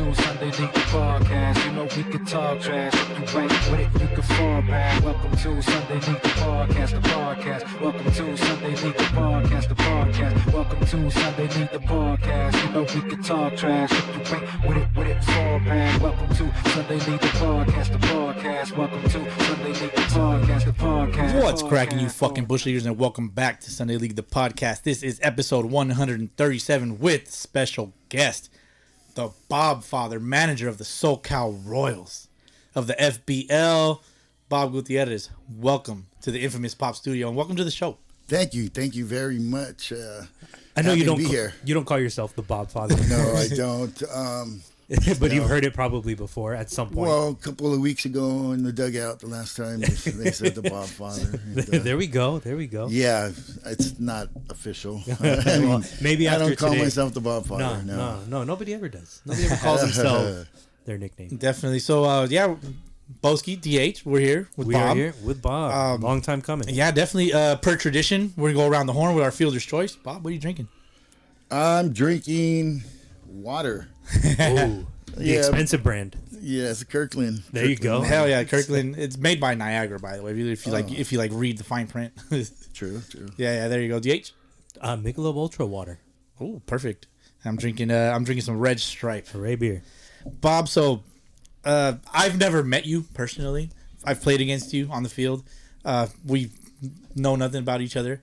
to Sunday League the podcast. You know we can talk trash. If you ain't with it, you can fall back. Welcome to Sunday League the podcast, the podcast. Welcome to Sunday League the podcast, the podcast. Welcome to Sunday League the podcast. You know we can talk trash. If you ain't with it, fall back. Welcome to Sunday League the podcast, the podcast. Welcome to Sunday League the podcast, the podcast. What's cracking, you fucking bush leaguers, and welcome back to Sunday League the podcast. This is episode 137 with special guest, the Bob Father, manager of the SoCal Royals of the FBL, Bob Gutierrez. Welcome to the infamous Pop Studio, and welcome to the show. Thank you very much. I know you don't call yourself the Bob Father. No, I don't. But you've heard it probably before at some point. Well, a couple of weeks ago in the dugout, the last time they said the Bob Father. And, there we go. Yeah, it's not official. Well, maybe after I don't call today, myself the Bob Father. No, nobody ever does. Nobody ever calls themselves their nickname. Definitely. So, yeah, Boski, DH, we're here with Bob. We are here with Bob. Long time coming. Yeah, definitely. Per tradition, we're going to go around the horn with our fielder's choice. Bob, what are you drinking? I'm drinking water. Oh, the expensive brand. Yeah, it's a Kirkland. There you go. Hell yeah, Kirkland. It's made by Niagara, by the way. If you read the fine print. True. Yeah. There you go. DH. Michelob Ultra water. Oh, perfect. I'm drinking some Red Stripe. Hooray beer. Bob, so I've never met you personally. I've played against you on the field. We know nothing about each other.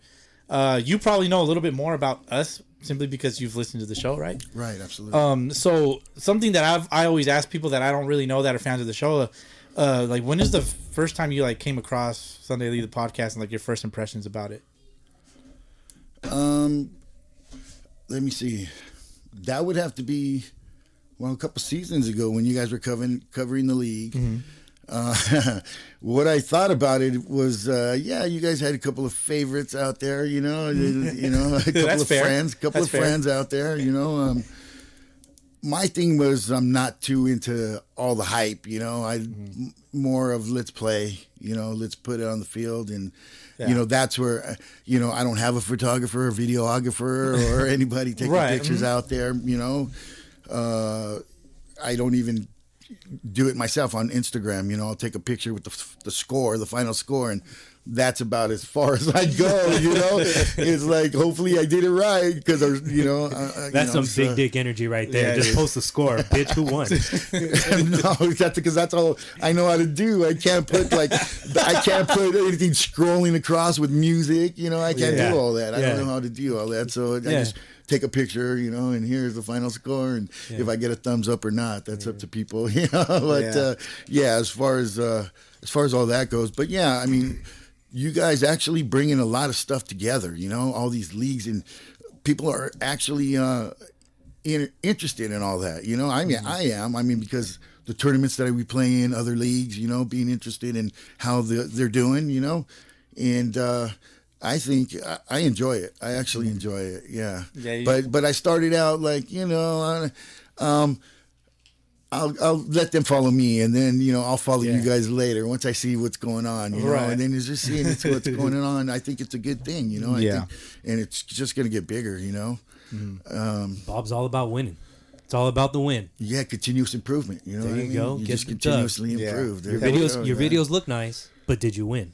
You probably know a little bit more about us simply because you've listened to the show, right? Right, absolutely. So something that I always ask people that I don't really know that are fans of the show, when is the first time you came across Sunday League the podcast and your first impressions about it? Let me see. That would have to be a couple seasons ago when you guys were covering the league. Mm-hmm. What I thought about it was, you guys had a couple of favorites out there, a couple of friends out there, My thing was I'm not too into all the hype, more of let's play, let's put it on the field and, that's where, I don't have a photographer or videographer or anybody taking pictures out there, I don't even do it myself on Instagram. I'll take a picture with the score, the final score, and that's about as far as I go. It's like hopefully I did it right because that's some big dick energy right there. Yeah, just post the score, bitch. Who won? No, that's because that's all I know how to do. I can't put anything scrolling across with music. I can't do all that. I don't know how to do all that. So I just take a picture, and here's the final score, and if I get a thumbs up or not, that's up to people, But as far as all that goes, but I mean, you guys actually bringing a lot of stuff together, all these leagues, and people are actually interested in all that, I mean, I am. I mean, because the tournaments that we play in, other leagues, being interested in how they're doing, and. I think I enjoy it. I actually enjoy it. Yeah. But I started out I'll let them follow me, and then I'll follow you guys later once I see what's going on. And then it's just seeing what's going on. I think it's a good thing. I think, and it's just gonna get bigger. Bob's all about winning. It's all about the win. Yeah, continuous improvement. There you go. You just continuously improve. Your videos look nice, but did you win?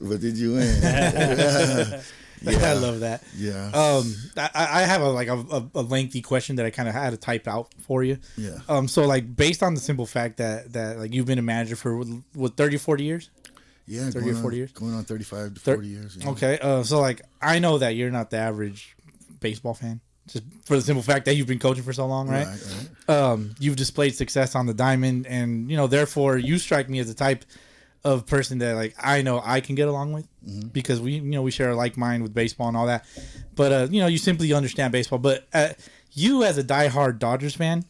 I love that. Yeah. I have a lengthy question that I kind of had to type out for you. Yeah. So based on the simple fact that you've been a manager for 30 or 40 years? Yeah, 30 or 40 years. Going on 35 to 40 years. Yeah. Okay. So I know that you're not the average baseball fan. Just for the simple fact that you've been coaching for so long, right? Right. You've displayed success on the diamond, and therefore you strike me as the type of person that I know I can get along with, because we share a like mind with baseball and all that. But you simply understand baseball. But you as a diehard Dodgers fan,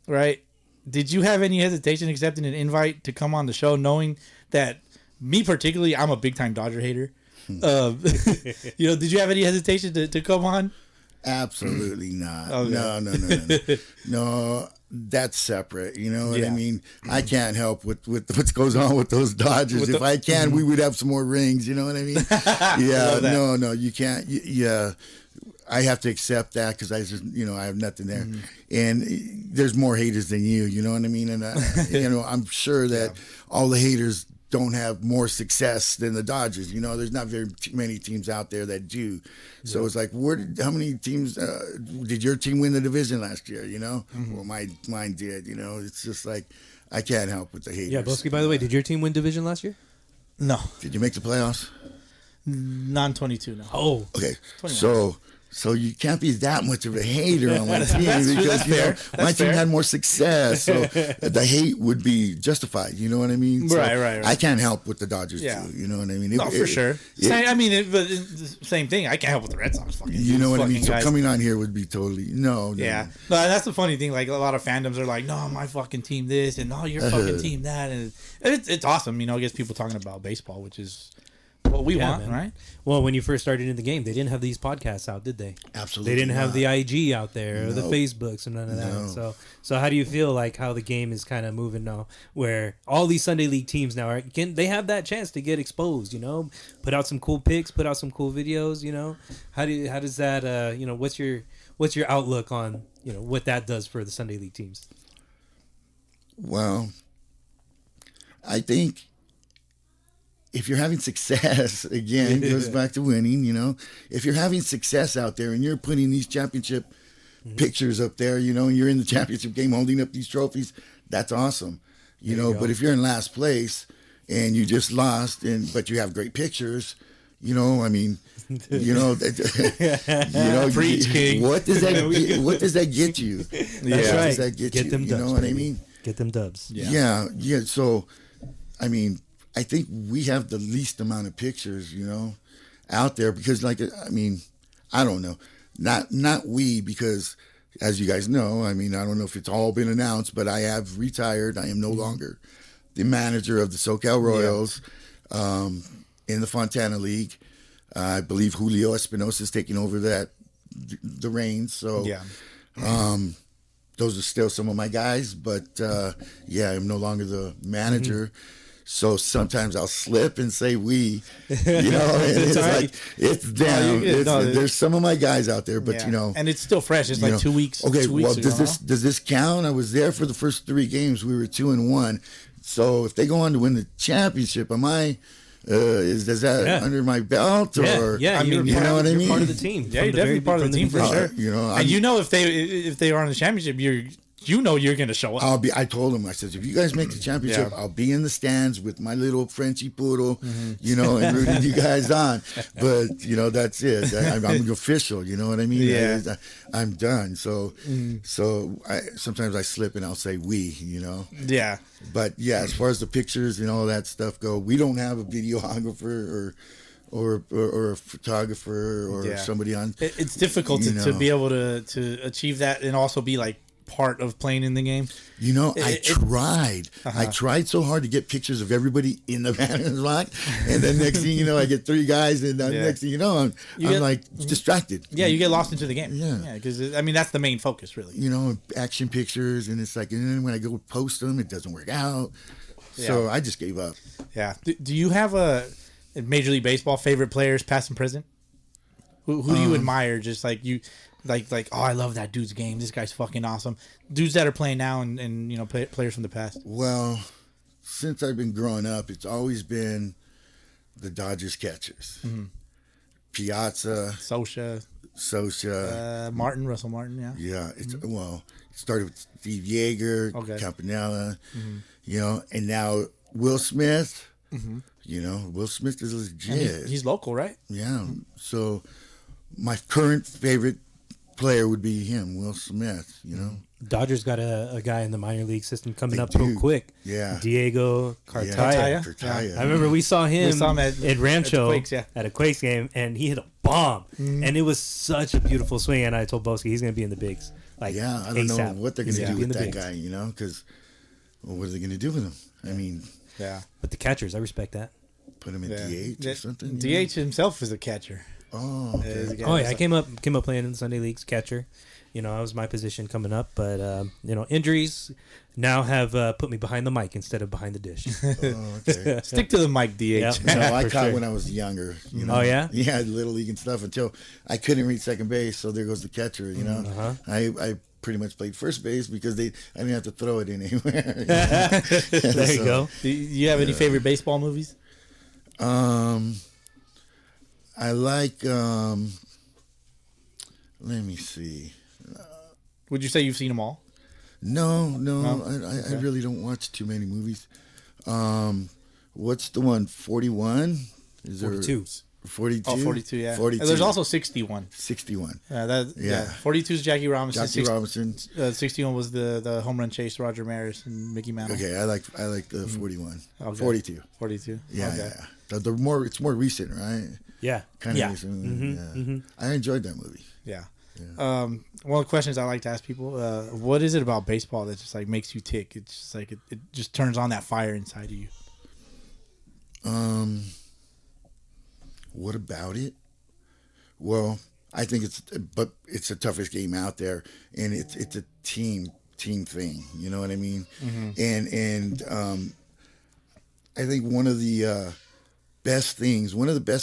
right? Did you have any hesitation accepting an invite to come on the show, knowing that me particularly, I'm a big time Dodger hater? Did you have any hesitation to come on? Absolutely not. Okay. No, that's separate. You know what I mean? I can't help with what goes on with those Dodgers. If I can, we would have some more rings. You know what I mean? Yeah. No, you can't. Yeah. I have to accept that because I just, I have nothing there. And there's more haters than you know what I mean? And, I'm sure that all the haters don't have more success than the Dodgers. There's not very many teams out there that do. So it's like, how many teams did your team win the division last year? Well, mine did. It's just like I can't help with the haters. Yeah, Boski, by the way, did your team win division last year? No. Did you make the playoffs? Non-22, no. Oh. Okay. 21. So you can't be that much of a hater on my team That's true. because That's my team fair. had more success. So the hate would be justified. You know what I mean? So Right. I can't help with the Dodgers Yeah. too. You know what I mean? No, for sure. But it's the same thing. I can't help with the Red Sox. Fucking, You know what I mean? So guys. coming on here would be totally no. Yeah, no, that's the funny thing. Like a lot of fandoms are like, "No, my fucking team this," and "No, your fucking team that," and it's awesome. It gets people talking about baseball, which is what we want, man. right? Well, when you first started in the game, they didn't have these podcasts out, did they? Absolutely They didn't have not. the IG out there or the No. Facebooks and none of that. No. So how do you feel like how the game is kind of moving now, where all these Sunday League teams now they have that chance to get exposed? Put out some cool pics, put out some cool videos. How does that? What's your outlook on what that does for the Sunday League teams? Well, I think if you're having success, again, it goes back to winning, if you're having success out there and you're putting these championship pictures up there, and you're in the championship game holding up these trophies, that's awesome, but if you're in last place and you just lost but you have great pictures, I mean, Preach, King. what does that get you? That's What right. does that get you? Them You dubs, know what I baby. mean? Get them dubs. Yeah. So, I mean, I think we have the least amount of pictures, out there because, I don't know, not we because, as you guys know, I don't know if it's all been announced, but I have retired. I am no longer the manager of the SoCal Royals in the Fontana League. I believe Julio Espinosa is taking over the reins. So, those are still some of my guys, but I'm no longer the manager. So sometimes I'll slip and say we, and it's like it's them. There's some of my guys out there, but and it's still fresh. It's like 2 weeks. Okay, 2 weeks well, ago, does this count? I was there for the first 3 games. We were 2-1. So if they go on to win the championship, am I? Does that under my belt or? Yeah, you know what I mean? You're part of the team. Yeah, you're definitely part of the team for sure. And if they are in the championship, you're going to show up. I told him, I said, if you guys make the championship, I'll be in the stands with my little Frenchie poodle, and rooting you guys on. But, that's it. I'm official, you know what I mean? Yeah. I'm done. So sometimes I slip and I'll say we, Yeah. But, as far as the pictures and all that stuff go, we don't have a videographer or a photographer or somebody on. It's difficult to be able to achieve that and also be like part of playing in the game. I tried. I tried so hard to get pictures of everybody in the batter's box, and then next thing you know, I get 3 guys, and next thing you know, I'm distracted. Yeah, you get lost into the game. Yeah, because that's the main focus, really. Action pictures, and it's like, and then when I go post them, it doesn't work out. So I just gave up. Yeah. Do you have a Major League Baseball favorite players, past and present? Who do you admire? Just like you. Like, oh, I love that dude's game. This guy's fucking awesome. Dudes that are playing now and players from the past. Well, since I've been growing up, it's always been the Dodgers catchers. Mm-hmm. Piazza. Socha. Russell Martin, yeah. Yeah, it started with Steve Yeager, Campanella, and now Will Smith. Will Smith is legit. He's local, right? Yeah. So my current favorite player would be him, Will Smith, Dodgers got a guy in the minor league system coming up do. real quick. Yeah. Diego Cartaya. Cartaya. I remember we saw him at Rancho at a Quakes game, and he hit a bomb. And it was such a beautiful swing, and I told Boski he's going to be in the bigs. I don't know what they're going to do with that guy, because what are they going to do with him? I mean... Yeah. But the catchers, I respect that. Put him in DH or something? DH himself is a catcher. Oh, okay. Oh yeah, I came up playing in the Sunday Leagues catcher. That was my position coming up, but injuries now have put me behind the mic instead of behind the dish. Oh, okay. Stick to the mic, DH. Yep. No, I For caught sure. when I was younger. Oh yeah, Yeah, little league and stuff until I couldn't reach second base. So there goes the catcher. Uh-huh. I pretty much played first base because I didn't have to throw it in anywhere. there you go. Do you have any favorite baseball movies? I like. Let me see. Would you say you've seen them all? No, Okay. I really don't watch too many movies. What's the one? 41? Is there 42. 42? Oh, 42, yeah. 42. And there's also 61. 61. Yeah. 42 is Jackie Robinson. Jackie Robinson. 61 was the home run chase, Roger Maris and Mickey Mantle. Okay, I like the 41. Okay. 42. 42. Yeah, Okay. yeah. It's more recent, right? Yeah, Kind of yeah. recent. I enjoyed that movie. Yeah. One of the questions I like to ask people, what is it about baseball that just like makes you tick? It's just like it just turns on that fire inside of you. What about it? Well, I think it's the toughest game out there, and it's a team thing. You know what I mean? And I think one of the best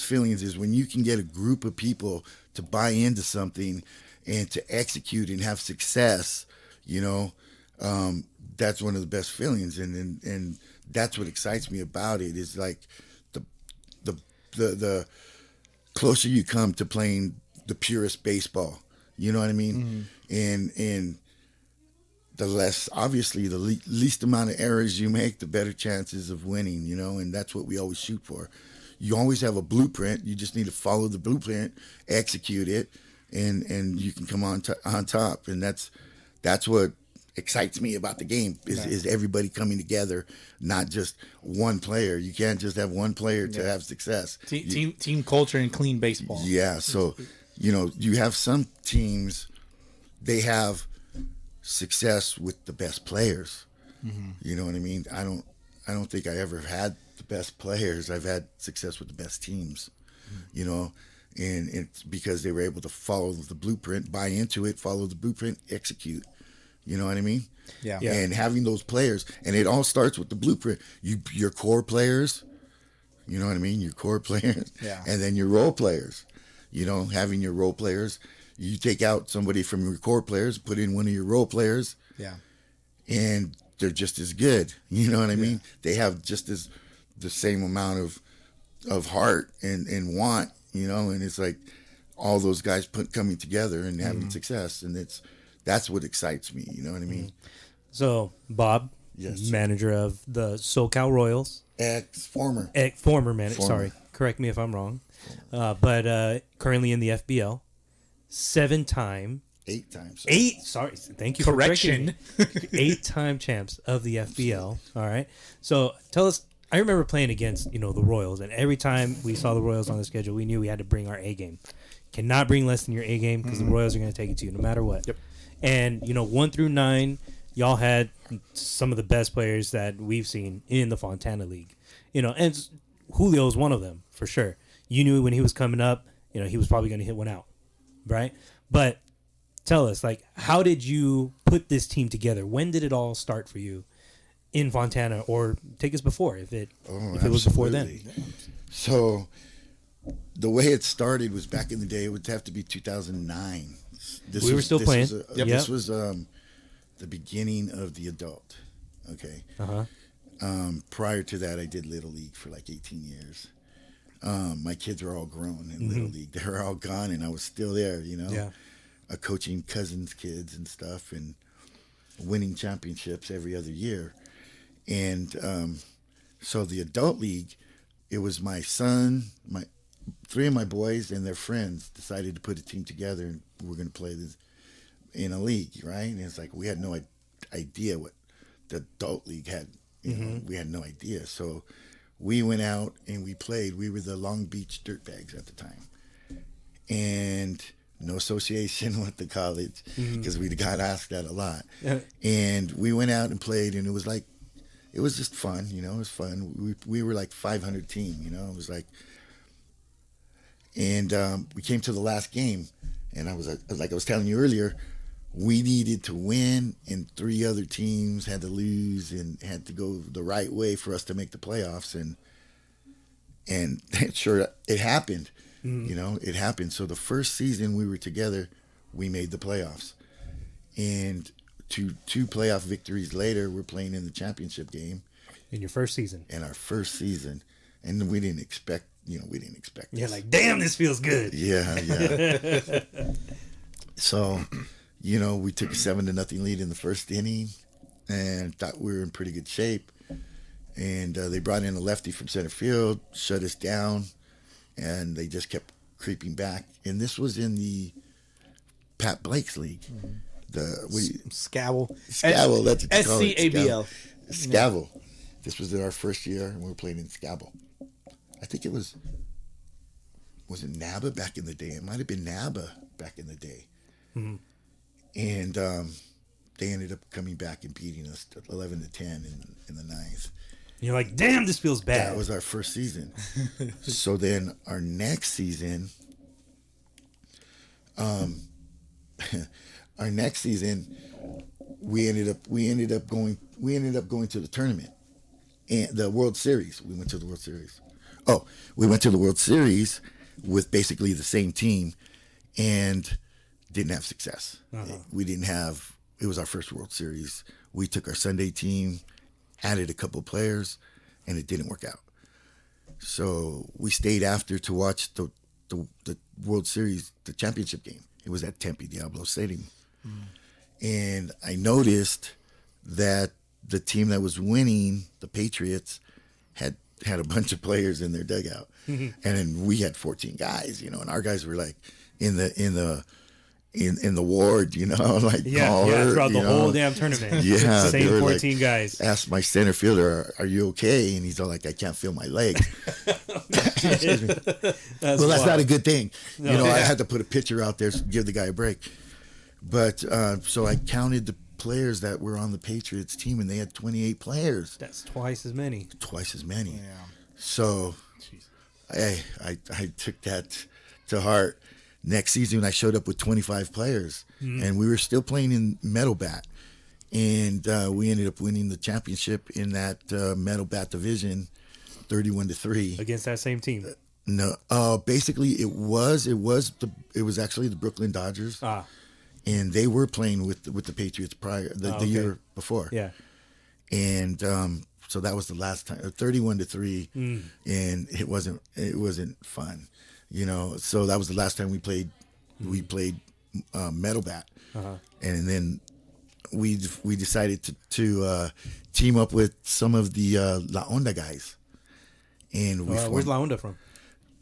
feelings is when you can get a group of people to buy into something and to execute and have success. That's one of the best feelings, and that's what excites me about it. Is like the closer you come to playing the purest baseball. You know what I mean? And the less, obviously, the least amount of errors you make, the better chances of winning. And that's what we always shoot for. You always have a blueprint. You just need to follow the blueprint, execute it, and you can come on top. And that's what excites me about the game is everybody coming together, not just one player. You can't just have one player to have success. Team culture and clean baseball. Yeah, so you have some teams, they have success with the best players. You know what I mean? I don't think I ever had the best players. I've had success with the best teams. And it's because they were able to follow the blueprint, buy into it, follow the blueprint, execute. You know what I mean? Yeah. And having those players, and it all starts with the blueprint. Your core players, you know what I mean? Your core players. Yeah. And then your role players. Having your role players. You take out somebody from your core players, put in one of your role players. Yeah. And they're just as good. You know what I mean? They have just the same amount of heart and want, and it's like all those guys coming together and having success, and that's what excites me. You know what I mean? So Bob, Yes. manager of the SoCal Royals, former manager. Sorry, correct me if I'm wrong. But currently in the FBL, 7-time. 8 times. 8. Sorry, thank you Correction. for correcting me. 8-time champs of the FBL. All right. So tell us. I remember playing against the Royals, and every time we saw the Royals on the schedule, we knew we had to bring our A game. Cannot bring less than your A game because the Royals are going to take it to you no matter what. Yep. And 1 through 9, y'all had some of the best players that we've seen in the Fontana League. And Julio was one of them for sure. You knew when he was coming up, he was probably going to hit one out, right? But tell us, how did you put this team together? When did it all start for you in Fontana, or take us before if it was before then? So the way it started was back in the day. It would have to be 2009. We were still playing. This was the beginning of the adult. Okay. Prior to that, I did Little League for like 18 years. My kids were all grown in Little League. They were all gone, and I was still there. Coaching cousins' kids and stuff, and winning championships every other year. And so the adult league, it was my son, 3 of my boys and their friends decided to put a team together, and we're going to play this in a league, right? And it's like we had no idea what the adult league had. We had no idea. So we went out and we played. We were the Long Beach Dirtbags at the time. And no association with the college because we got asked that a lot. And we went out and played, and it was just fun, it was fun. We were like 500 team, it was like, And we came to the last game, and I was like I was telling you earlier, we needed to win, and 3 other teams had to lose and had to go the right way for us to make the playoffs. And sure, it happened. You know, it happened. So the first season we were together, we made the playoffs. And two playoff victories later, we're playing in the championship game. In your first season. In our first season. And we didn't expect this. You're like, damn, this feels good. Yeah. So, we took a 7-0 lead in the first inning and thought we were in pretty good shape. And they brought in a lefty from center field, shut us down, and they just kept creeping back. And this was in the Pat Blake's league. Scabble. Scabble, that's what you call it. SCABL. Scabble. This was our first year, and we were playing in Scabble. I think it was it NABA back in the day? It might have been NABA back in the day. Mm-hmm. And they ended up coming back and beating us 11-10 in the ninth. You're like, damn, this feels bad. That was our first season. So then our next season, we ended up going to the tournament and the World Series. We went to the World Series. We went to the World Series with basically the same team and didn't have success. We didn't have. It was our first World Series. We took our Sunday team, added a couple players, and it didn't work out. So we stayed after to watch the World Series, the championship game. It was at Tempe Diablo Stadium. And I noticed that the team that was winning, the Patriots, had a bunch of players in their dugout. And then we had 14 guys, and our guys were like in the ward, like throughout the whole damn tournament. Yeah, same 14 guys. Asked my center fielder, "Are you okay?" And he's all like, "I can't feel my legs." Excuse me. That's not a good thing. No. I had to put a pitcher out there to give the guy a break. But so I counted the players that were on the Patriots team, and they had 28 players. That's twice as many. Yeah. So, I took that to heart. Next season, I showed up with 25 players, and we were still playing in Metal Bat. And we ended up winning the championship in that Metal Bat division, 31-3. Against that same team? No, basically it was actually the Brooklyn Dodgers. And they were playing with the Patriots prior the year before. Yeah. And so that was the last time, 31-3, and it wasn't fun. So that was the last time we played Metal Bat, and then we decided to team up with some of the La Onda guys, and where's La Onda from?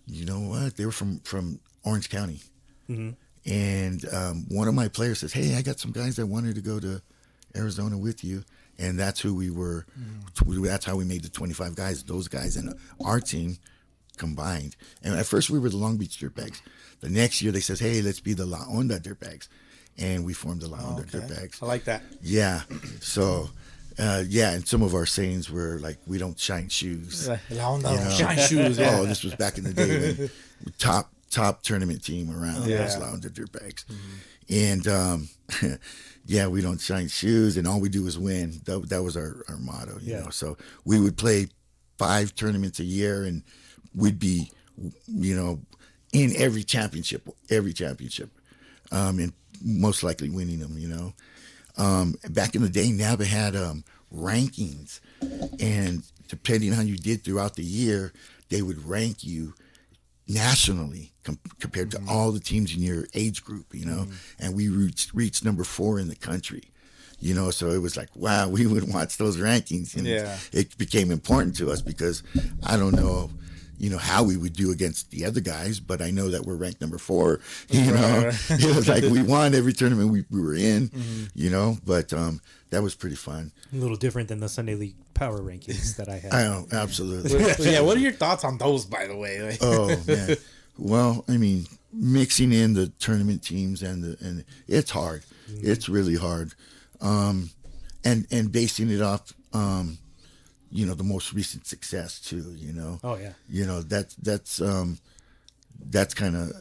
You know what? They were from Orange County, and one of my players says, "Hey, I got some guys that wanted to go to Arizona with you," and that's who we were. That's how we made the 25 guys. Those guys and our team combined. And at first we were the Long Beach Dirtbags. The next year they says, "Hey, let's be the La Onda Dirtbags," and we formed the La Onda Dirtbags. I like that. Yeah. So, and some of our sayings were like, "We don't shine shoes." La Onda don't shine shoes. Yeah. Oh, this was back in the day when top tournament team around was La Onda Dirtbags, and we don't shine shoes, and all we do is win. That was our motto, you know. So we would play 5 tournaments a year, and we'd be, in every championship, and most likely winning them, Back in the day, NABA had rankings, and depending on how you did throughout the year, they would rank you nationally compared to all the teams in your age group, and we reached number 4 in the country. So it was like, wow, we would watch those rankings, and it became important to us because I don't know, how we would do against the other guys, but I know that we're ranked number 4, It was like we won every tournament we were in, but that was pretty fun. A little different than the Sunday League power rankings that I had. I know, absolutely. What are your thoughts on those, by the way? Oh, man. Well, I mean, mixing in the tournament teams and it's hard. It's really hard. And basing it off, the most recent success too, Oh yeah. That's that's kind of,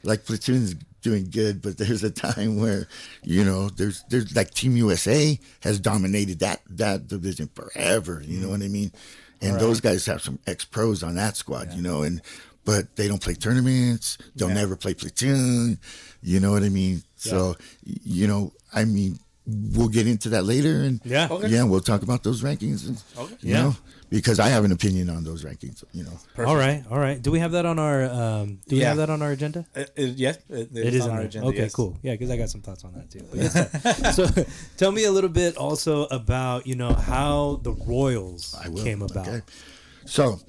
like Platoon's doing good, but there's a time where, there's like Team USA has dominated that division forever. You know what I mean? And those guys have some ex-pros on that squad, but they don't play tournaments. They'll never play Platoon. You know what I mean? Yeah. So, we'll get into that later, and we'll talk about those rankings. And, you know, because I have an opinion on those rankings. Perfect. All right. Do we have that on our? We have that on our agenda? Yes, it is on our agenda. Okay, cool. Yeah, because I got some thoughts on that too. But so, tell me a little bit also about how the Royals came about. Okay. So,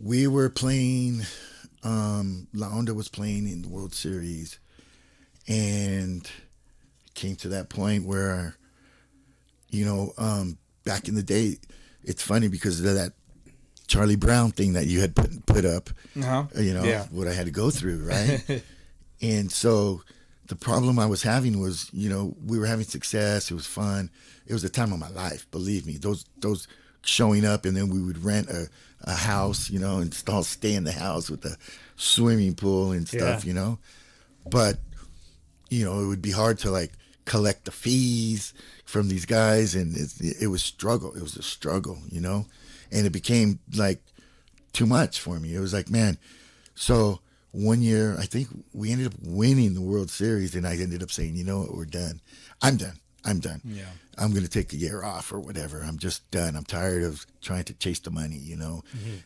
we were playing. La Onda was playing in the World Series, and came to that point where, back in the day, it's funny because of that Charlie Brown thing that you had put up, what I had to go through, right? And so the problem I was having was, we were having success. It was fun. It was a time of my life, believe me. Those showing up, and then we would rent a house, and all stay in the house with the swimming pool and stuff, But, it would be hard to like collect the fees from these guys, and it was struggle. It was a struggle, and it became like too much for me. It was like, man. So one year, I think we ended up winning the World Series, and I ended up saying, you know what, we're done. I'm done. Yeah. I'm going to take a year off or whatever. I'm just done. I'm tired of trying to chase the money,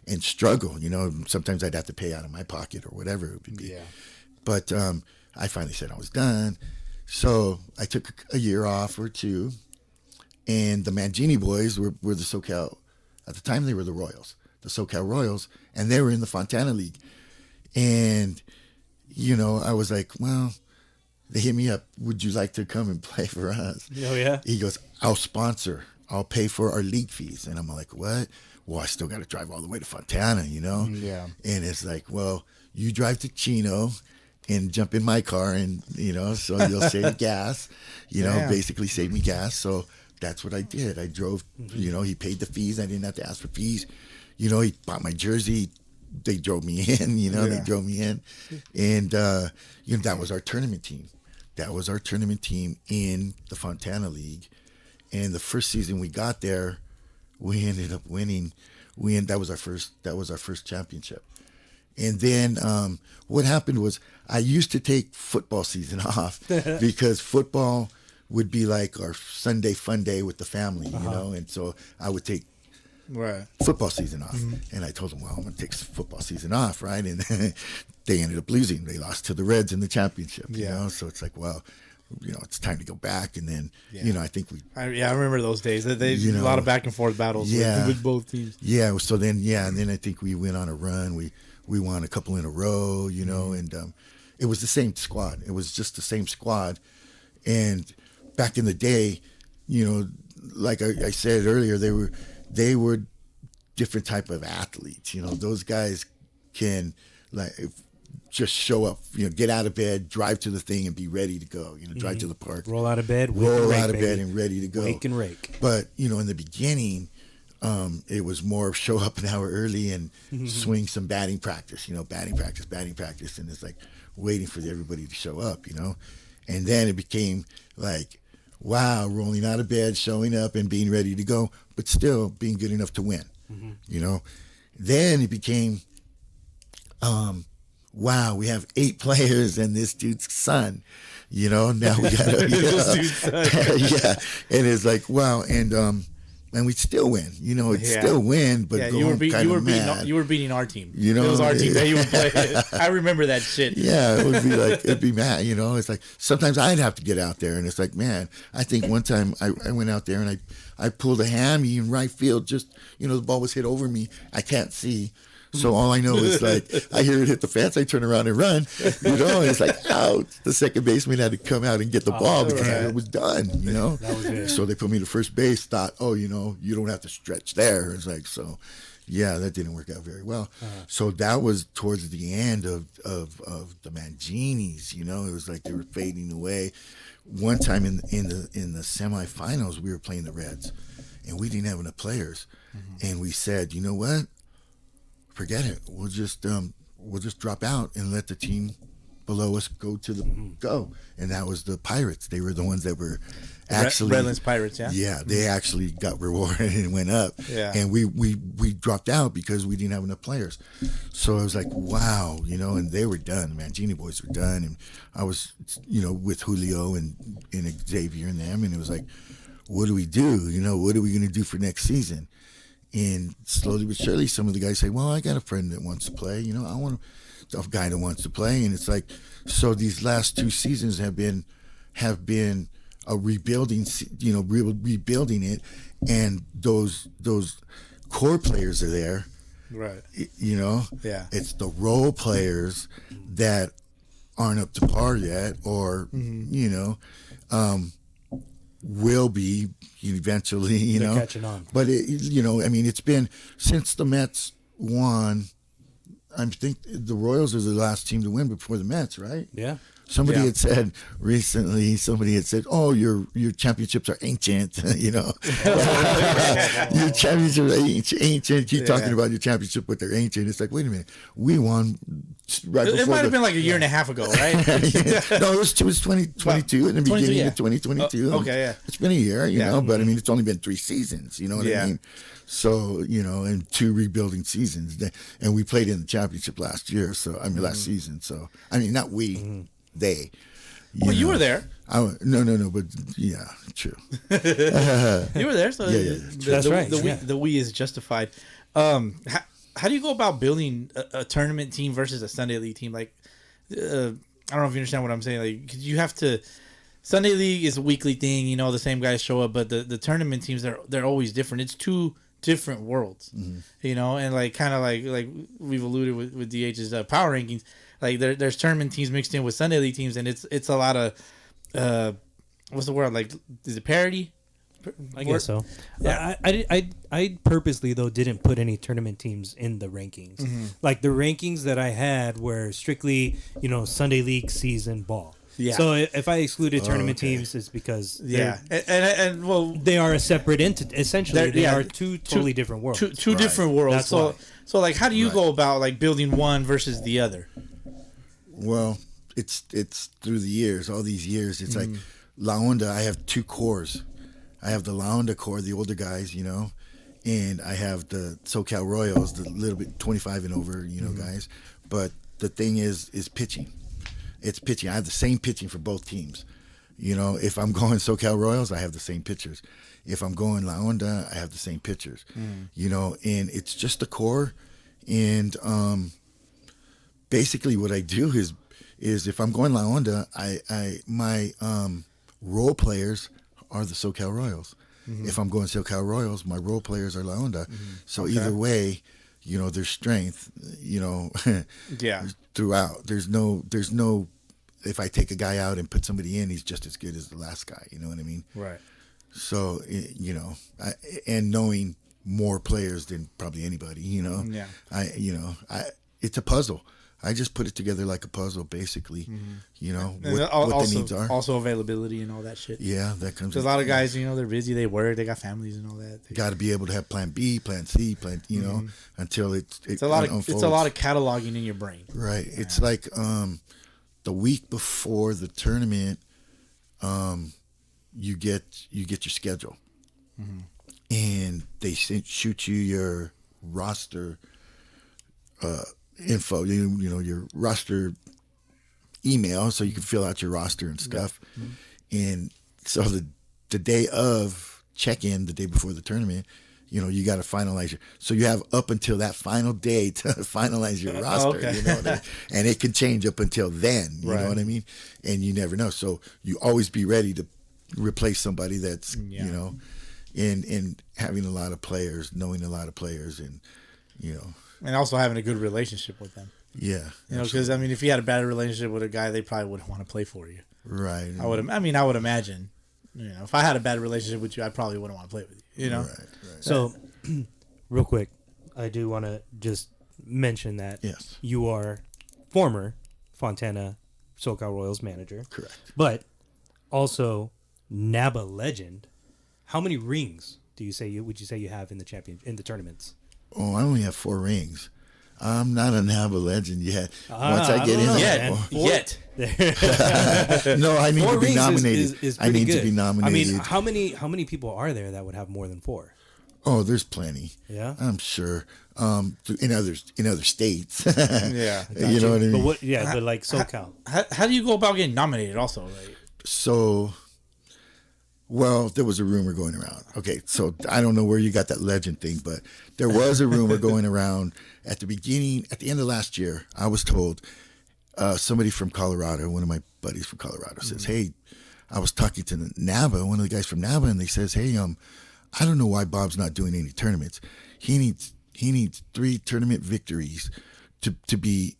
and struggle. Sometimes I'd have to pay out of my pocket or whatever it would be. Yeah. But I finally said I was done. So I took a year off or two, and the Mangini boys were the SoCal. At the time, they were the Royals, the SoCal Royals, and they were in the Fontana League. And, I was like, well, they hit me up. Would you like to come and play for us? Oh, yeah. He goes, I'll sponsor. I'll pay for our league fees. And I'm like, what? Well, I still got to drive all the way to Fontana, Yeah. And it's like, well, you drive to Chino and jump in my car, and, so you'll save gas, basically save me gas. So that's what I did. I drove, he paid the fees. I didn't have to ask for fees. He bought my jersey. They drove me in, they drove me in. And, that was our tournament team. That was our tournament team in the Fontana League. And the first season we got there, we ended up winning. That was our first championship. And then what happened was I used to take football season off because football would be like our Sunday fun day with the family, and so I would take football season off. And I told them, well, I'm going to take football season off, right? And they ended up losing. They lost to the Reds in the championship, so it's like, well, it's time to go back. And then, I think I remember those days. They a lot of back and forth battles with both teams. Yeah, so then, and then I think we went on a run. We won a couple in a row, and it was the same squad. It was just the same squad. And back in the day, like I said earlier, they were different type of athletes. Those guys can just show up, get out of bed, drive to the thing, and be ready to go. Drive to the park, roll out of bed, and ready to go. Wake and rake. But in the beginning, it was more show up an hour early and swing some batting practice. Batting practice, and it's like waiting for everybody to show up. And then it became like, wow, rolling out of bed, showing up, and being ready to go, but still being good enough to win. Then it became, wow, we have 8 players and this dude's son. Now we got and it's like, wow, and we still win. Still win, but you were beating our team. It was our team that you were playing. I remember that shit. Yeah, it'd be mad. It's like sometimes I'd have to get out there, and it's like, man, I think one time I went out there and I pulled a hammy in right field. Just the ball was hit over me. I can't see. So all I know is like I hear it hit the fence, I turn around and run, and it's like, ouch. The second baseman had to come out and get the ball because it was done, That was it. So they put me to first base, thought, oh, you don't have to stretch there. It's like, so yeah, that didn't work out very well. So that was towards the end of the Manginis, it was like they were fading away. One time in the semifinals, we were playing the Reds, and we didn't have enough players, and we said, you know what? Forget it. We'll just we'll just drop out and let the team below us go to the go. And that was the Pirates. They were the ones that were actually Redlands Pirates, yeah. Yeah, they actually got rewarded and went up. Yeah. And we dropped out because we didn't have enough players. So I was like, wow, and they were done. The Mangini boys were done, and I was, with Julio and Xavier and them, and it was like, what do we do? What are we going to do for next season? And slowly but surely, some of the guys say, well, I got a friend that wants to play. I want a guy that wants to play. And it's like, so these last 2 seasons have been a rebuilding, rebuilding it. And those core players are there. Right. Yeah. It's the role players that aren't up to par yet, or, will be eventually, They're catching on. But it's been since the Mets won. I think the Royals are the last team to win before the Mets, right? Yeah. Somebody had said recently. "Oh, your championships are ancient." Your championships are ancient. Keep talking about your championship, but they're ancient. It's like, wait a minute, we won right before. It might have been like a year and a half ago, right? No, it was 2022 in the beginning of 2022. Okay, yeah. It's been a year, but it's only been 3 seasons. You know what I mean? So, and 2 rebuilding seasons, and we played in the championship last year. So last season. So not we. They. You were there. No, but yeah, true. You were there, so That's right. The we is justified. How do you go about building a tournament team versus a Sunday League team? Like, I don't know if you understand what I'm saying. Like, 'cause you have to. Sunday League is a weekly thing. The same guys show up, but the tournament teams they're always different. It's 2 different worlds, and like kind of like we've alluded with DH's power rankings. Like there's tournament teams mixed in with Sunday League teams, and it's a lot of what's the word, like, is it parity? I guess so. Yeah. I purposely though didn't put any tournament teams in the rankings. Like the rankings that I had were strictly Sunday League season ball. Yeah. So if I excluded tournament teams, it's because and well, they are a separate entity. Essentially, they are 2 totally different worlds. Two different worlds. That's so why. so like, how do you go about like building one versus the other? Well, it's through the years, all these years. It's like La Onda. I have 2 cores. I have the La Onda core, the older guys, and I have the SoCal Royals, the little bit 25 and over, guys. But the thing is pitching. It's pitching. I have the same pitching for both teams. If I'm going SoCal Royals, I have the same pitchers. If I'm going La Onda, I have the same pitchers. And it's just the core. And basically what I do is if I'm going La Onda, my role players are the SoCal Royals. If I'm going SoCal Royals, my role players are La Onda. So either way, there's strength, throughout. There's no, if I take a guy out and put somebody in, he's just as good as the last guy. You know what I mean? Right. So, and knowing more players than probably anybody, Yeah. It's a puzzle. I just put it together like a puzzle, basically. What the needs are. Also availability and all that shit. Yeah, that comes. Because a lot of guys, they're busy, they work, they got families and all that. Got to be able to have Plan B, Plan C, until it's a lot of cataloging in your brain. Right. Yeah. It's like the week before the tournament, you get your schedule, and they shoot you your roster. Info, your roster email, so you can fill out your roster and stuff. And so the day of check-in, the day before the tournament, you got to finalize so you have up until that final day to finalize your roster. And it can change up until then. You know what I mean? And you never know. So you always be ready to replace somebody that's and having a lot of players, knowing a lot of players, and and also having a good relationship with them. Yeah. Because if you had a bad relationship with a guy, they probably wouldn't want to play for you. Right. I would imagine. If I had a bad relationship with you, I probably wouldn't want to play with you. Right. So, real quick, I do want to just mention that you are former Fontana SoCal Royals manager. Correct. But also NABA legend. How many rings would you say you have in the tournaments? Oh, I only have 4 rings. I'm not a NABA legend yet. Once I get in there. Yet. No, I need 4 to be rings nominated. is I pretty need to good. be nominated. I mean, how many people are there that would have more than 4? Oh, there's plenty. Yeah, I'm sure. In other states. Yeah, You know what I mean? but what? Yeah, but like SoCal. How do you go about getting nominated? Also, like, So, well, there was a rumor going around. Okay, so I don't know where you got that legend thing, but there was a rumor going around at the end of last year. I was told somebody from Colorado, one of my buddies from Colorado, says, "Hey, I was talking to the NABA, one of the guys from NABA, and they says, hey, I don't know why Bob's not doing any tournaments. He needs 3 tournament victories to be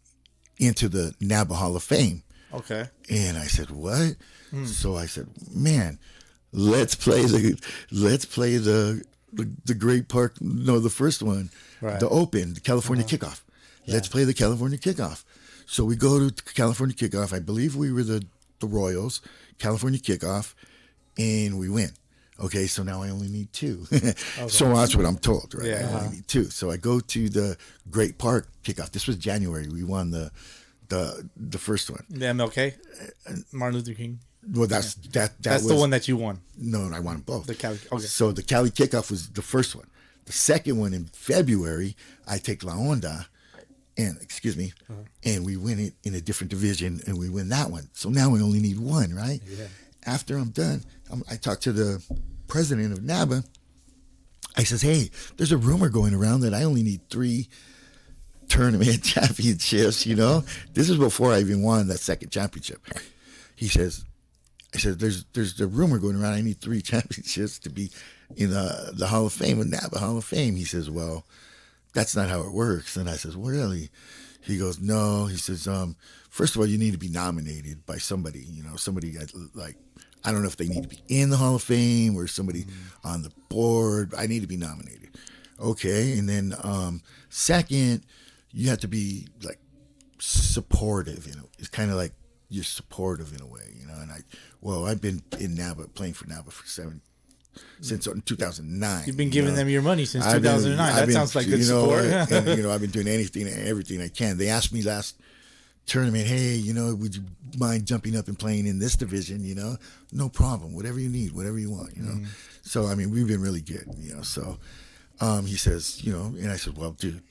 into the NABA Hall of Fame." okay, And I said, "What?" So I said, "Man, let's play the Great Park. No, the first one, Right. the Open, the California Kickoff. Let's play the California Kickoff." So we go to California Kickoff. I believe we were the Royals, California Kickoff, and we win. Okay, so now I only need 2. So that's what I'm told, right? Yeah. I only need 2. So I go to the Great Park Kickoff. This was January. We won the first one. the MLK, Martin Luther King. Well, that's That's the one that you won. No, I won them both. The Cali. Okay. So the Cali Kickoff was the first one. The second one in February, I take La Onda, and and we win it in a different division, and we win that one. So now we only need 1, right? Yeah. After I'm done, I talk to the president of NABA. I says, "Hey, there's a rumor going around that I only need 3 tournament championships. This is before I even won that second championship." He says, "I said there's a rumor going around. I need 3 championships to be in the Hall of Fame, the NABA Hall of Fame." He says, "Well, that's not how it works." And I says, "Well, really?" He goes, "No." He says, "First of all, you need to be nominated by somebody. Somebody like, I don't know if they need to be in the Hall of Fame or somebody on the board. I need to be nominated." Okay, and then second, you have to be like supportive. It's kind of like you're supportive in a way, And I've been in NABA, playing for NABA since 2009. You've been giving them your money since 2009. That sounds like good support. And I've been doing anything and everything I can. They asked me last tournament, "Hey, would you mind jumping up and playing in this division? No problem. Whatever you need, whatever you want. So I mean, we've been really good. So he says, and I said, "Well, dude,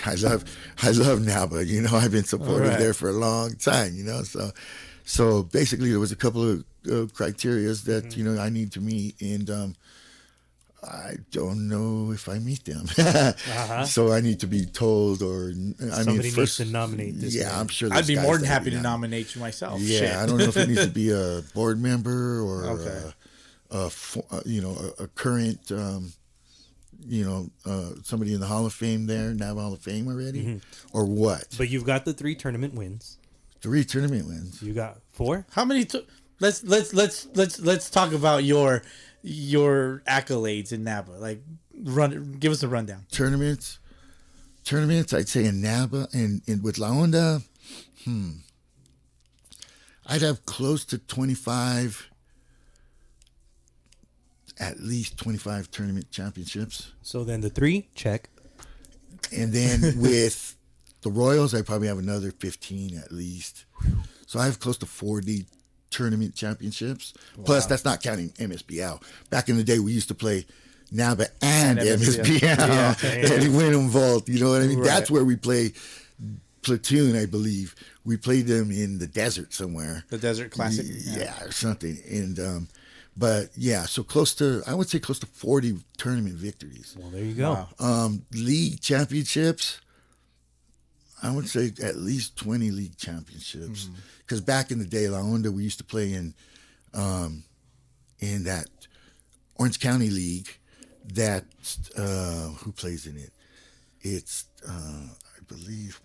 I love NABA. I've been supportive there for a long time. So basically, there was a couple of criterias that I need to meet, and I don't know if I meet them. So I need to be told, or Somebody needs to nominate this. Yeah, man. I'm sure. I'd be more than happy to nominate you myself. Yeah, Shit. I don't know if it needs to be a board member or Okay. a current, somebody in the Hall of Fame there, NABA Hall of Fame already, or what? But you've got the 3 tournament wins. 3 tournament wins. You got 4. How many? Let's talk about your accolades in NABA. Like, give us a rundown. Tournaments. I'd say in NABA and with La Onda, I'd have close to 25. At least 25 tournament championships. So then the 3, check. And then with the Royals, I probably have another 15 at least. So I have close to 40 tournament championships. Wow. Plus, that's not counting MSBL. Back in the day, we used to play NABA and MSBL. Yeah. And win them vault. You know what I mean? Right. That's where we play Platoon, I believe. We played them in the desert somewhere. The Desert Classic. Yeah, or something. And but yeah, so I would say close to 40 tournament victories. Well, there you go. Wow. League championships, I would say at least 20 league championships. Because back in the day, La Onda, we used to play in that Orange County League. That who plays in it? It's I believe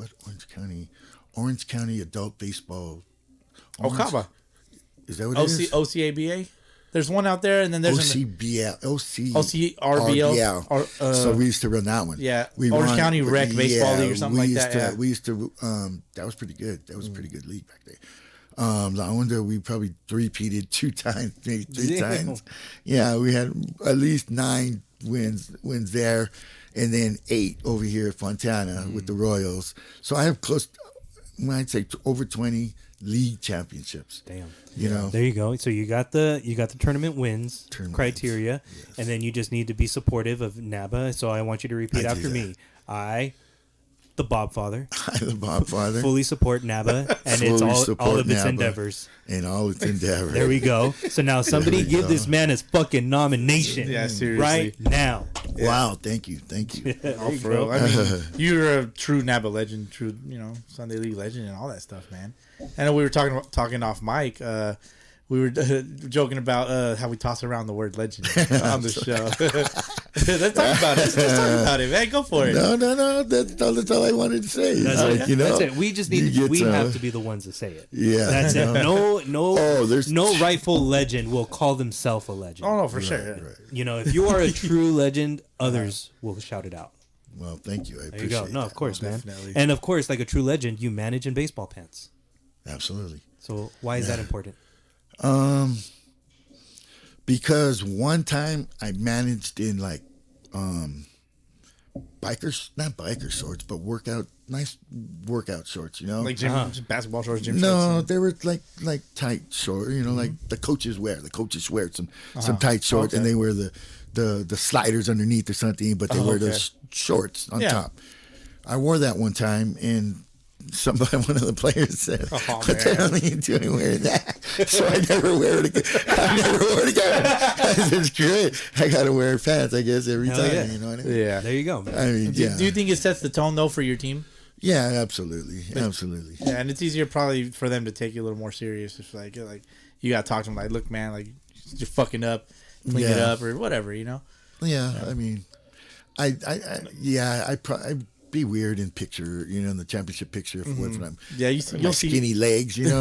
Orange County Adult Baseball. Okaba. Is that what it is? OCABA? There's one out there, and then there's OCRBL. So we used to run that one. Yeah, Orange County Rec Baseball League or something like that. We used to. That was pretty good. That was a pretty good league back there. La Onda, we probably three-peated 2 times, maybe 3 times. Yeah, we had at least 9 wins there, and then 8 over here at Fontana with the Royals. So I have I'd say over 20 league championships. Damn. You know, there you go. So you got the tournament wins criteria, yes. and then you just need to be supportive of NABA. So I want you to repeat after me. I, the Bob Father, fully support NABA and it's all of its endeavors. And all its endeavors. There we go. So now somebody give this man his fucking nomination. Yeah, seriously. Right now. Yeah. Wow, thank you. For real. I mean, you're a true NABA legend, true, Sunday League legend and all that stuff, man. I know we were talking off mic. We were joking about how we toss around the word legend on the show. Let's talk about it. Let's talk about it, man. Go for it. No. That's all I wanted to say. That's it. We just need. We have to be the ones to say it. Yeah. That's it. No rightful legend will call themselves a legend. Oh no, for sure. Right. If you are a true legend, others will shout it out. Well, thank you. I appreciate it. There you go. No, of course, man. Definitely. And of course, like a true legend, you manage in baseball pants. Absolutely. So why is that important? Because one time I managed in like not biker shorts, but nice workout shorts, like gym, basketball shorts, gym shorts. No, they were like tight shorts, like the coaches wear. The coaches wear some tight shorts, and they wear the sliders underneath or something, but they wear those shorts on top. I wore that one time, and one of the players said, "What the hell are you doing wearing that?" So I never wear it again. I said, "It's great. I got to wear pants, I guess, every time." Yeah. You know what I mean? Yeah. There you go, man. I mean, Do you think it sets the tone though for your team? Yeah, absolutely. Yeah, and it's easier probably for them to take you a little more serious. If like you got to talk to them like, "Look, man, like you're fucking up, clean it up or whatever," Yeah, I mean, I'd be weird in picture, in the championship picture if I'm you'll see skinny legs, if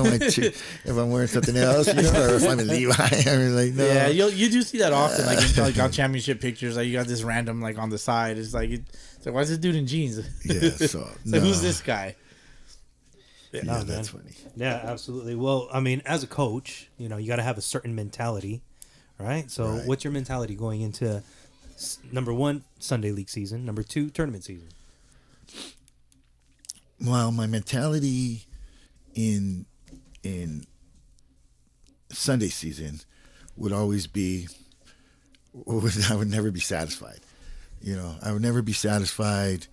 I'm wearing something else, or if I'm in Levi, I mean, like, no. Yeah, you do see that often, like on championship pictures, like you got this random like on the side. It's like why is this dude in jeans? Yeah, so who's this guy? Yeah, that's funny. Yeah, absolutely. Well, I mean, as a coach, you got to have a certain mentality, right? So, what's your mentality going into number 1, Sunday League season, number 2, tournament season? Well, my mentality in Sunday season would always be, I would never be satisfied. I would never be satisfied,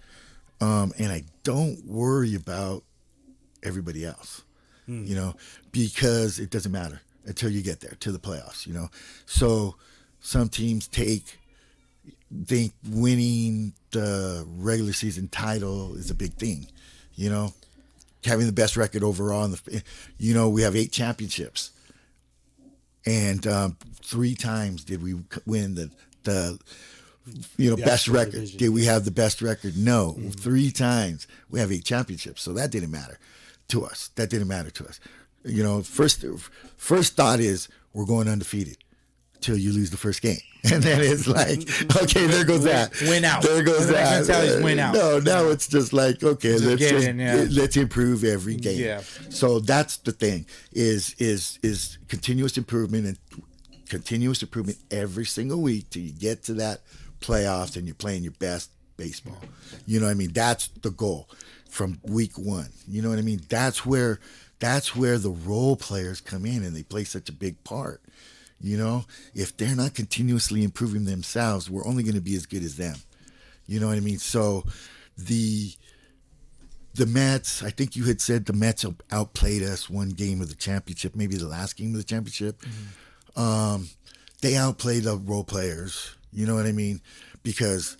and I don't worry about everybody else, because it doesn't matter until you get there to the playoffs. So some teams think winning the regular season title is a big thing. Having the best record overall. We have 8 championships, and 3 times did we win the best record. Division. Did we have the best record? No, 3 times. We have 8 championships, so that didn't matter to us. First thought is we're going undefeated till you lose the first game. And then it's like, okay, there goes that. Win out. There goes that. Win out. No, now it's just like, okay, let's improve every game. Yeah. So that's the thing is continuous improvement every single week till you get to that playoffs and you're playing your best baseball. You know what I mean? That's the goal from week 1. You know what I mean? That's where the role players come in and they play such a big part. If they're not continuously improving themselves, we're only going to be as good as them. You know what I mean? So the Mets, I think you had said the Mets outplayed us one game of the championship, maybe the last game of the championship. They outplayed the role players. You know what I mean? Because,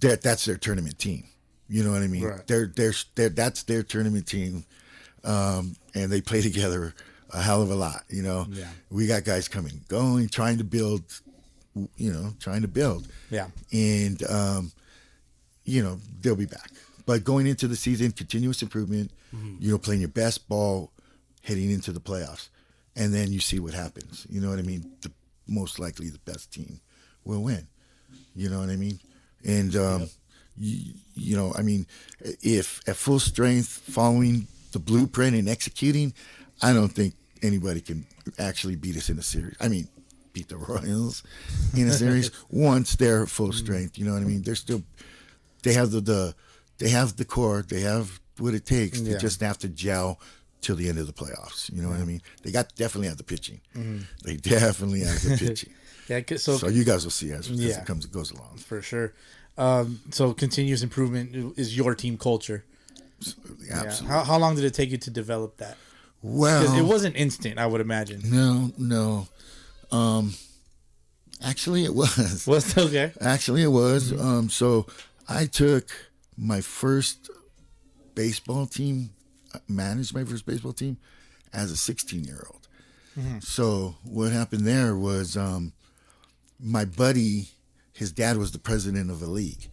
that's their tournament team. You know what I mean? Right. That's their tournament team. And they play together a hell of a lot, Yeah. We got guys coming, going, trying to build. Yeah. And, they'll be back. But going into the season, continuous improvement, playing your best ball heading into the playoffs. And then you see what happens. You know what I mean? Most likely the best team will win. You know what I mean? And, if at full strength, following the blueprint and executing, I don't think anybody can actually beat us in a series. I mean, beat the Royals in a series once they're full strength. You know what I mean? They're still, they have they have the core, they have what it takes. They just have to gel till the end of the playoffs. You know what I mean? They definitely have the pitching. They definitely have the pitching. Yeah, so you guys will see as it goes along. For sure. So continuous improvement is your team culture. Absolutely, absolutely. Yeah. How long did it take you to develop that? Well, it wasn't instant, I would imagine. No. Actually, it was. Was okay. Actually, it was. So I took my first baseball team, managed my first baseball team as a 16-year-old. So what happened there was my buddy, his dad was the president of a league.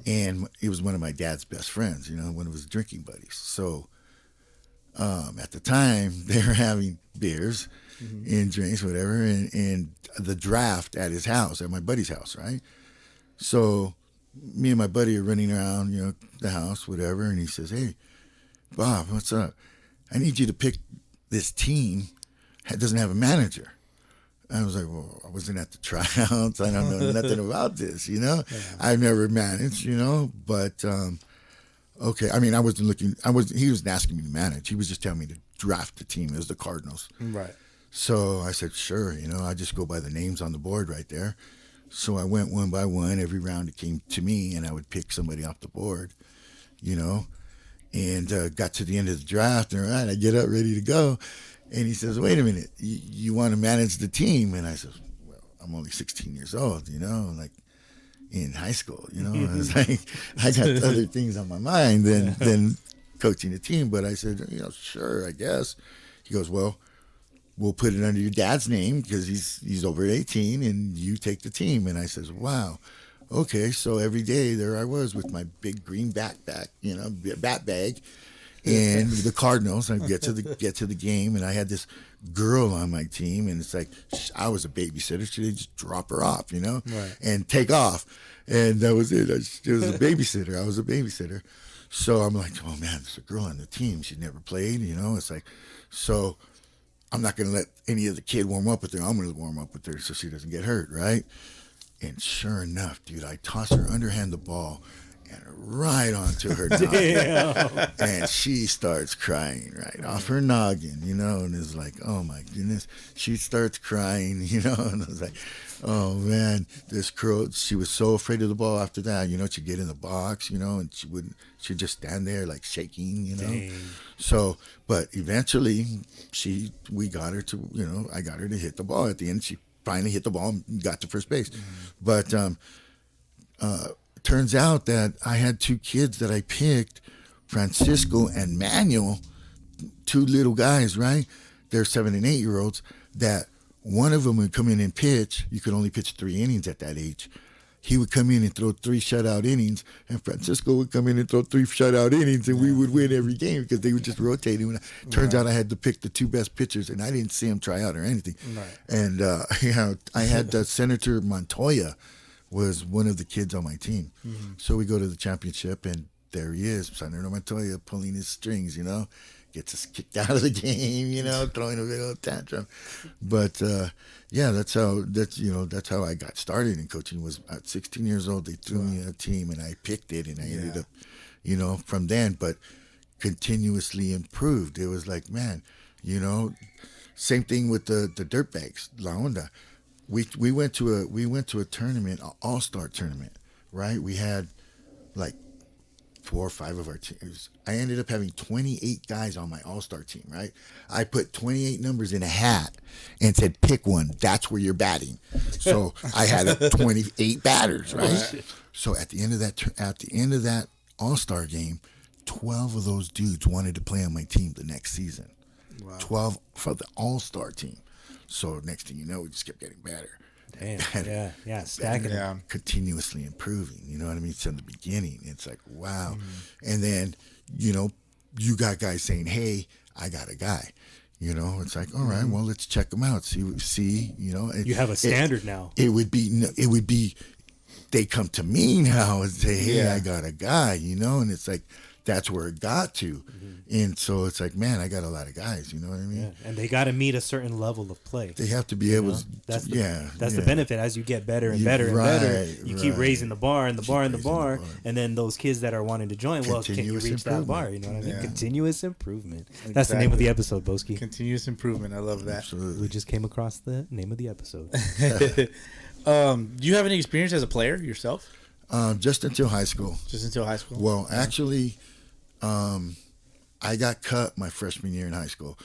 And he was one of my dad's best friends, you know, one of his drinking buddies. So at the time, they were having beers and drinks, whatever, and the draft at his house, at my buddy's house, right? So me and my buddy are running around, you know, the house, whatever, and he says, "Hey, Bob, what's up? I need you to pick this team that doesn't have a manager." I was like, well, I wasn't at the tryouts. I don't know nothing about this, you know. Yeah. I've never managed, you know, but okay. I mean, I wasn't looking. He wasn't asking me to manage. He was just telling me to draft the team. It was the Cardinals, right? So I said, sure. You know, I just go by the names on the board right there. So I went one by one. Every round it came to me, and I would pick somebody off the board, you know, and got to the end of the draft, and all right, I get up ready to go. And he says, "Wait a minute, you want to manage the team?" And I said, "Well, I'm only 16 years old, you know, like in high school, you know." I was like, I got other things on my mind than coaching a team. But I said, "You know, sure, I guess." He goes, "Well, we'll put it under your dad's name because he's over 18, and you take the team." And I says, "Wow, okay." So every day there I was with my big green backpack, you know, bat bag. And the Cardinals, I get to the game, and I had this girl on my team, and it's like I was a babysitter, so they just drop her off, you know, and take off, and that was it. It was a babysitter. I was a babysitter, so I'm like, oh man, there's a girl on the team. She never played, you know. It's like, so I'm not gonna let any of the kid warm up with her. I'm gonna warm up with her so she doesn't get hurt, right? And sure enough, dude, I toss her underhand the ball. And right onto her noggin. And she starts crying right off her noggin, you know, and it's like, oh my goodness. She starts crying, you know, and I was like, oh man, this girl, she was so afraid of the ball after that, you know, she'd get in the box, you know, and she'd just stand there like shaking, you know. Dang. So, but eventually we got her to, you know, I got her to hit the ball at the end. She finally hit the ball and got to first base. But, turns out that I had two kids that I picked, Francisco and Manuel, two little guys, right? They're 7 and 8 year olds. That one of them would come in and pitch. You could only pitch 3 innings at that age. He would come in and throw 3 shutout innings, and Francisco would come in and throw 3 shutout innings, and we would win every game because they would just rotate. Turns out I had to pick the 2 best pitchers, and I didn't see them try out or anything. Right. And I had Senator Montoya was one of the kids on my team. So we go to the championship, and there he is, Senator Montoya, pulling his strings, you know, gets us kicked out of the game, you know, throwing a big old tantrum. But yeah, that's how I got started in coaching. Was at 16 years old, they threw me a team, and I picked it, and I ended up, you know, from then, but continuously improved. It was like, man, you know, same thing with the dirtbags, La Onda. We went to a tournament, an all-star tournament, right? We had like 4 or 5 of our teams. I ended up having 28 guys on my all-star team, right? I put 28 numbers in a hat and said, pick one. That's where you're batting. So I had 28 batters, right? So at the end of that all-star game, 12 of those dudes wanted to play on my team the next season. Wow. 12 for the all-star team. So next thing you know, we just kept getting better. Damn. Yeah, stacking it. Continuously improving. You know what I mean? It's in the beginning. It's like, wow. And then, you know, you got guys saying, hey, I got a guy. You know, it's like, all right, well, let's check them out. See, you know. You have a standard now. It would be, they come to me now and say, hey, I got a guy, you know, and it's like, that's where it got to. And so it's like, man, I got a lot of guys, you know what I mean? Yeah. And they got to meet a certain level of play. They have to be able to, That's the, yeah. That's yeah. the benefit. As you get better and better and better, you keep raising the bar and the bar and the bar. And then those kids that are wanting to join, well, can you reach that bar? You know what I mean? Yeah. Continuous improvement. That's the name of the episode, Boski. Continuous improvement. I love that. Absolutely. We just came across the name of the episode. Do you have any experience as a player yourself? Just until high school. Just until high school? Well, actually, I got cut my freshman year in high school.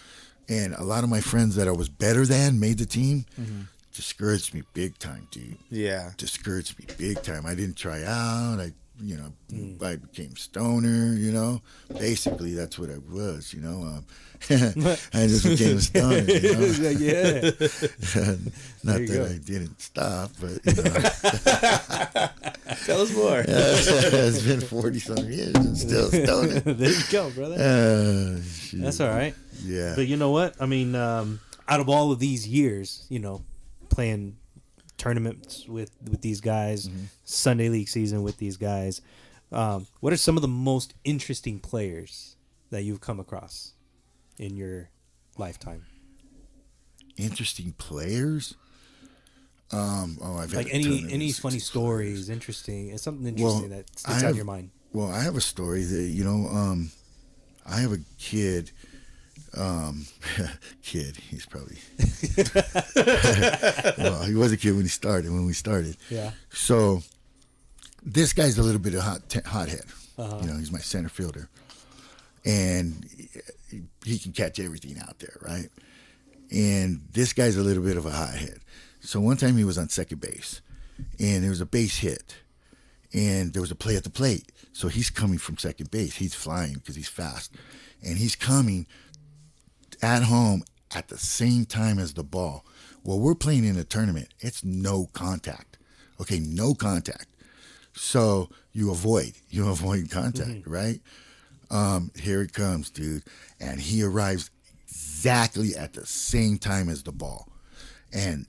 And a lot of my friends that I was better than made the team. Discouraged me big time, dude. Yeah. Discouraged me big time. I didn't try out. I became stoner, you know. Basically, that's what I was, you know. I just became a stoner, you know. Yeah. Not that I didn't stop, but, you know. Tell us more. It's been 40-some years and still stoner. There you go, brother. Shoot. That's all right. Yeah. But you know what? I mean, out of all of these years, you know, playing tournaments with these guys, Sunday League season with these guys, what are some of the most interesting players that you've come across in your lifetime? Interesting players? I've Like had any funny stories, interesting. It's something interesting that sticks out in your mind. Well, I have a story that, you know, I have a kid. He's probably well, he was a kid when we started. Yeah. So this guy's a little bit of hothead. You know, he's my center fielder, and he can catch everything out there, right? And this guy's a little bit of a hothead. So one time he was on second base, and there was a base hit, and there was a play at the plate. So he's coming from second base. He's flying because he's fast, and he's coming at home at the same time as the ball. Well, we're playing in a tournament. It's no contact. Okay, no contact. So you avoid contact, right? Here it comes, dude. And he arrives exactly at the same time as the ball. And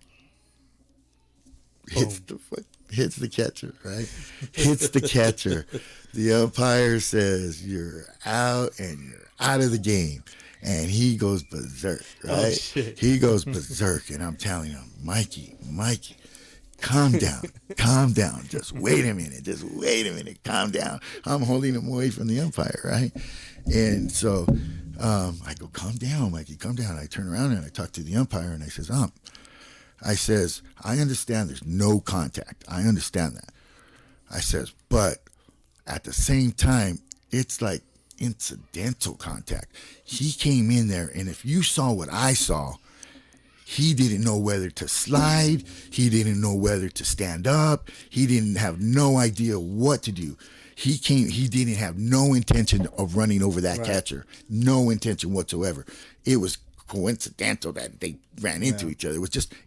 hits the catcher, right? Hits the catcher. The umpire says, "You're out and you're out of the game." And he goes berserk, right? He goes berserk. And I'm telling him, Mikey, calm down. Just wait a minute, calm down. I'm holding him away from the umpire, right? And so I go, calm down, Mikey, calm down. I turn around and I talk to the umpire and I says, I understand there's no contact. I understand that. I says, but at the same time, it's like incidental contact. He came in there, and if you saw what I saw, he didn't know whether to slide. He didn't know whether to stand up. He didn't have no idea what to do. He didn't have no intention of running over that catcher. No intention whatsoever. It was coincidental that they ran into each other.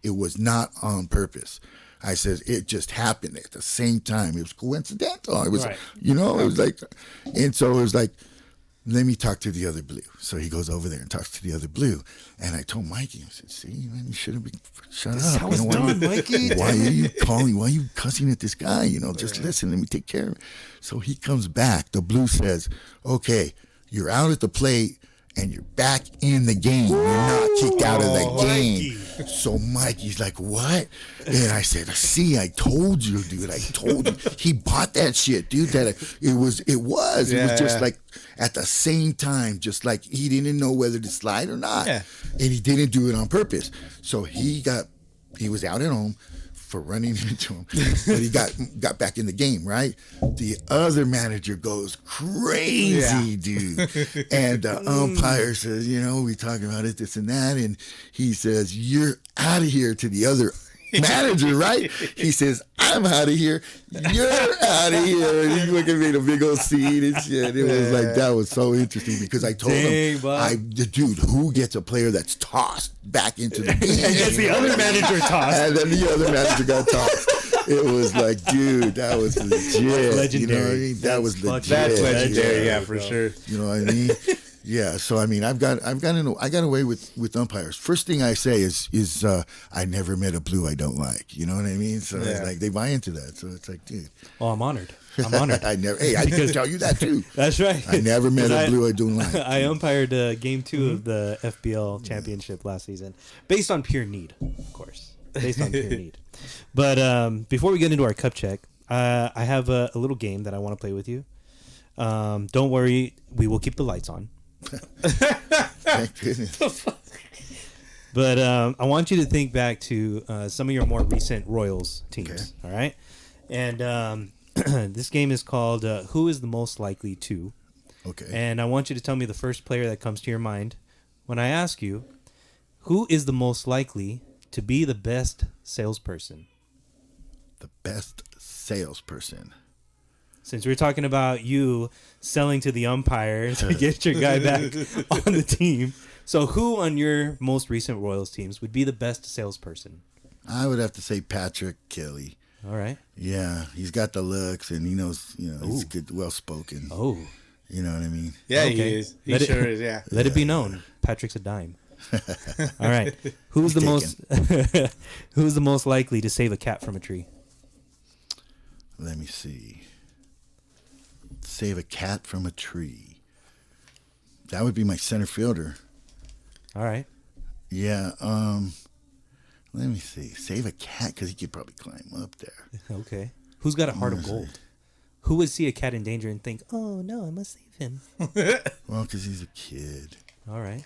It was not on purpose. I says, it just happened at the same time. It was coincidental. It was, you know, it was like, and so it was like, let me talk to the other blue. So he goes over there and talks to the other blue. And I told Mikey, I said, see, man, you should have been, shut up. How it's done, Mikey. Why are you cussing at this guy? You know, just listen, let me take care of it. So he comes back. The blue says, okay, you're out at the plate and you're back in the game. You're not kicked out of the game. So Mikey's like, what? And I said, see, I told you, dude. I told you. He bought that shit, dude. That it was just like at the same time, just like he didn't know whether to slide or not. Yeah. And he didn't do it on purpose. So he was out at home for running into him, but he got back in the game, right? The other manager goes crazy, dude. And the umpire says, you know, we talking about it, this and that, and he says, you're out of here to the other manager, right? He says, I'm out of here. You're out of here. And he looked at me, a big old scene and shit. It was like, that was so interesting because I told him, dude, who gets a player that's tossed back into the game? And gets the other manager tossed. And then the other manager got tossed. It was like, dude, that was legit. Legendary. You know what I mean? That was legit. That's legendary, yeah, for sure. You know what I mean? Yeah, so I mean, I got away with umpires. First thing I say is I never met a blue I don't like. You know what I mean? So it's like they buy into that. So it's like, dude. Oh, I'm honored. I'm honored. I never. Hey, I didn't tell you that too. That's right. I never met a blue-eyed doing line. I umpired game 2 of the FBL championship last season, based on pure need, of course. Based on pure need. But before we get into our cup check, I have a little game that I want to play with you. Don't worry, we will keep the lights on. Thank goodness. But I want you to think back to some of your more recent Royals teams. Okay. All right, and this game is called "Who is the most likely to?" Okay. And I want you to tell me the first player that comes to your mind when I ask you, "Who is the most likely to be the best salesperson?" The best salesperson. Since we're talking about you selling to the umpire to get your guy back on the team, so who on your most recent Royals teams would be the best salesperson? I would have to say Patrick Kelly. All right. Yeah, he's got the looks, and he knows. He's good, well spoken. Oh. You know what I mean? Yeah, Okay. he is. He Let it- sure is. Yeah. Let it be known, Patrick's a dime. All right. Who's the most who's the most likely to save a cat from a tree? Let me see. Save a cat from a tree. That would be my center fielder. All right. Yeah. Let me see. Save a cat because he could probably climb up there. Okay. Who's got a heart of Honestly. gold? Who would see a cat in danger and think, "Oh no, I must save him"? Well, because he's a kid. All right.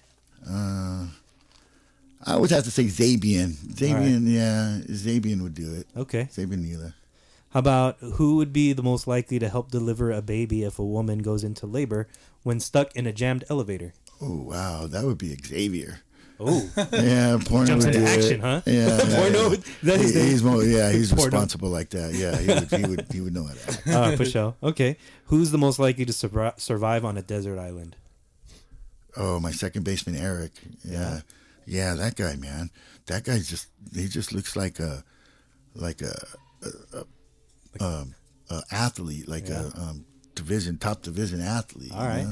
I would have to say Zabian. Zabian, yeah. Zabian would do it. Okay. Zabian Neela. How about who would be the most likely to help deliver a baby if a woman goes into labor when stuck in a jammed elevator? Oh, wow. That would be Xavier. Oh, Yeah, Porno jumps would into do action, it. huh? Yeah, Porno, that is he's more, yeah, he's Porno. responsible like that. Yeah, he would know how to act. for sure. Okay. Who's the most likely to survive on a desert island? Oh, my second baseman Eric. Yeah, that guy, man. That guy he just looks like a athlete, like a top division athlete. All right.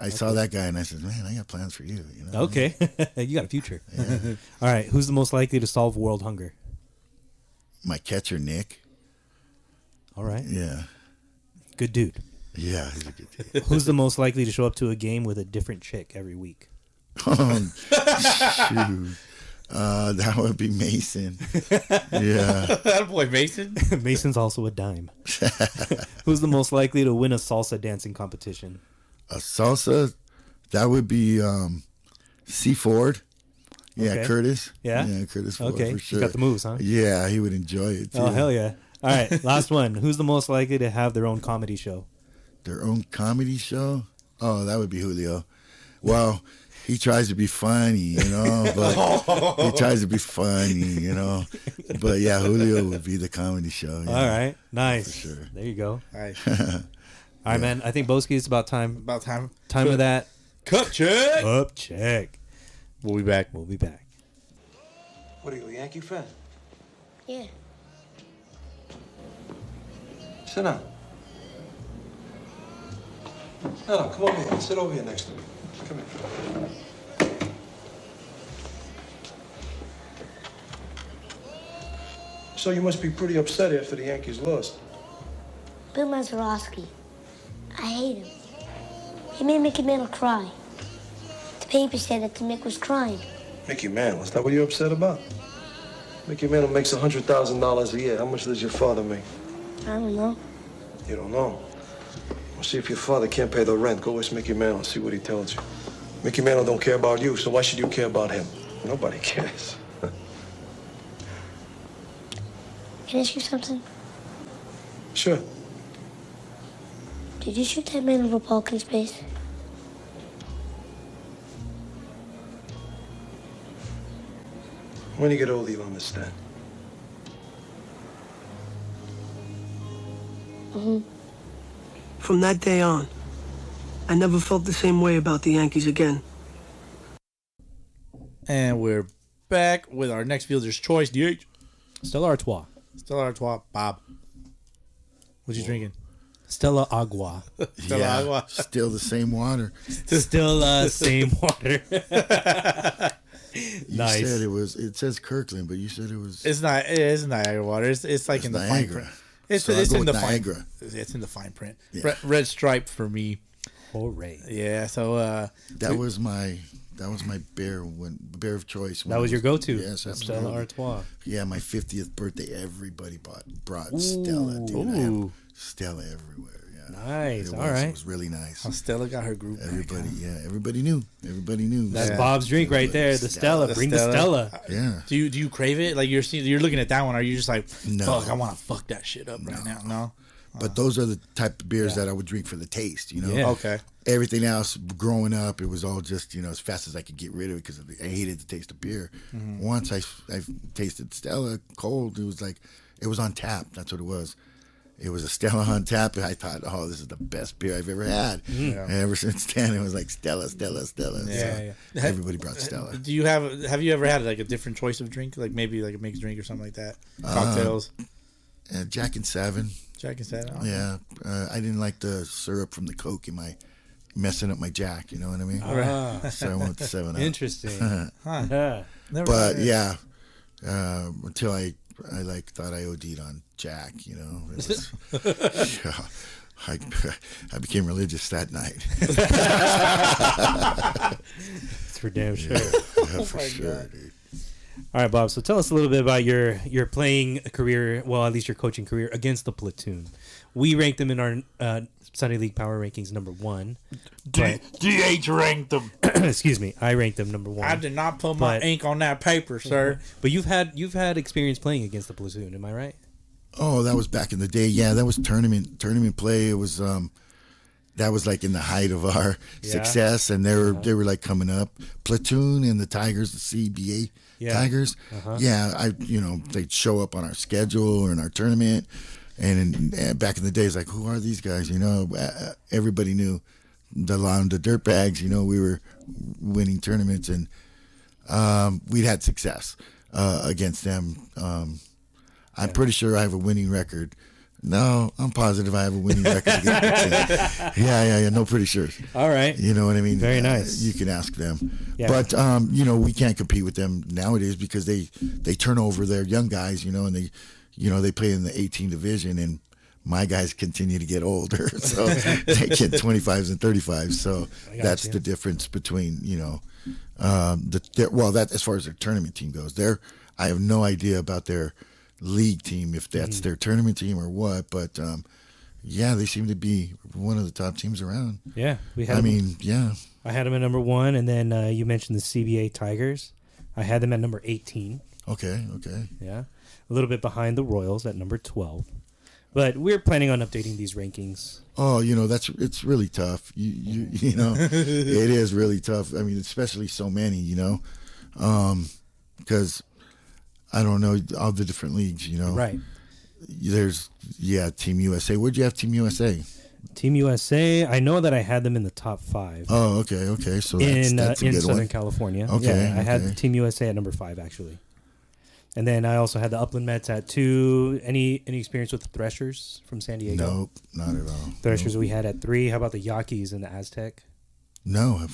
I saw that guy and I said, man, I got plans for you. You know? Okay. You got a future. All right. Who's the most likely to solve world hunger? My catcher Nick. All right. Yeah, Good dude. yeah, he's a good dude. Who's the most likely to show up to a game with a different chick every week? Shoot. That would be Mason. Yeah. That boy Mason. Mason's also a dime. Who's the most likely to win a salsa dancing competition? A salsa, that would be C. Ford. Yeah, Okay. Curtis. Yeah? Yeah, Curtis Ford Okay. for He's sure. got the moves, huh? Yeah, he would enjoy it too. Oh, hell yeah. All right. Last one. Who's the most likely to have their own comedy show? Their own comedy show? Oh, that would be Julio. Well, he tries to be funny, but he tries to be funny, But yeah, Julio would be the comedy show. Yeah. All right. Nice. For sure. There you go. All right. All right, man. I think Boski, it's about time. About time. Time of that Cup check. up check. We'll be back. We'll be back. What are you, a Yankee fan? Yeah. Sit down. No, come over here. Sit over here next to me. Come here. So you must be pretty upset after the Yankees lost. Bill Mazeroski. I hate him. He made Mickey Mantle cry. The paper said that the Mick was crying. Mickey Mantle, is that what you're upset about? Mickey Mantle makes $100,000 a year. How much does your father make? I don't know. You don't know. Well, see if your father can't pay the rent. Go ask Mickey Mantle and see what he tells you. Mickey Mantle don't care about you, so why should you care about him? Nobody cares. Can I ask you something? Sure. Did you shoot that man over Balkan's base? When you get older, you'll understand. From that day on, I never felt the same way about the Yankees again. And we're back with our next fielder's choice, DH. Stella Artois. Stella Artois, Bob. What you drinking? Stella Agua. Stella Yeah, Agua. still the same water. Still same water. You Nice. said it says Kirkland, but you said it was. It's not. It is Niagara water. It's like It's in the fine Niagara. print. It's So I it's go in with the Niagara. fine. It's in the fine print. Yeah. Red stripe for me. Hooray. Yeah. So That was my bear of choice. That was your go-to. Yes, Stella absolutely. Artois. Yeah, my 50th birthday, everybody brought Stella, dude. I have Stella everywhere. Yeah. Nice. It All was, right. It was really nice. Stella got her group. Everybody knew. That's Yeah. Bob's drink right there. The Stella. Bring the Stella. Yeah. Do you crave it? Like you're looking at that one. Are you just like, No. fuck, I want to fuck that shit up right now? No. But those are the type of beers that I would drink for the taste, you know? Yeah. Okay. Everything else, growing up, it was all just, as fast as I could get rid of it because I hated the taste of beer. Mm-hmm. Once I tasted Stella cold, it was on tap. That's what it was. It was a Stella on tap, and I thought, oh, this is the best beer I've ever had. Yeah. And ever since then, it was like Stella. Yeah. Everybody brought Stella. Do you have you ever had like a different choice of drink, like maybe like a mixed drink or something like that? Cocktails. Jack and Seven. Jack and Satin. Yeah. I didn't like the syrup from the Coke in my messing up my Jack. You know what I mean? So I went with the 7 Up. Interesting. Never But heard. yeah, until I thought I OD'd on Jack, It was, I became religious that night. It's for damn sure. Yeah, for sure, dude. All right, Bob. So tell us a little bit about your playing career, well, at least your coaching career against the platoon. We ranked them in our Sunday League Power Rankings number 1. DH ranked them. Excuse me, I ranked them number 1. I did not put my ink on that paper, sir. But you've had experience playing against the platoon. Am I right? Oh, that was back in the day. Yeah, that was tournament play. It was that was like in the height of our success, and they were like coming up. Platoon and the Tigers, the CBA Tigers. Yeah, they'd show up on our schedule or in our tournament. And back in the days, like, who are these guys? Everybody knew the dirtbags. We were winning tournaments, and we'd had success against them. I'm pretty sure I have a winning record. No, I'm positive I have a winning record against them. Yeah. No, pretty sure. All right. You know what I mean? Very nice. You can ask them. Yeah. But, we can't compete with them nowadays because they turn over their young guys, and they play in the 18 division, and my guys continue to get older. So they get 25s and 35s. So that's the difference between, that as far as their tournament team goes. I have no idea about their league team, if that's their tournament team or what, but they seem to be one of the top teams around. Yeah, I had them at number 1, and then you mentioned the CBA Tigers. I had them at number 18. Okay. Yeah, a little bit behind the Royals at number 12. But we're planning on updating these rankings. Oh, it's really tough. You know, it is really tough. I mean, especially so many, because I don't know all the different leagues, Right. There's, Team USA. Where'd you have Team USA? Team USA, I know that I had them in the top 5. Oh, okay. So in that's a good Southern one. California. Okay, I had Team USA at number 5, actually. And then I also had the Upland Mets at 2. Any experience with the Threshers from San Diego? Nope, not at all. Threshers we had at 3. How about the Yankees and the Aztec? No.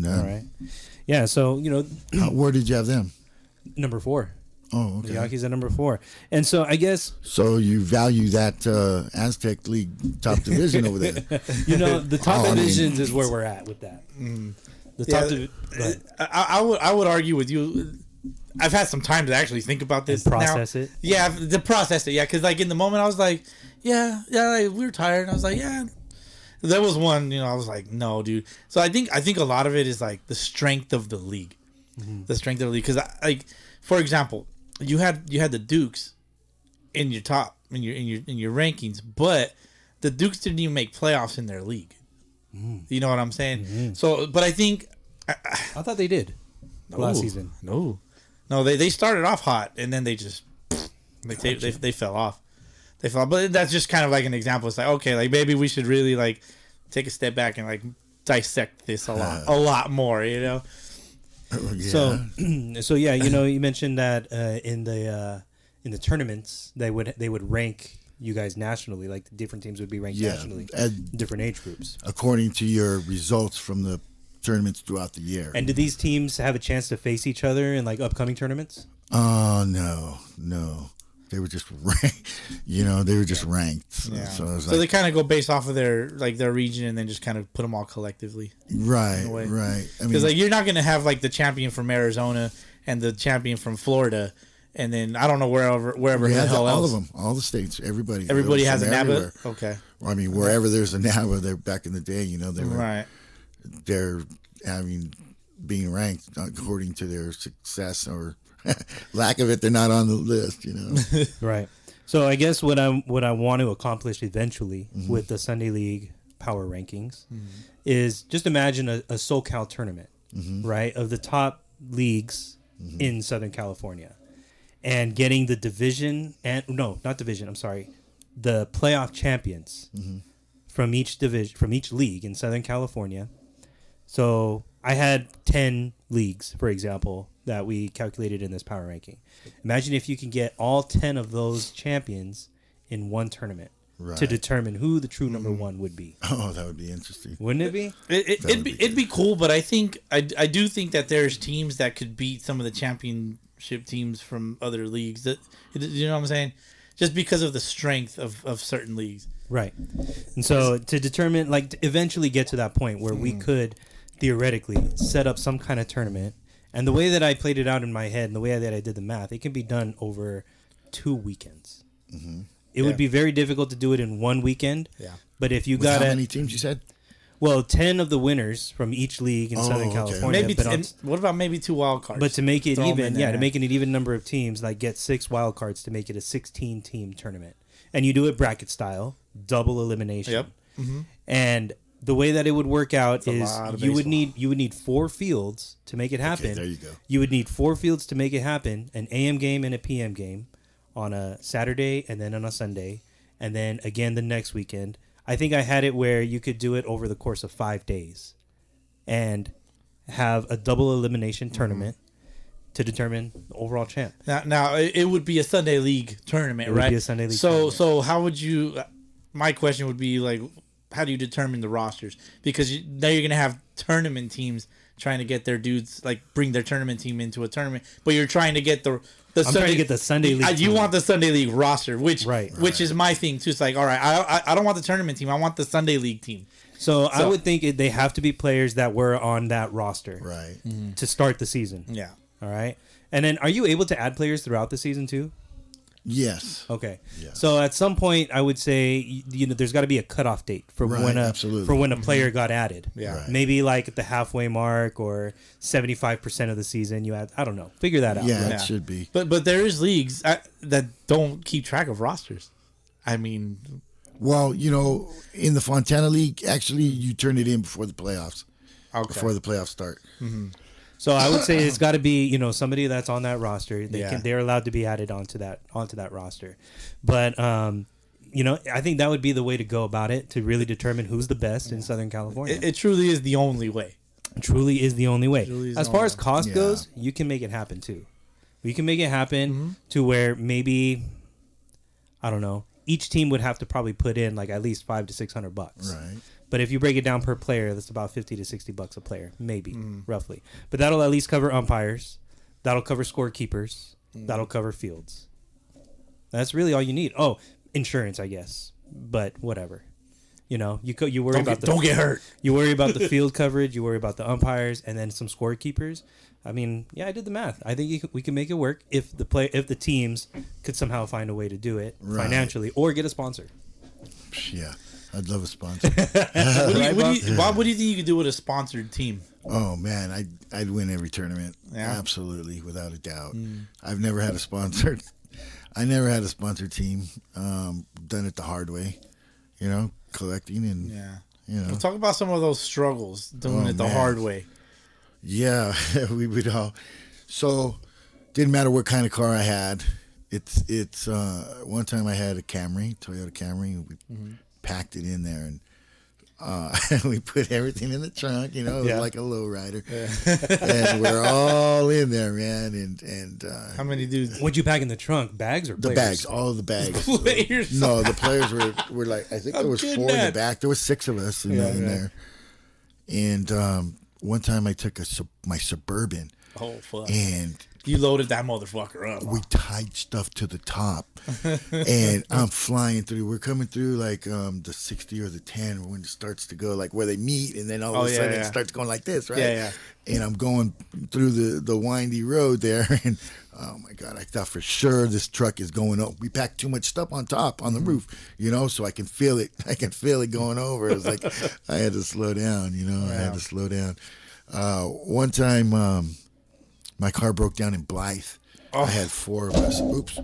All right. Yeah, so, Where did you have them? number 4. Oh, okay. The Yankees at number 4. And so I guess... So you value that Aztec League top division over there. The top divisions is where we're at with that. The top I would argue with you. I've had some time to actually think about this. And process it? Yeah, to process it. Yeah, because like in the moment I was like, we were tired. And I was like, yeah. There was one, I was like, no, dude. So I think a lot of it is like the strength of the league. The strength of the league. Because for example, you had the Dukes in your top in your rankings, but the Dukes didn't even make playoffs in their league. You know what I'm saying? So, but I think I thought they did last season. No, they started off hot and then they just they fell off. They fell off. But that's just kind of like an example. It's like, okay, like maybe we should really like take a step back and like dissect this a lot more, Yeah. So you mentioned that in the tournaments they would rank you guys nationally, like the different teams would be ranked nationally, different age groups, according to your results from the tournaments throughout the year. And do these teams have a chance to face each other in like upcoming tournaments? No. They were just ranked. They were just ranked. Yeah. So, it was so they kind of go based off of their region and then just kind of put them all collectively. Right. Because you're not going to have like the champion from Arizona and the champion from Florida, and then I don't know wherever the hell all else. of them, all the states, everybody. Everybody has a NABA. Everywhere. Okay. Well, I mean, wherever there's a NABA, they're back in the day. They were Right. They're being ranked according to their success or lack of it. They're not on the list. Right. So I guess what I want to accomplish eventually with the Sunday League power rankings is just imagine a SoCal tournament, right, of the top leagues in Southern California, and getting the division the playoff champions from each division, from each league in Southern California. So I had 10 leagues, for example, that we calculated in this power ranking. Imagine if you can get all 10 of those champions in one tournament to determine who the true number one would be. Oh, that would be interesting. Wouldn't it be? It'd be cool, but I do think that there's teams that could beat some of the championship teams from other leagues. That, you know what I'm saying? Just because of the strength of certain leagues. Right. And so to determine, like, to eventually get to that point where we could theoretically set up some kind of tournament. And the way that I played it out in my head and the way that I did the math, it can be done over 2 weekends. It would be very difficult to do it in one weekend. Yeah. But if you got how many teams you said? Well, 10 of the winners from each league in Southern California. Maybe what about maybe 2 wild cards? But to make it even, to make an even number of teams, like get 6 wild cards to make it a 16-team tournament. And you do it bracket style, double elimination. Yep. And the way that it would work out is you would need 4 fields to make it happen. Okay, there you go. You would need 4 fields to make it happen, an AM game and a PM game on a Saturday and then on a Sunday, and then again the next weekend. I think I had it where you could do it over the course of 5 days and have a double elimination tournament to determine the overall champ. Now it would be a Sunday League tournament, right? It would be a Sunday League tournament. So how would you... My question would be, like, how do you determine the rosters? Because now you're going to have tournament teams trying to get their dudes, like, bring their tournament team into a tournament, but you're trying to get the trying to get the Sunday League you team. want the Sunday League roster, which Right. is my thing too. It's like, all right, I don't want the tournament team. I want the Sunday League team. So I would think they have to be players that were on that roster, Right. to start the season. Yeah. All right. And then, are you able to add players throughout the season too? Yes. Okay. Yeah. So at some point, I would say there's got to be a cutoff date for when a player got added. Yeah. Right. Maybe like at the halfway mark or 75% of the season. You add. I don't know. Figure that out. Yeah, it should be. But there is leagues that don't keep track of rosters. I mean, Well, in the Fontana League, actually, you turn it in before the playoffs. okay. Before the playoffs start. So I would say it's got to be somebody that's on that roster. They're allowed to be added onto that roster. But I think that would be the way to go about it to really determine who's the best in Southern California. It truly is the only way. It truly is the only way. As far as cost Yeah. goes, you can make it happen too. You can make it happen to where maybe, I don't know, each team would have to probably put in like at least $500 to $600. Right. But if you break it down per player, that's about $50 to $60 a player, maybe, roughly. But that'll at least cover umpires. That'll cover scorekeepers. That'll cover fields. That's really all you need. Oh, insurance, I guess. But whatever. You worry about don't get hurt. You worry about the field coverage. You worry about the umpires, and then some scorekeepers. I mean, yeah, I did the math. I think we can make it work if the teams could somehow find a way to do it financially or get a sponsor. Yeah. I'd love a sponsor. What do you think you could do with a sponsored team? Oh man, I'd win every tournament. Yeah? Absolutely, without a doubt. I've never had a sponsored. I never had a sponsored team. Done it the hard way, collecting and We'll talk about some of those struggles doing it the hard way. Yeah, we would all. So, didn't matter what kind of car I had. It's one time I had a Toyota Camry. We packed it in there and we put everything in the trunk. It was like a lowrider, and we're all in there, man. And How many dudes? What'd you pack in the trunk? Bags or the players? bags, all of the bags. Players? No, the players were like, I think there was 4 in the back. There was 6 of us in there. And one time I took my Suburban. Oh, fuck. And you loaded that motherfucker up. we tied stuff to the top, and I'm flying through. We're coming through like the 60 or the 10 when it starts to go like where they meet, and then all of a sudden it starts going like this, right? Yeah. And I'm going through the windy road there, and oh my God, I thought for sure this truck is going up. We packed too much stuff on top on the roof, so I can feel it. I can feel it going over. It was like I had to slow down, I had to slow down. One time, my car broke down in Blythe. I had 4 of us. Oops.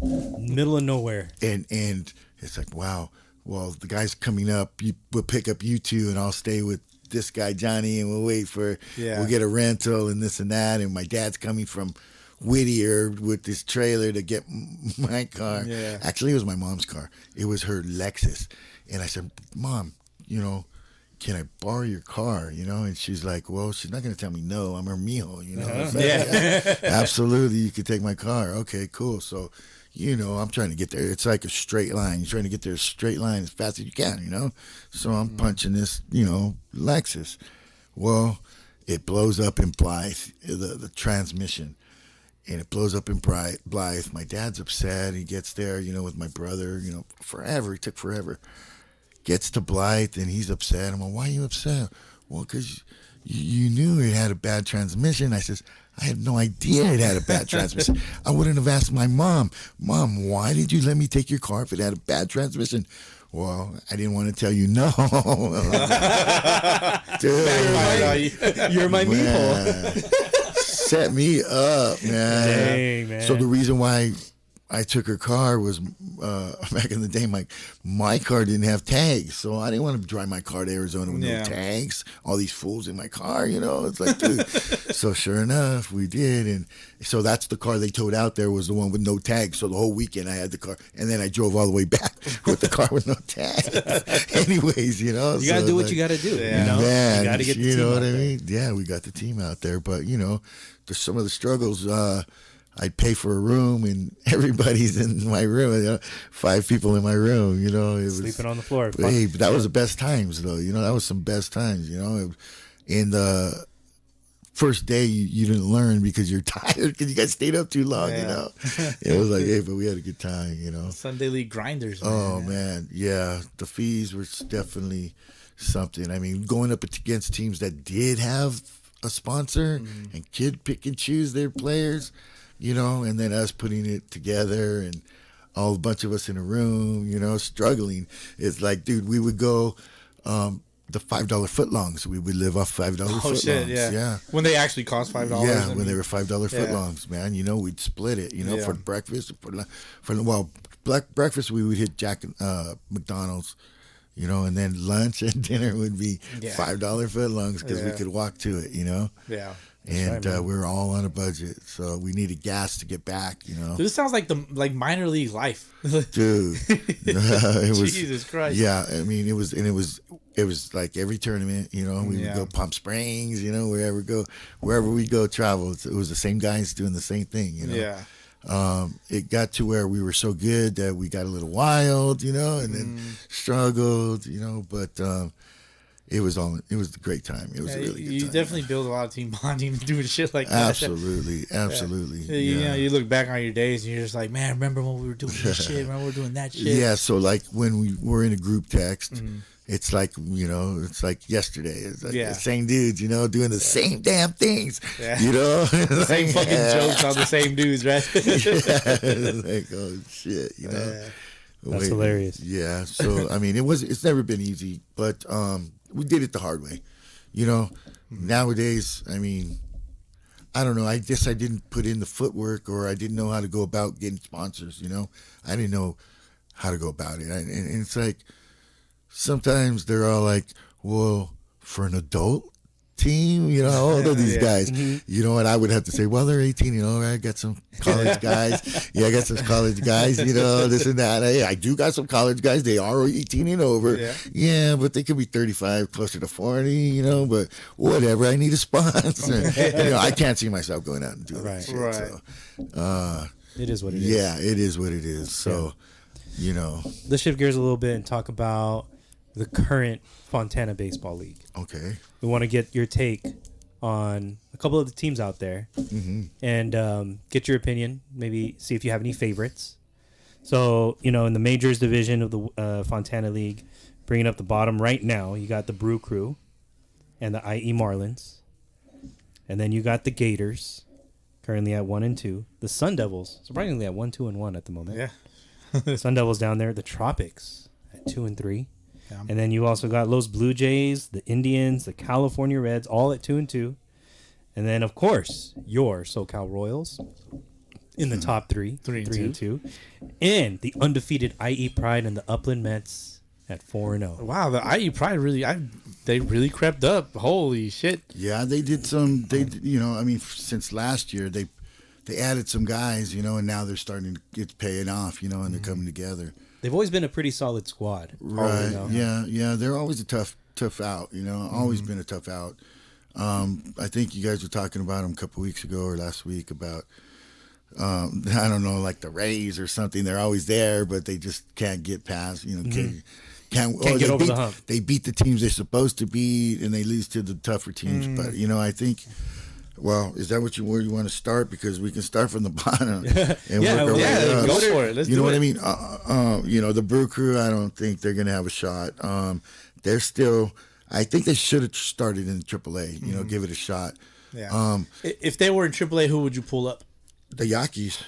Middle of nowhere. And it's like, wow. Well, the guy's coming up. We'll pick up you two, and I'll stay with this guy, Johnny, and we'll wait for, we'll get a rental and this and that. And my dad's coming from Whittier with this trailer to get my car. Yeah. Actually, it was my mom's car. It was her Lexus. And I said, Mom, can I borrow your car? And she's like, well, she's not going to tell me no. I'm her mijo, I was like, yeah, absolutely. You can take my car. Okay, cool. So, I'm trying to get there. It's like a straight line. You're trying to get there a straight line as fast as you can, So I'm punching this, Lexus. Well, it blows up in Blythe, the transmission. And it blows up in Blythe. My dad's upset. He gets there, with my brother, forever. It took forever. Gets to Blythe, and he's upset. I'm like, why are you upset? Well, because you knew it had a bad transmission. I says, I had no idea it had a bad transmission. I wouldn't have asked my mom, why did you let me take your car if it had a bad transmission? Well, I didn't want to tell you no. Dude, You're my meatball. Set me up, man. Dang, man. So the reason why I took her car was back in the day, my car didn't have tags, so I didn't want to drive my car to Arizona with no tags. All these fools in my car, It's like, dude. So sure enough, we did, and so that's the car they towed out there was the one with no tags. So the whole weekend I had the car, and then I drove all the way back with the car with no tags. Anyways, you gotta do what you gotta do. Man, you gotta get the you team know what out I there. mean? Yeah, we got the team out there, but there's some of the struggles. I'd pay for a room, and everybody's in my room. 5 people in my room. It was Sleeping on the floor. Hey, but that was the best times, though. That was some best times. In the first day, you didn't learn because you're tired because you guys stayed up too long. It was like, hey, but we had a good time. Sunday League grinders. Man, yeah, the fees were definitely something. I mean, going up against teams that did have a sponsor and kid pick and choose their players. And then us putting it together and a bunch of us in a room, struggling. It's like, dude, we would go the $5 footlongs. We would live off $5 footlongs. Oh, shit, yeah. When they actually cost $5. Yeah, when they were $5 footlongs, man. We'd split it, for breakfast. Breakfast, we would hit Jack McDonald's, and then lunch and dinner would be $5 footlongs because we could walk to it, Yeah. And we were all on a budget, so we needed gas to get back. Dude, this sounds like minor league life, dude. It was Jesus Christ. Yeah, I mean, it was like every tournament. We would go Palm Springs, wherever we go travel. It was the same guys doing the same thing. Yeah. It got to where we were so good that we got a little wild, and then struggled, but. It was a great time. It was a really good time. You definitely build a lot of team bonding doing shit like that. Absolutely. Yeah. You look back on your days and you're just like, man, remember when we were doing this shit? Remember we were doing that shit? Yeah, so like when we were in a group text, it's like, it's like yesterday. It's like the same dudes, doing the same damn things. Yeah. Same fucking jokes on the same dudes, right? Like, oh shit, That's hilarious. Yeah. So I mean, it's never been easy, but we did it the hard way. Nowadays, I mean, I don't know. I guess I didn't put in the footwork, or I didn't know how to go about getting sponsors. I didn't know how to go about it. And it's like sometimes they're all like, "Well, for an adult team, how old are these guys?" And I would have to say, well, they're 18, I got some college guys. I got some college guys, this and that. Hey, I do got some college guys. They are 18 and over. Yeah, but they could be 35, closer to 40, but whatever. I need a sponsor. I can't see myself going out and doing that shit. Right. So, it is what it is. Yeah, it is what it is. So, Let's shift gears a little bit and talk about the current Fontana Baseball League. Okay. We want to get your take on a couple of the teams out there and get your opinion. Maybe see if you have any favorites. So, in the majors division of the Fontana League, bringing up the bottom right now, you got the Brew Crew and the IE Marlins. And then you got the Gators, currently at 1-2. The Sun Devils, surprisingly at 1-1 at the moment. Yeah. Sun Devils down there. The Tropics at 2-3. Yeah. And then you also got Los Blue Jays, the Indians, the California Reds, all at 2-2. And then, of course, your SoCal Royals in the top 3, 3-2. And the undefeated IE Pride and the Upland Mets at 4-0. Wow, the IE Pride they really crept up. Holy shit. Yeah, they did some. Since last year they added some guys, and now they're starting to get paying off, and they're coming together. They've always been a pretty solid squad. Right. Yeah. They're always a tough out. Always been a tough out. I think you guys were talking about them a couple weeks ago or last week about. I don't know, like the Rays or something. They're always there, but they just can't get past. Can't get over the hump. They beat the teams they're supposed to beat, and they lose to the tougher teams. But I think. Well, is that where you want to start? Because we can start from the bottom and work our way up. Go for it. Let's you do know it. what I mean? The Brew Crew, I don't think they're going to have a shot. They're still. I think they should have started in AAA. Give it a shot. Yeah. If they were in AAA, who would you pull up? The Yankees.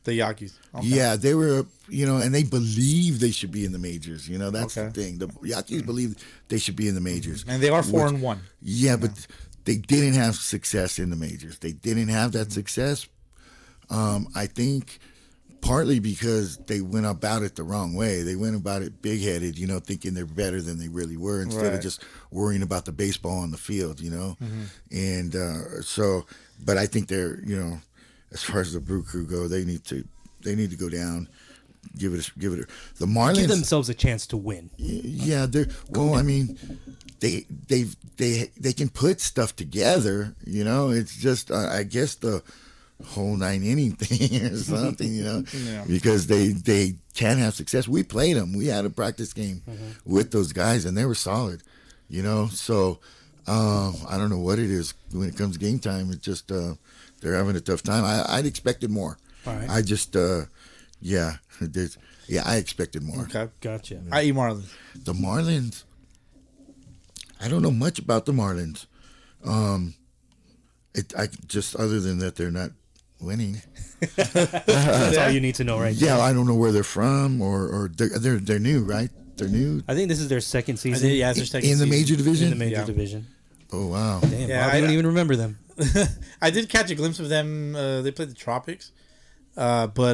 The Yankees. Okay. Yeah, they were, and they believe they should be in the majors. That's the thing. The Yankees believe they should be in the majors. And they are 4-1. Yeah, but they didn't have success in the majors. They didn't have that success. I think partly because they went about it the wrong way. They went about it big-headed, thinking they're better than they really were instead of just worrying about the baseball on the field, And but I think they're, as far as the Brew Crew go, they need to go down. Give it the Marlins. Give themselves a chance to win. Yeah, they can put stuff together. It's just I guess the whole 9-inning thing or something. Because they can have success. We played them. We had a practice game with those guys, and they were solid. So I don't know what it is when it comes game time. It's just. They're having a tough time. I'd expected more. All right. I just, I expected more. Okay. Gotcha. IE Marlins. The Marlins, I don't know much about the Marlins. Just other than that they're not winning. That's all you need to know right now. Yeah, I don't know where they're from or they're new, right? They're new. I think this is their second season. It's their second in the season. major division. In the major division. Oh wow. Damn, Yeah, Bob, you don't even remember them. I did catch a glimpse of them. They played the Tropics. But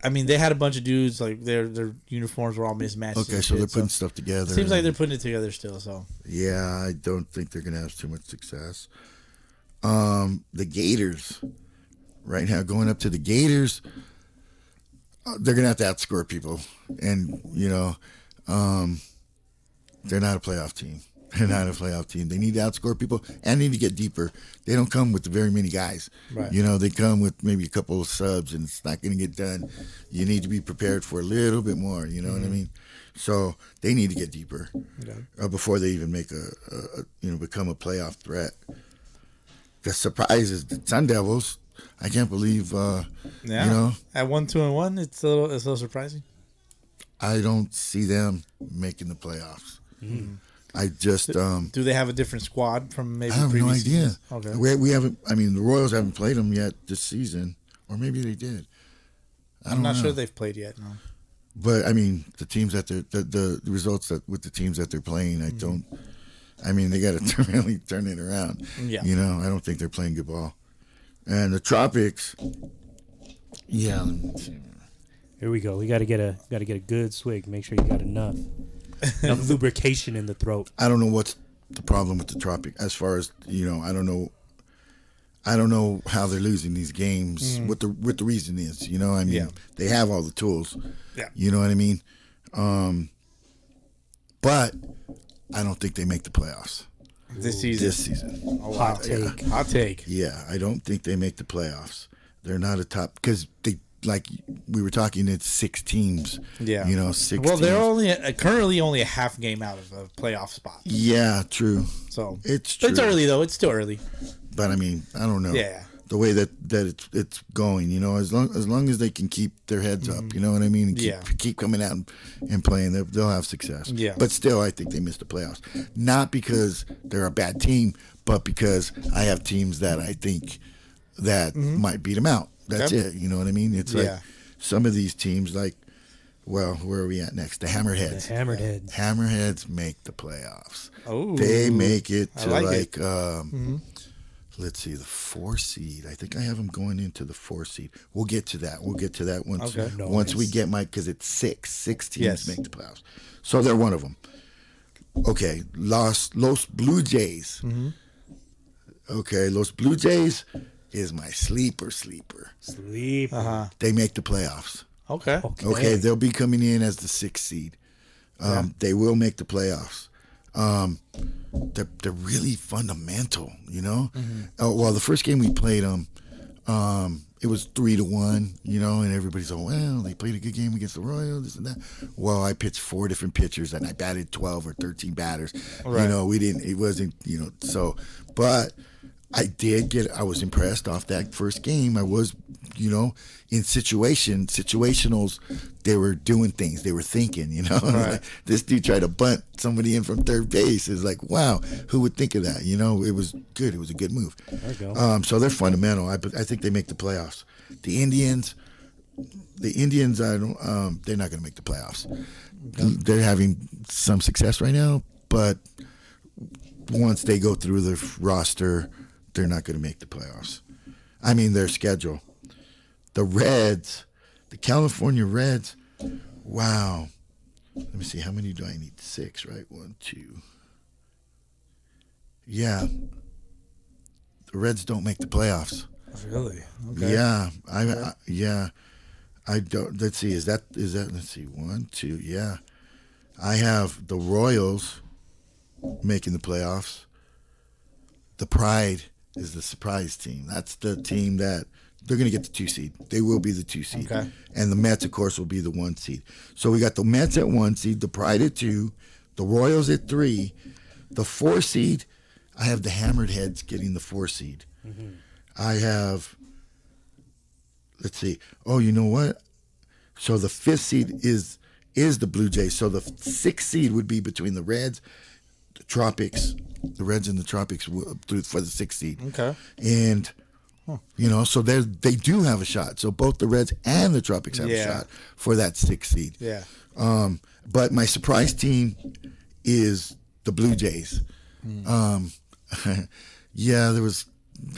they had a bunch of dudes, like their uniforms were all mismatched. Okay, so they're putting stuff together. Seems like they're putting it together still, so. Yeah, I don't think they're going to have too much success. The Gators, right now, going up to the Gators, they're going to have to outscore people. And, they're not a playoff team. They're not a playoff team. They need to outscore people and need to get deeper. They don't come with very many guys. Right. They come with maybe a couple of subs, and it's not going to get done. You need to be prepared for a little bit more. You know what I mean? So they need to get deeper before they even make become a playoff threat. The surprise is the Sun Devils. I can't believe. At 1-2-1, it's a little surprising. I don't see them making the playoffs. Mm-hmm. I just do they have a different squad from maybe? I have no idea. Seasons? Okay, we haven't. I mean, the Royals haven't played them yet this season, or maybe they did. I'm not sure they've played yet. No, but I mean, the teams that the results that with the teams that they're playing, I don't. I mean, they got to really turn it around. Yeah, I don't think they're playing good ball. And the Tropics, yeah. Here we go. We got to get a good swig. Make sure you got enough lubrication in the throat. I don't know what's the problem with the Tropic as far as I don't know how they're losing these games. What the reason is. They have all the tools. Yeah. You know what I mean? But I don't think they make the playoffs this season. Oh, wow. Hot take. Yeah, I don't think they make the playoffs. They're not a top because they. Like we were talking, it's 6 teams. Yeah, 6. Well, they're currently only a half game out of a playoff spot. Yeah, true. So it's true. It's early though. It's still early. But I mean, I don't know. Yeah. The way that it's going, you know, as long as they can keep their heads up, you know what I mean, and keep coming out and playing, they'll have success. Yeah. But still, I think they missed the playoffs, not because they're a bad team, but because I have teams that I think that might beat them out. That's it. You know what I mean? It's like some of these teams, like, well, where are we at next? The Hammerheads. The Hammerheads. Hammerheads make the playoffs. Oh, they make it to like let's see, the 4 seed. I think I have them going into the 4 seed. We'll get to that. Once we get because it's six teams make the playoffs. So they're one of them. Okay, Los Blue Jays. Okay, Los Blue Jays is my sleeper. They make the playoffs. Okay, they'll be coming in as the 6th seed. They will make the playoffs. They're really fundamental, you know. Well, the first game we played them, it was 3-1, you know, and everybody's like, well, they played a good game against the Royals, this and that. Well, I pitched 4 different pitchers and I batted 12 or 13 batters. Right. You know, it wasn't, you know, so, but I was impressed off that first game. I was, you know, in situationals, they were doing things. They were thinking, you know. Right. Like, this dude tried to bunt somebody in from third base. It's like, wow, who would think of that? You know, it was good. It was a good move. There you go. So they're fundamental. I think they make the playoffs. The Indians, I don't. They're not going to make the playoffs. They're having some success right now, but once they go through the roster, they're not going to make the playoffs. I mean, their schedule. The Reds, the California Reds, wow. Let me see, how many do I need? 6, right? 1, 2. Yeah. The Reds don't make the playoffs. Really? Okay. Yeah. I don't, let's see, is that, let's see, 1, 2, yeah. I have the Royals making the playoffs. The Pride is the surprise team. That's the team that they're going to get the 2 seed. They will be the 2 seed. Okay. And the Mets, of course, will be the 1 seed. So we got the Mets at 1 seed, the Pride at 2, the Royals at 3, the 4 seed. I have the Hammered Heads getting the 4 seed. I have, let's see. Oh, you know what? So the 5th seed is the Blue Jays. So the 6th seed would be between the Reds, the Tropics, the Reds and the Tropics for the 6th seed. Okay. And you know, so they do have a shot. So both the Reds and the Tropics have a shot for that 6th seed. Yeah. But my surprise team is the Blue Jays. Yeah,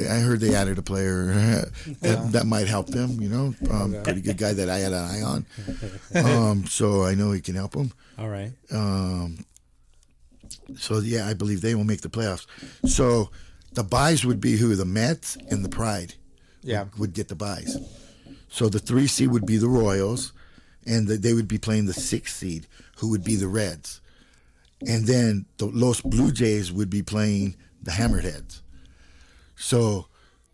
I heard they added a player that might help them, you know. Pretty good guy that I had an eye on. So I know he can help them. All right. So, yeah, I believe they will make the playoffs. So the buys would be who? The Mets and the Pride would get the buys. So the 3 seed would be the Royals, and they would be playing the 6th seed, who would be the Reds. And then the Los Blue Jays would be playing the Hammerheads. So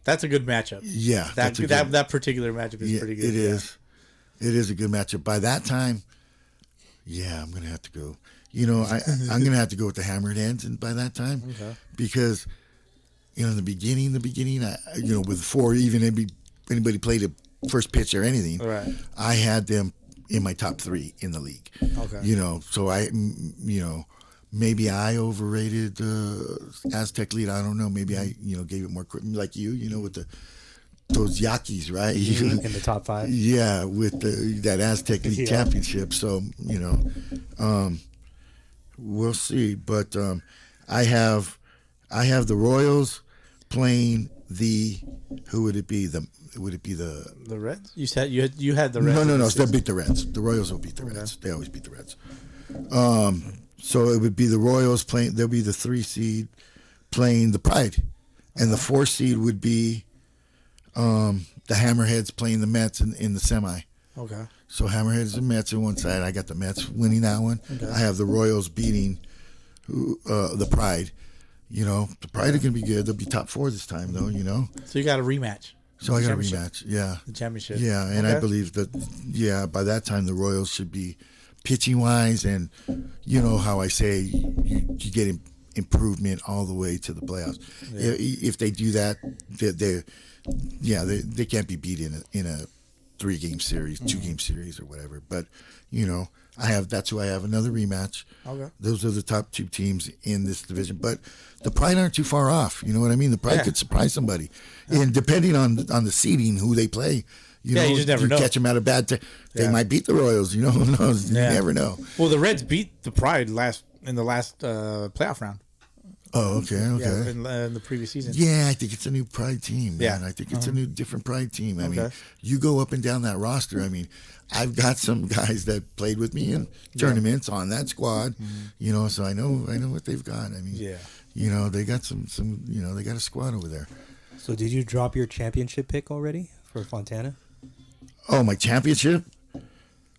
that's a good matchup. Yeah. That particular matchup is pretty good. It is. It is a good matchup. By that time, I'm going to have to go. You know, I'm going to have to go with the Hammerheads and by that time. Okay. Because, you know, in the beginning, before even anybody played a first pitch or anything, right, I had them in my top 3 in the league. Okay. You know, so maybe I overrated Aztec lead. I don't know. Maybe I, gave it more credit, like you, with those Yaquis, right? In the top 5. Yeah, with that Aztec League championship. So, we'll see. But I have the Royals playing who would it be? Would it be the Reds? You said you had the Reds. No. They'll beat the Reds. The Royals will beat the Reds. They always beat the Reds. So it would be the Royals playing. They'll be the 3 seed playing the Pride, and the 4 seed would be the Hammerheads playing the Mets in the semi. Okay. So Hammerheads and Mets on one side. I got the Mets winning that one. Okay. I have the Royals beating the Pride. The Pride are going to be good. They'll be top 4 this time, though. So you got a rematch. So I got a rematch. Yeah. The championship. Yeah, and I believe that. Yeah, by that time the Royals should be pitching wise, and you know how I say you get improvement all the way to the playoffs. If they do that, they can't be beat in a 3-game series, 2-game series, or whatever. But that's who I have another rematch. Okay. Those are the top 2 teams in this division, but the Pride aren't too far off. You know what I mean? The Pride could surprise somebody, and depending on the seeding, who they play. You just never know. Catch them at a bad time. They might beat the Royals. Who knows? You never know. Well, the Reds beat the Pride in the last playoff round. Oh, okay. Yeah, in the previous season. Yeah, I think it's a new Pride team, man. Yeah. I think it's a new, different Pride team. I mean, you go up and down that roster. I mean, I've got some guys that played with me in tournaments on that squad, so I know what they've got. I mean, they got some, they got a squad over there. So did you drop your championship pick already for Fontana? Oh, my championship?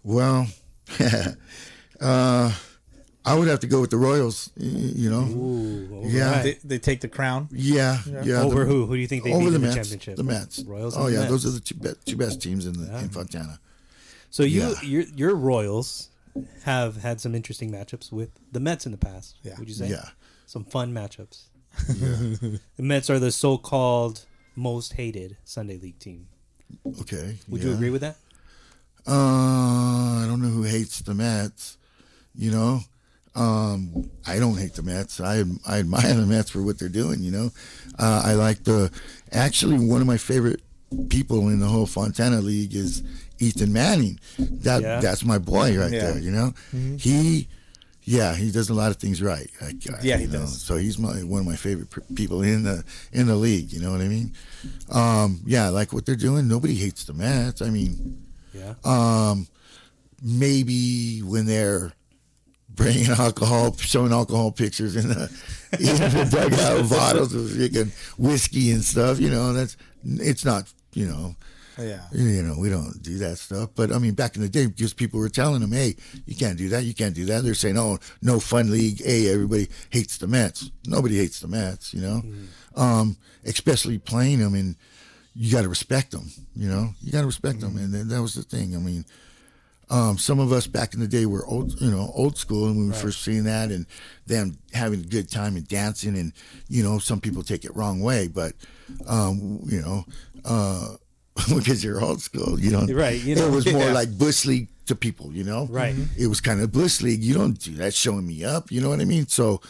Well, I would have to go with the Royals, Ooh, yeah. right. They take the crown. Yeah. Over who? Who do you think they beat over in the the Mets, championship? The Mets. Royals. Oh, and yeah. the Mets. Those are the two best teams in Fontana. So your Royals have had some interesting matchups with the Mets in the past. Yeah. Would you say? Yeah. Some fun matchups. Yeah. The Mets are the so-called most hated Sunday League team. Okay. Would you agree with that? I don't know who hates the Mets. I don't hate the Mets. I admire the Mets for what they're doing. I like actually one of my favorite people in the whole Fontana League is Ethan Manning. That's my boy right there. Mm-hmm. He does a lot of things right. He does. So he's one of my favorite people in the league. You know what I mean? I like what they're doing. Nobody hates the Mets. I mean, maybe when they're bringing showing alcohol pictures in the dugout bottles of freaking whiskey and stuff. It's not. We don't do that stuff. But I mean, back in the day, because people were telling them, "Hey, you can't do that. You can't do that." They're saying, "Oh, no fun league. Hey, everybody hates the Mets." Nobody hates the Mets. Especially playing them, and you got to respect them. You got to respect them, and that was the thing. I mean. Some of us back in the day were old school, and we were first seeing that, and them having a good time and dancing, and some people take it wrong way, but because you're old school, Right, it was more like Bush League to people, Right. It was kind of Bush League. You don't do that showing me up, you know what I mean? So,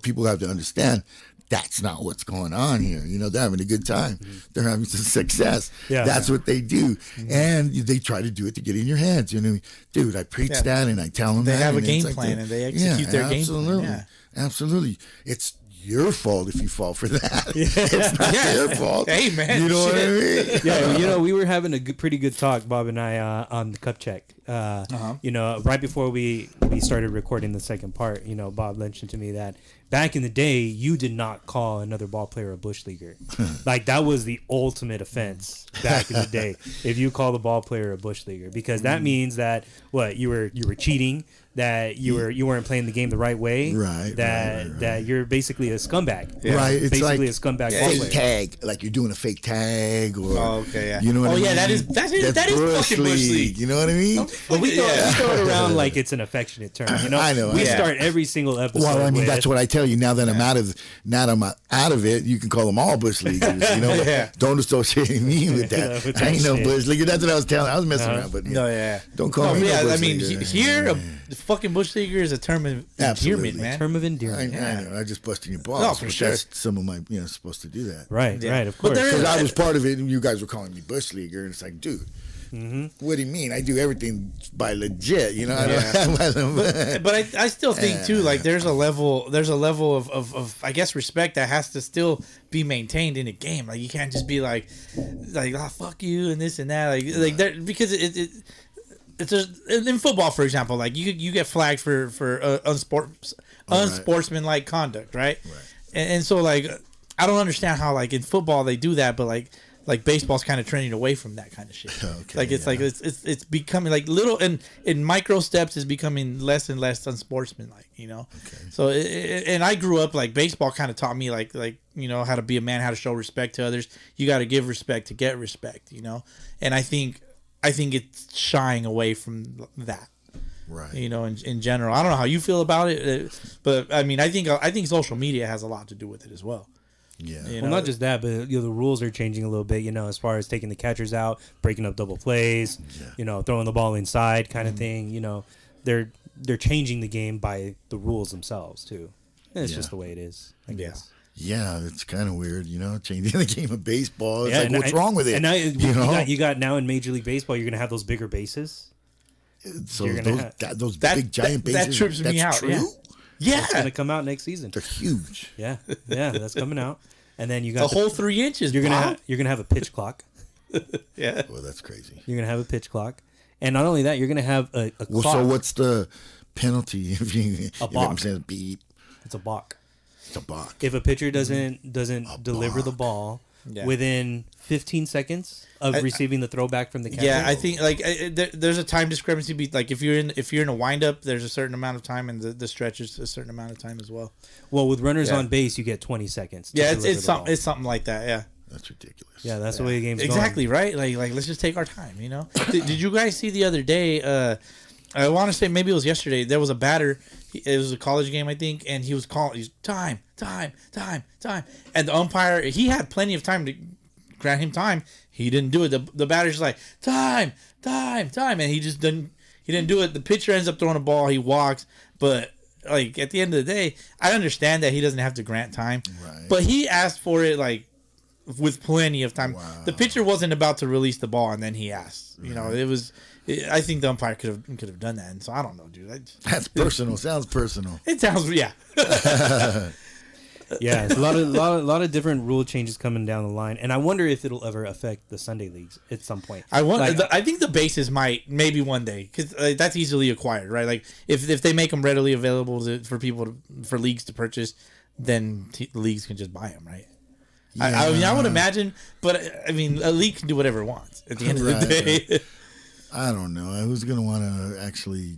people have to understand. That's not what's going on here. They're having a good time. They're having some success. Yeah. That's what they do. And they try to do it to get in your heads. Dude, I preach that and I tell them they that. have a and game it's like plan and they execute their game plan. Yeah. Absolutely. It's your fault if you fall for that. It's not their fault. Hey, man. You know what I mean? We were having a pretty good talk, Bob and I, on the cup check. Right before we started recording the second part, Bob mentioned to me that back in the day, you did not call another ball player a bush leaguer. Like that was the ultimate offense back in the day. If you call the ball player a bush leaguer, because that means that you were cheating, that you weren't playing the game the right way, right? That you're basically a scumbag, right? It's basically like a scumbag ball fake player. tag, like you're doing a fake tag, or you know what I mean? That is fucking bush league. You know what I mean? But we throw it around like it's an affectionate term. I know. We start every single episode. Well, I mean, with, that's what I tell you. Now that I'm out of it, you can call them all bush leaguers. Don't associate me with that. I ain't no bush leaguer. That's what I was telling. I was messing around, but don't call me. Yeah, no bush I mean, leaguer. here the fucking bush leaguer is a term of endearment, man. Term of endearment. I know. I just busted your balls. No, for sure. That's some of my, supposed to do that. Right, right. Of But course. Because I was part of it, and you guys were calling me bush leaguer, and it's like, dude. What do you mean? I do everything by legit, But I still think too, like there's a level of I guess respect that has to still be maintained in a game. Like you can't just be like fuck you and this and that, like there, because it's just, in football, for example, like you get flagged for unsportsmanlike conduct, right? And so like I don't understand how like in football they do that, but like baseball's kind of trending away from that kind of shit. Okay, like it's becoming like little and in micro steps is becoming less and less unsportsmanlike, Okay. So and I grew up like baseball kind of taught me like how to be a man, how to show respect to others. You got to give respect to get respect, And I think it's shying away from that. Right. You know, in general, I don't know how you feel about it, but I mean, I think social media has a lot to do with it as well. Yeah. You Well, know? not just that, but the rules are changing a little bit. You know, as far as taking the catchers out, breaking up double plays, you know, throwing the ball inside, kind of thing. You know, they're changing the game by the rules themselves too. And it's just the way it is, I guess. Yeah, it's kind of weird, you know, changing the game of baseball. It's Yeah, like, what's wrong with it? And now you know? you got now in Major League Baseball, you're gonna have those bigger bases. So you're gonna those big giant bases. That trips me out. True? Yeah. It's gonna come out next season. They're huge. Yeah, that's coming out. And then you got The whole 3 inches. you're Bob. gonna have a pitch clock. Yeah. Well, that's crazy. You're gonna have a pitch clock, and not only that, you're gonna have a Well, clock. so what's the penalty if you? A if balk. I'm saying beep, It's a balk. it's a balk. If a pitcher doesn't deliver the ball within 15 seconds of receiving the throwback from the catcher. Yeah, I think like there's a time discrepancy. Like if you're in a windup, there's a certain amount of time, and the stretch is a certain amount of time as well. Well, with runners Yeah. on base, you get 20 seconds. to Yeah, deliver it's the something. ball. It's something like that. Yeah. That's ridiculous. Yeah, that's the way the game's Exactly right. Like let's just take our time. You know. Did you guys see the other day? I want to say maybe it was yesterday. There was a batter. It was a college game, I think, and he was calling. He's time, and the umpire. He had plenty of time to grant him time. He didn't do it. The batter's just like time, and he just didn't. He didn't do it. The pitcher ends up throwing a ball. He walks, but like at the end of the day, I understand that he doesn't have to grant time, Right. but he asked for it like with plenty of time. Wow. The pitcher wasn't about to release the ball, and then he asked. You know, it was. I think the umpire could have done that, and so I don't know, dude. That's personal. Sounds personal. It sounds yeah. Yeah, it's a lot of different rule changes coming down the line, and I wonder if it'll ever affect the Sunday leagues at some point. I think the bases might maybe one day because that's easily acquired, right? Like if they make them readily available for leagues to purchase, then leagues can just buy them, right? I mean, I would imagine, but I mean, a league can do whatever it wants at the end of the day. I don't know. Who's gonna want to actually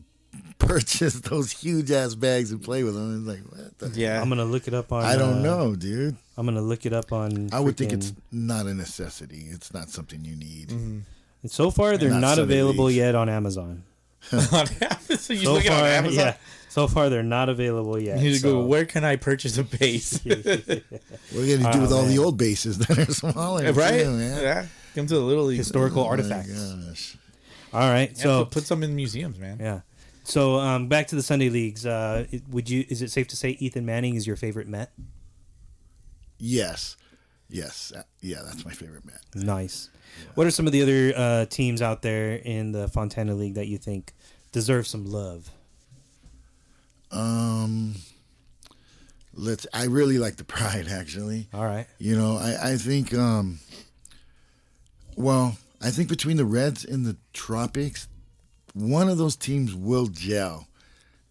purchase those huge ass bags and play with them? It's like, what the Yeah, I'm gonna look it up on. I don't know, dude. I'm gonna look it up on. I would think it's not a necessity. It's not something you need. And so far, they're not not Sunday available leagues. yet on Amazon. so you look on Amazon. Yeah, so far they're not available yet. You just so- go, where can I purchase a base? What are you gonna do with all the old bases that are smaller? right? too, man? Yeah, come to the little league. Historical Oh my artifacts. gosh. All right, So so put some in museums, man. yeah, so back to the Sunday leagues. Is it safe to say Ethan Manning is your favorite Met? Yes. Yeah, that's my favorite Met. Nice. What are some of the other teams out there in the Fontana League that you think deserve some love? I really like the Pride, actually. All right. You know, I think I think between the Reds and the Tropics, one of those teams will gel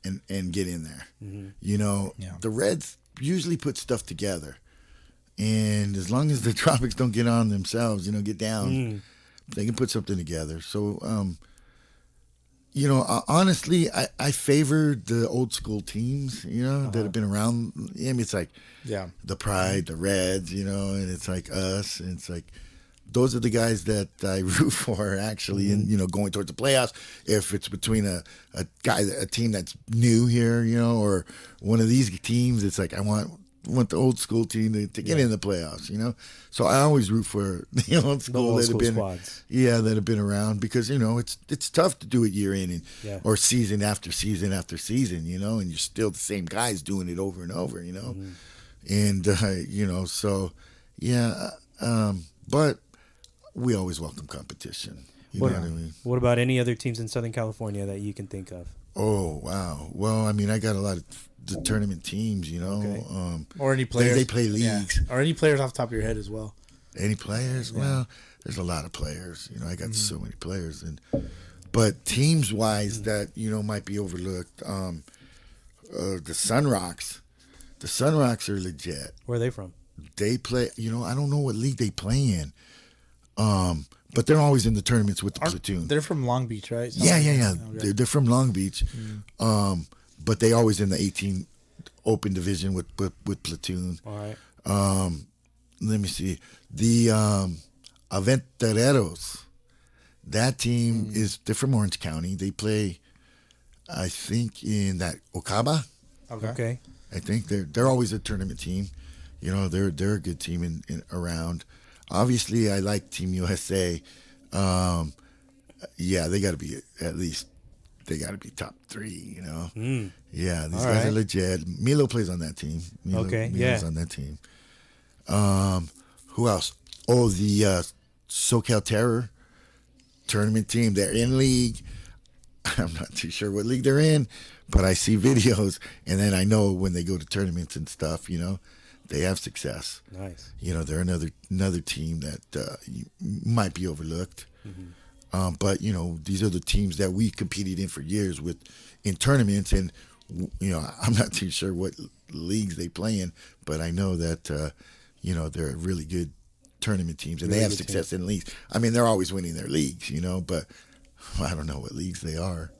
and get in there. Mm-hmm. You know, the Reds usually put stuff together. And as long as the Tropics don't get on themselves, you know, get down, they can put something together. So, you know, honestly, I favor the old school teams, you know, that have been around. I mean, it's like the Pride, the Reds, you know, and it's like us. And it's like those are the guys that I root for, actually, and, you know, going towards the playoffs. If it's between a team that's new here, you know, or one of these teams, it's like I want the old school team to get in the playoffs, you know. So I always root for the old school that have been squads. that have been around, because you know it's tough to do it year in and or season after season after season, you know, and you're still the same guys doing it over and over, you know. And you know, so but we always welcome competition. You know what I mean? What about any other teams in Southern California that you can think of? Oh wow! Well, I mean, I got a lot of the tournament teams, you know. Okay. Or any players. They play leagues. Or any players off the top of your head as well. Any players? Yeah. Well, there's a lot of players. You know, I got so many players, but teams wise that you know might be overlooked. The Sun Rocks. The Sun Rocks are legit. Where are they from? They play. You know, I don't know what league they play in. But they're always in the tournaments with the platoon. They're from Long Beach, right? Yeah. Okay. They're from Long Beach. But they always in the 18 open division with platoon. All right. Let me see. The Aventureros. That team they're from Orange County. They play I think in that Okaba. Okay. I think they're always a tournament team. You know, they're a good team in around. Obviously, I like Team USA. Yeah, they got to be at least. They got to be top 3. You know. Yeah, these guys are legit. Milo plays on that team. Milo's on that team. Who else? Oh, the SoCal Terror tournament team. They're in league. I'm not too sure what league they're in, but I see videos, and then I know when they go to tournaments and stuff, you know, they have success. Nice. You know, they're another team that might be overlooked. But, you know, these are the teams that we competed in for years with in tournaments, and, you know, I'm not too sure what leagues they play in, but I know that, you know, they're really good tournament teams, and they have success in leagues. I mean, they're always winning their leagues, you know, but I don't know what leagues they are.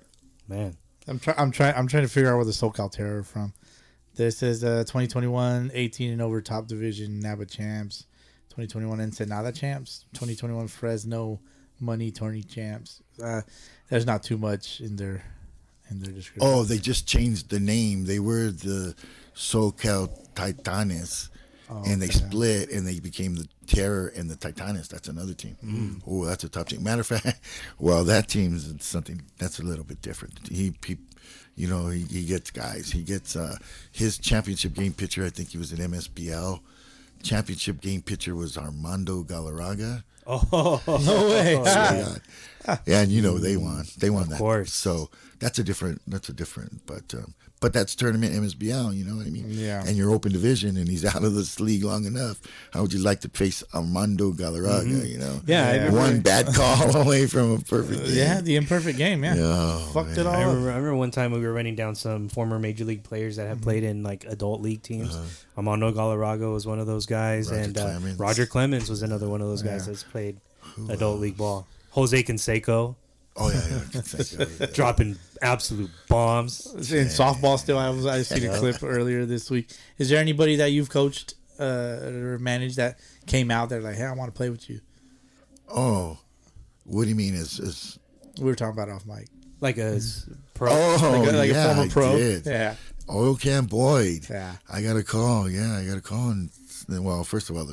Man. I'm trying to figure out where the SoCal Terror are from. This is 2021 18 and over top division NABA champs, 2021 Ensenada champs, 2021 Fresno Money Tourney champs. There's not too much in their description. Oh, they just changed the name. They were the SoCal Titanes, and they split, and they became the Terror and the Titanes. That's another team. Oh, that's a top team. Matter of fact, well, that team's something that's a little bit different. He you know, he gets guys. He gets his championship game pitcher. I think he was an MSBL. Championship game pitcher was Armando Galarraga. Oh, no way! Yeah, and you know they won. They won that. Of course. So that's a different. But that's tournament MSBL. You know what I mean? Yeah. And you're open division, and he's out of this league long enough. How would you like to face Armando Galarraga? You know? Yeah. One bad call away from a perfect game. Yeah, the imperfect game. Yeah. Fucked it all I up. remember one time we were running down some former major league players that have played in like adult league teams. Armando Galarraga was one of those guys, and Roger Clemens was another one of those guys that's played adult league ball. Jose Canseco. Oh yeah. Dropping absolute bombs. In softball still, I seen a clip earlier this week. Is there anybody that you've coached or managed that came out there like, hey, I want to play with you? Oh, what do you mean? Is We were talking about off mic. Like a pro. Oh, like yeah, a former pro. I did. Yeah. Oil Can Boyd. Yeah. I got a call. Yeah, I got a call. And well, first of all,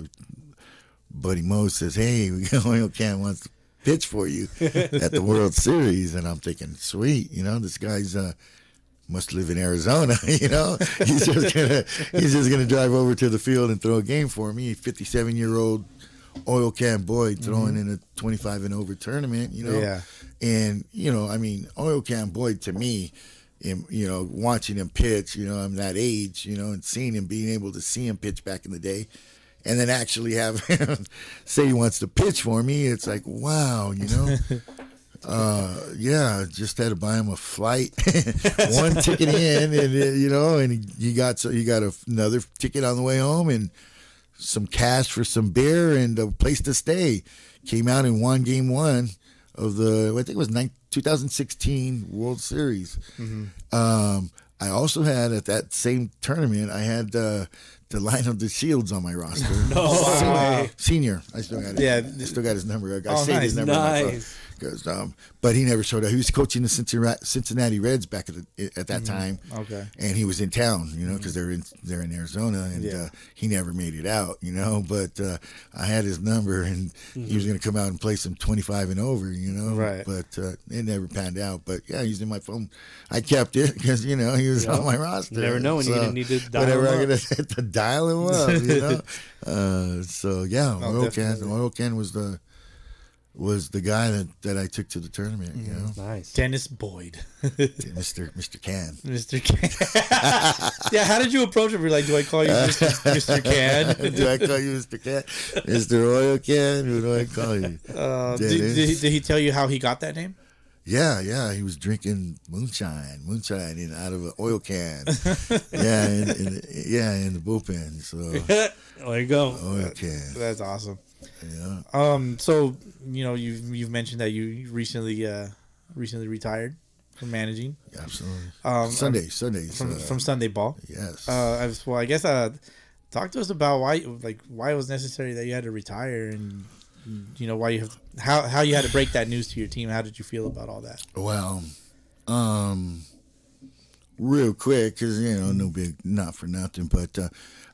Buddy Mo says, hey, Oil Can wants to pitch for you at the World Series. And I'm thinking, sweet, you know, this guy's must live in Arizona, you know. He's just gonna drive over to the field and throw a game for me. 57-year-old Oil Can Boyd throwing in a 25 and over tournament, you know. Yeah. And, you know, I mean, Oil Can Boyd to me, you know, watching him pitch, you know, I'm that age, you know, and seeing him, being able to see him pitch back in the day, and then actually have him say he wants to pitch for me, it's like, wow, you know. Yeah, just had to buy him a flight, one ticket in, and you know, and he got another ticket on the way home, and some cash for some beer and a place to stay. Came out and won game 1 of the, I think it was 2016 World Series. I also had at that same tournament, I had the Lionel the Shields on my roster. Senior. I still got it. Yeah. I still got his number. I saved his number. Nice. But he never showed up. He was coaching the Cincinnati Reds back at that time. Okay. And he was in town, you know, because they're in Arizona, and he never made it out, you know. But I had his number, and he was going to come out and play some 25 and over, you know. Right. But it never panned out. But yeah, he's in my phone. I kept it because, you know, he was on my roster. You never know when you didn't need to dial whatever him I up. could have to dial him up, you know. So yeah, Oil Can was the guy that I took to the tournament, you know. Nice. Dennis Boyd. Mr. Can. Mr. Can. Yeah, how did you approach him? You're like, do I call you Mr. Can? Do I call you Mr. Can? Mr. Oil Can? Who do I call you? Did he tell you how he got that name? Yeah, he was drinking moonshine out of an oil can. in the bullpen. So There you go. oil can. That's awesome. Yeah. So you know you've mentioned that you recently retired from managing. Absolutely. Sundays from Sunday ball. Yes. Well, I guess talk to us about why it was necessary that you had to retire, and you know why how you had to break that news to your team. How did you feel about all that? Well, real quick, because no big, not for nothing, but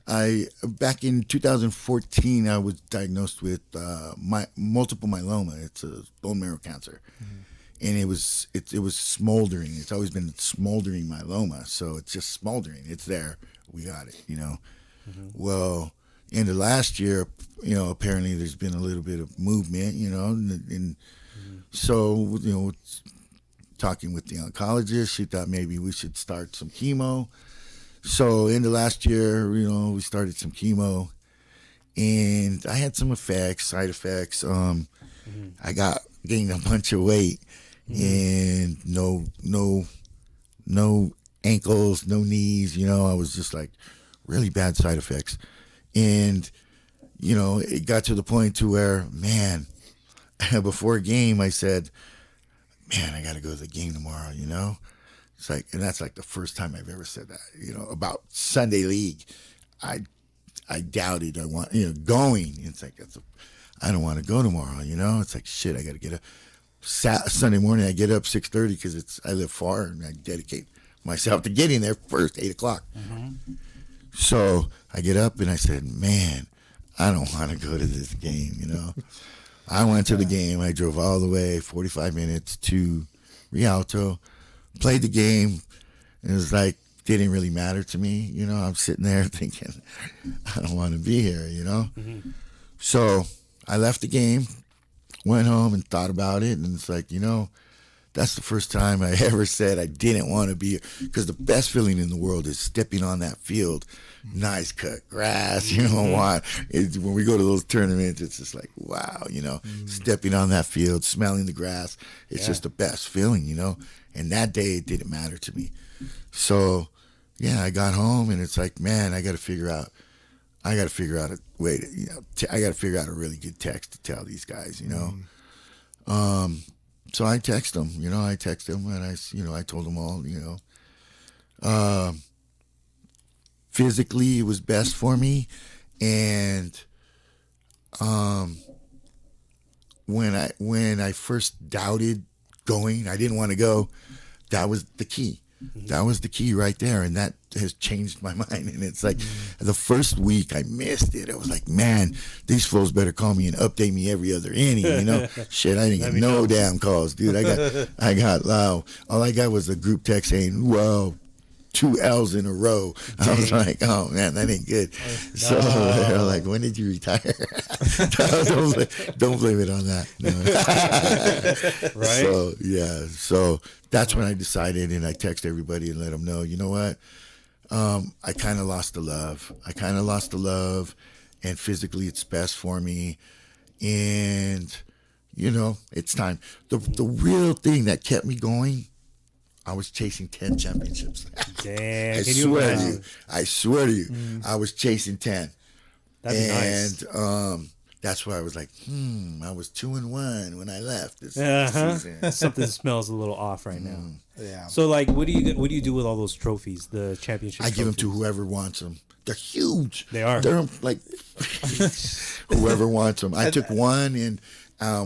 I back in 2014 I was diagnosed with multiple myeloma. It's a bone marrow cancer, and it was smoldering. It's always been smoldering myeloma, so it's just smoldering. It's there. We got it. Well, in the last year, apparently there's been a little bit of movement. And so talking with the oncologist, she thought maybe we should start some chemo. So in the last year, we started some chemo, and I had some side effects. I gained a bunch of weight, and no ankles, no knees. I was just like really bad side effects, and it got to the point to where, man, before a game, I said, man, I got to go to the game tomorrow, It's like, and that's like the first time I've ever said that, about Sunday League. I doubted I want, going. It's like, I don't want to go tomorrow, It's like, shit, I got to get up. Sunday morning, I get up 6:30 because I live far, and I dedicate myself to getting there first, 8 o'clock. So I get up and I said, man, I don't want to go to this game, I went to the game. I drove all the way 45 minutes to Rialto, played the game. It was like, didn't really matter to me. I'm sitting there thinking, I don't want to be here, So I left the game, went home and thought about it. And it's like, that's the first time I ever said I didn't want to be here. Because the best feeling in the world is stepping on that field, nice cut grass, when we go to those tournaments, it's just like, wow, stepping on that field, smelling the grass. It's just the best feeling, And that day, it didn't matter to me. So, yeah, I got home, and it's like, man, I got to figure out a way to, I got to figure out a really good text to tell these guys, So I text them, and I told them all, physically it was best for me, and when I first doubted going, I didn't want to go. That was the key. That was the key right there, and that has changed my mind. And it's like the first week I missed it. I was like, man, these fools better call me and update me every other inning. Shit, I didn't get no damn calls, dude. I got loud. All I got was a group text saying, "Well, 2 L's in a row." I was like, oh man, that ain't good. So they're like, when did you retire? don't blame it on that. No. Right. So yeah, so that's when I decided, and I text everybody and let them know, you know what? I kind of lost the love. And physically it's best for me. And, it's time. The real thing that kept me going, I was chasing 10 championships. Damn, I swear to you, I was chasing 10. That'd be nice. And that's why I was like, I was 2-1 when I left this season. Something smells a little off right now. Yeah. So, like, what do you do with all those trophies, the championship? I give them to whoever wants them. They're huge. They are. They're like whoever wants them. I took one, and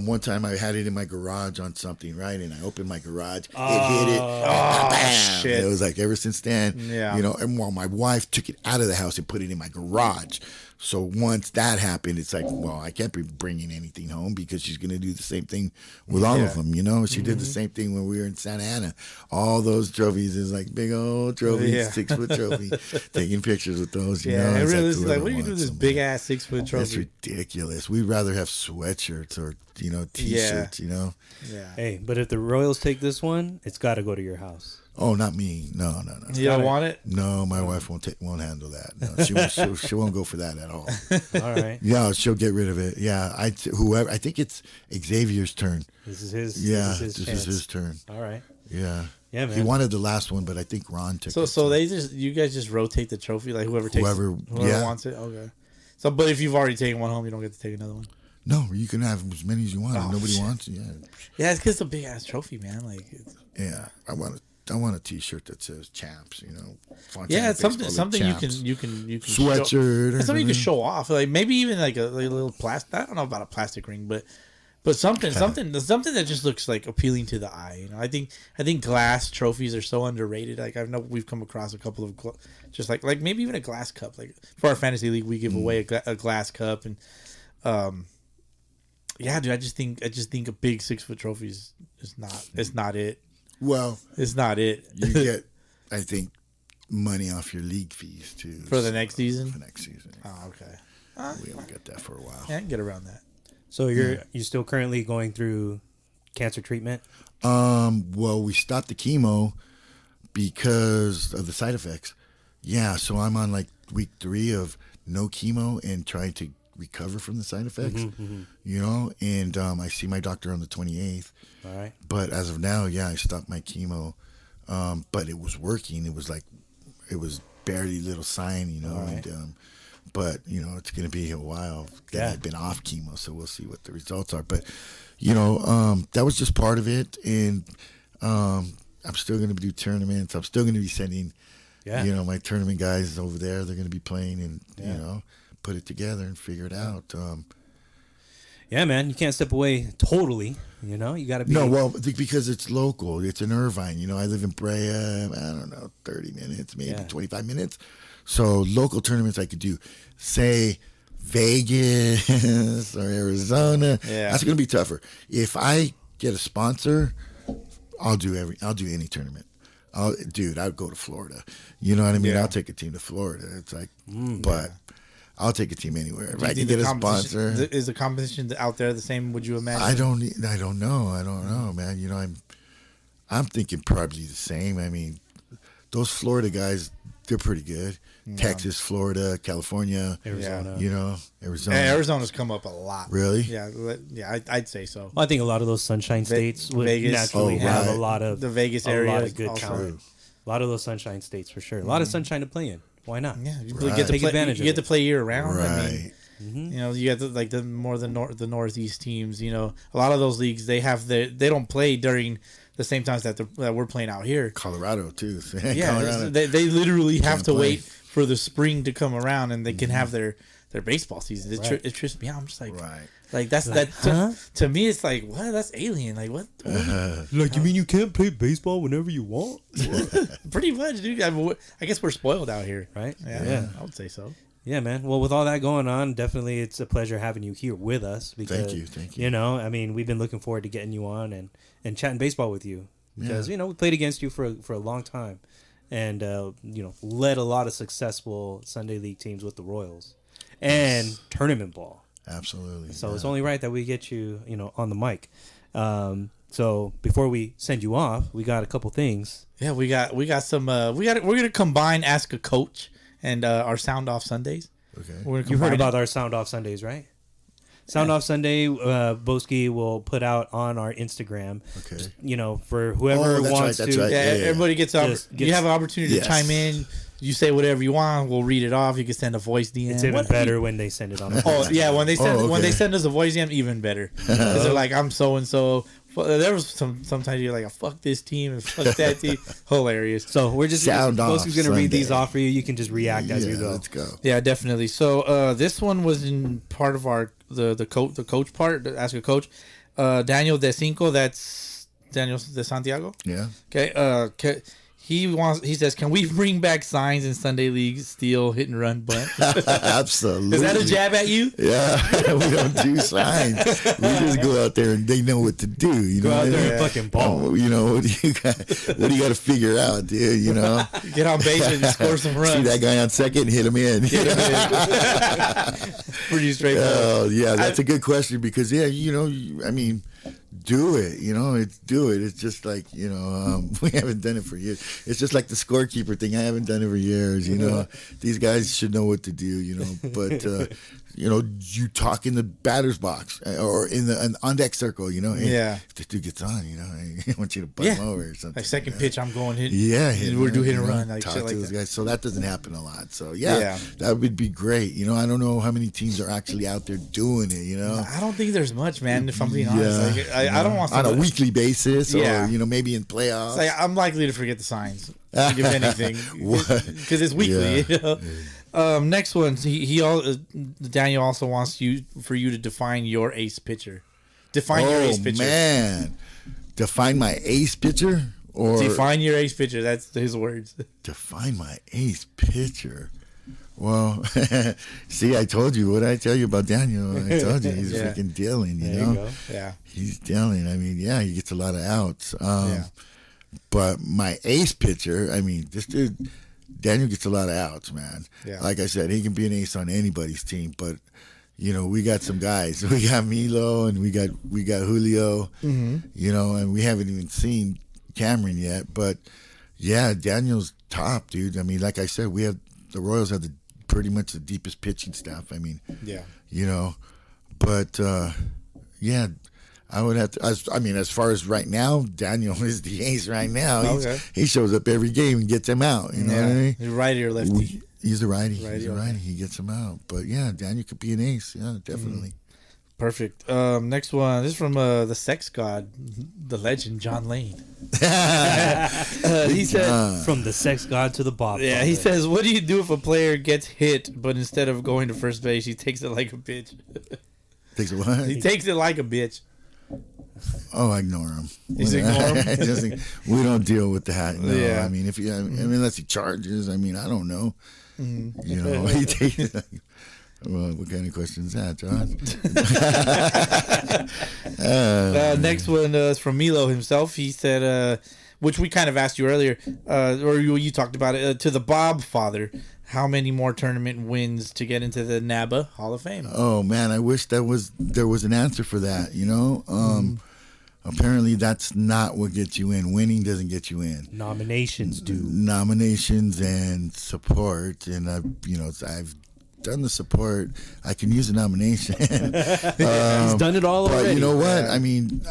one time I had it in my garage on something, right? And I opened my garage, it hit it, bam! Shit. It was like ever since then, Yeah. And while my wife took it out of the house and put it in my garage. So once that happened, it's like, well, I can't be bringing anything home because she's going to do the same thing with all of them, She did the same thing when we were in Santa Ana. All those trophies is like big old trophies, 6-foot trophy, taking pictures with those, Yeah, it really is like, whoever what do you do with this wants them, big man. ass 6-foot trophy? That's ridiculous. We'd rather have sweatshirts or, T-shirts, Yeah. Hey, but if the Royals take this one, it's got to go to your house. Oh, not me. No. You don't want it? No, my wife won't handle that. No, she won't go for that at all. All right. Yeah, she'll get rid of it. Yeah, I think it's Xavier's turn. This is his. Yeah, this this is his turn. All right. Yeah. Yeah, man. He wanted the last one, but I think Ron took it. So you guys just rotate the trophy, like whoever yeah. wants it. Okay. So, but if you've already taken one home, you don't get to take another one. No, you can have as many as you want. If nobody wants it. Yeah. Yeah, it's because it's a big ass trophy, man. Like. Yeah, I want a T-shirt that says "Champs." Fontana Yeah, it's Baseball something League you Champs. can Sweatshirt. It's something you can show off, like maybe even like a little plastic. I don't know about a plastic ring, but But something that just looks like appealing to the eye. You know, I think glass trophies are so underrated. Like I know we've come across a couple of just like maybe even a glass cup. Like for our fantasy league, we give away a glass cup, and yeah, dude. I just think a big 6-foot trophy is not. It's not it. Well, it's not it. You get, I think, money off your league fees too for the next season. For next season. Oh, okay. We haven't got that for a while. Yeah, I can get around that. So you're still currently going through cancer treatment? Well, we stopped the chemo because of the side effects. Yeah, so I'm on like week 3 of no chemo and trying to recover from the side effects. You know, and I see my doctor on the 28th. All right. But as of now, yeah, I stopped my chemo. But it was working. It was barely little sign, you know. Right. And but you know, it's going to be a while that I've been off chemo, so we'll see what the results are. But you know, that was just part of it, and I'm still going to do tournaments. I'm still going to be sending, you know, my tournament guys over there. They're going to be playing, and you know, put it together and figure it out. Yeah, man, you can't step away totally. You know, you got to be. No, well, because it's local. It's in Irvine. You know, I live in Brea. I don't know, 30 minutes, maybe 25 minutes. So local tournaments I could do, say Vegas or Arizona. Yeah, that's going to be tougher. If I get a sponsor, I'll do any tournament. I'd go to Florida. You know what I mean? I'll take a team to Florida. It's like, but I'll take a team anywhere. If I can get a sponsor. Is the competition out there the same? Would you imagine? I don't know, man. You know, I'm thinking probably the same. I mean, those Florida guys, they're pretty good. Yeah. Texas, Florida, California, Arizona. You know, Arizona. And Arizona's come up a lot. Really? Yeah, I'd say so. Well, I think a lot of those sunshine states would Vegas, naturally have a lot of the Vegas area, a lot of good also. talent. A lot of those sunshine states for sure. A lot of sunshine to play in. Why not? Yeah, you get to take advantage. You get to play year round. Right. I mean, you know, you got the Northeast teams. You know, a lot of those leagues they don't play during the same times that we're playing out here. Colorado too. Yeah, Colorado. They literally have to wait for the spring to come around and they can have their baseball season. It trips me out. I'm just like, to me it's like, what? That's alien. Like what? Like you mean you can't play baseball whenever you want? Pretty much, dude. I guess we're spoiled out here, right? Yeah, I would say so. Yeah, man. Well, with all that going on, definitely it's a pleasure having you here with us. Because, Thank you. You know, I mean, we've been looking forward to getting you on and chatting baseball with you because you know we played against you for a long time, and you know led a lot of successful Sunday League teams with the Royals and tournament ball. Absolutely. So it's only right that we get you, you know, on the mic. So before we send you off, we got a couple things. Yeah, we got some. We're gonna combine Ask a Coach and our Sound Off Sundays. Okay. You heard about our Sound Off Sundays, right? Sound Off Sunday, Boski will put out on our Instagram. Okay. Just, you know, for whoever wants to. Right. Yeah, everybody gets you have an opportunity to chime in. You say whatever you want. We'll read it off. You can send a voice DM. It's even better when they send it on. Oh yeah, when they send us a voice DM, even better. Because they're like, I'm so and so. There was sometimes you're like, fuck this team and fuck that team. Hilarious. So we're just Boski's gonna read these Sunday. off for you. You can just react as you go. Let's go. Yeah, definitely. So this one was in part of our the coach part. Ask a Coach. Daniel De Cinco. That's Daniel De Santiago. Yeah. Okay. He says, can we bring back signs in Sunday League, steal, hit and run, bunt? Absolutely. Is that a jab at you? Yeah, we don't do signs. We just go out there and they know what to do. You know, Go out there and fucking ball. You know, what do you got to figure out, dude? You know, Get on base and score some runs. See that guy on second, hit him in. Pretty straightforward. Oh yeah, that's a good question because you know, I mean. Do it, you know. Do it. It's just like, you know, we haven't done it for years. It's just like the scorekeeper thing. I haven't done it for years. You know, these guys should know what to do. You know, but you know, you talk in the batter's box or in the on deck circle. You know, hey, if this dude gets on, you know, I want you to butt him over or something. Like second pitch, I'm going hit. Yeah, we're doing hit and run. Like talk shit to like those that. guys. So that doesn't happen a lot. So that would be great. You know, I don't know how many teams are actually out there doing it. You know, I don't think there's much, man. If I'm being honest, like, I don't want on a weekly basis, or you know, maybe in playoffs. Like, I'm likely to forget the signs, if anything, because it's weekly. You know? Next one, Daniel also wants for you to define your ace pitcher. Define your ace pitcher. Man, define my ace pitcher, or define your ace pitcher. That's his words. Define my ace pitcher. Well, see, I told you. What did I tell you about Daniel? I told you he's freaking dealing. You know, go. Yeah, he's dealing. I mean, yeah, he gets a lot of outs. But my ace pitcher, I mean, this dude, Daniel gets a lot of outs, man. Yeah. Like I said, he can be an ace on anybody's team, but you know, we got some guys. We got Milo and we got Julio. You know, and we haven't even seen Cameron yet. But yeah, Daniel's top, dude. I mean, like I said, the Royals have pretty much the deepest pitching staff. I mean, you know, but yeah, I would have to. I mean, as far as right now, Daniel is the ace right now. He shows up every game and gets him out. You know what I mean? He's righty or lefty? He's a righty. He's a righty. He gets him out. But yeah, Daniel could be an ace. Yeah, definitely. Perfect. Next one. This is from the sex god, the legend, John Lane. He said, from the sex god to the Bob. Yeah, he says, what do you do if a player gets hit, but instead of going to first base, he takes it like a bitch? Takes it what? He takes it like a bitch. Oh, I ignore him. He's ignore him? We don't deal with that. No. Yeah. I mean, unless he charges, I mean, I don't know. You know, he takes it like, well, what kind of question is that, John? Next one is from Milo himself. He said, which we kind of asked you earlier, or you talked about it, to the Bob father, how many more tournament wins to get into the NABA Hall of Fame? Oh, man, I wish there was an answer for that, you know? Apparently, that's not what gets you in. Winning doesn't get you in. Nominations do. Nominations and support, and I've done the support. I can use a nomination. He's done it all already. But you know what? I mean,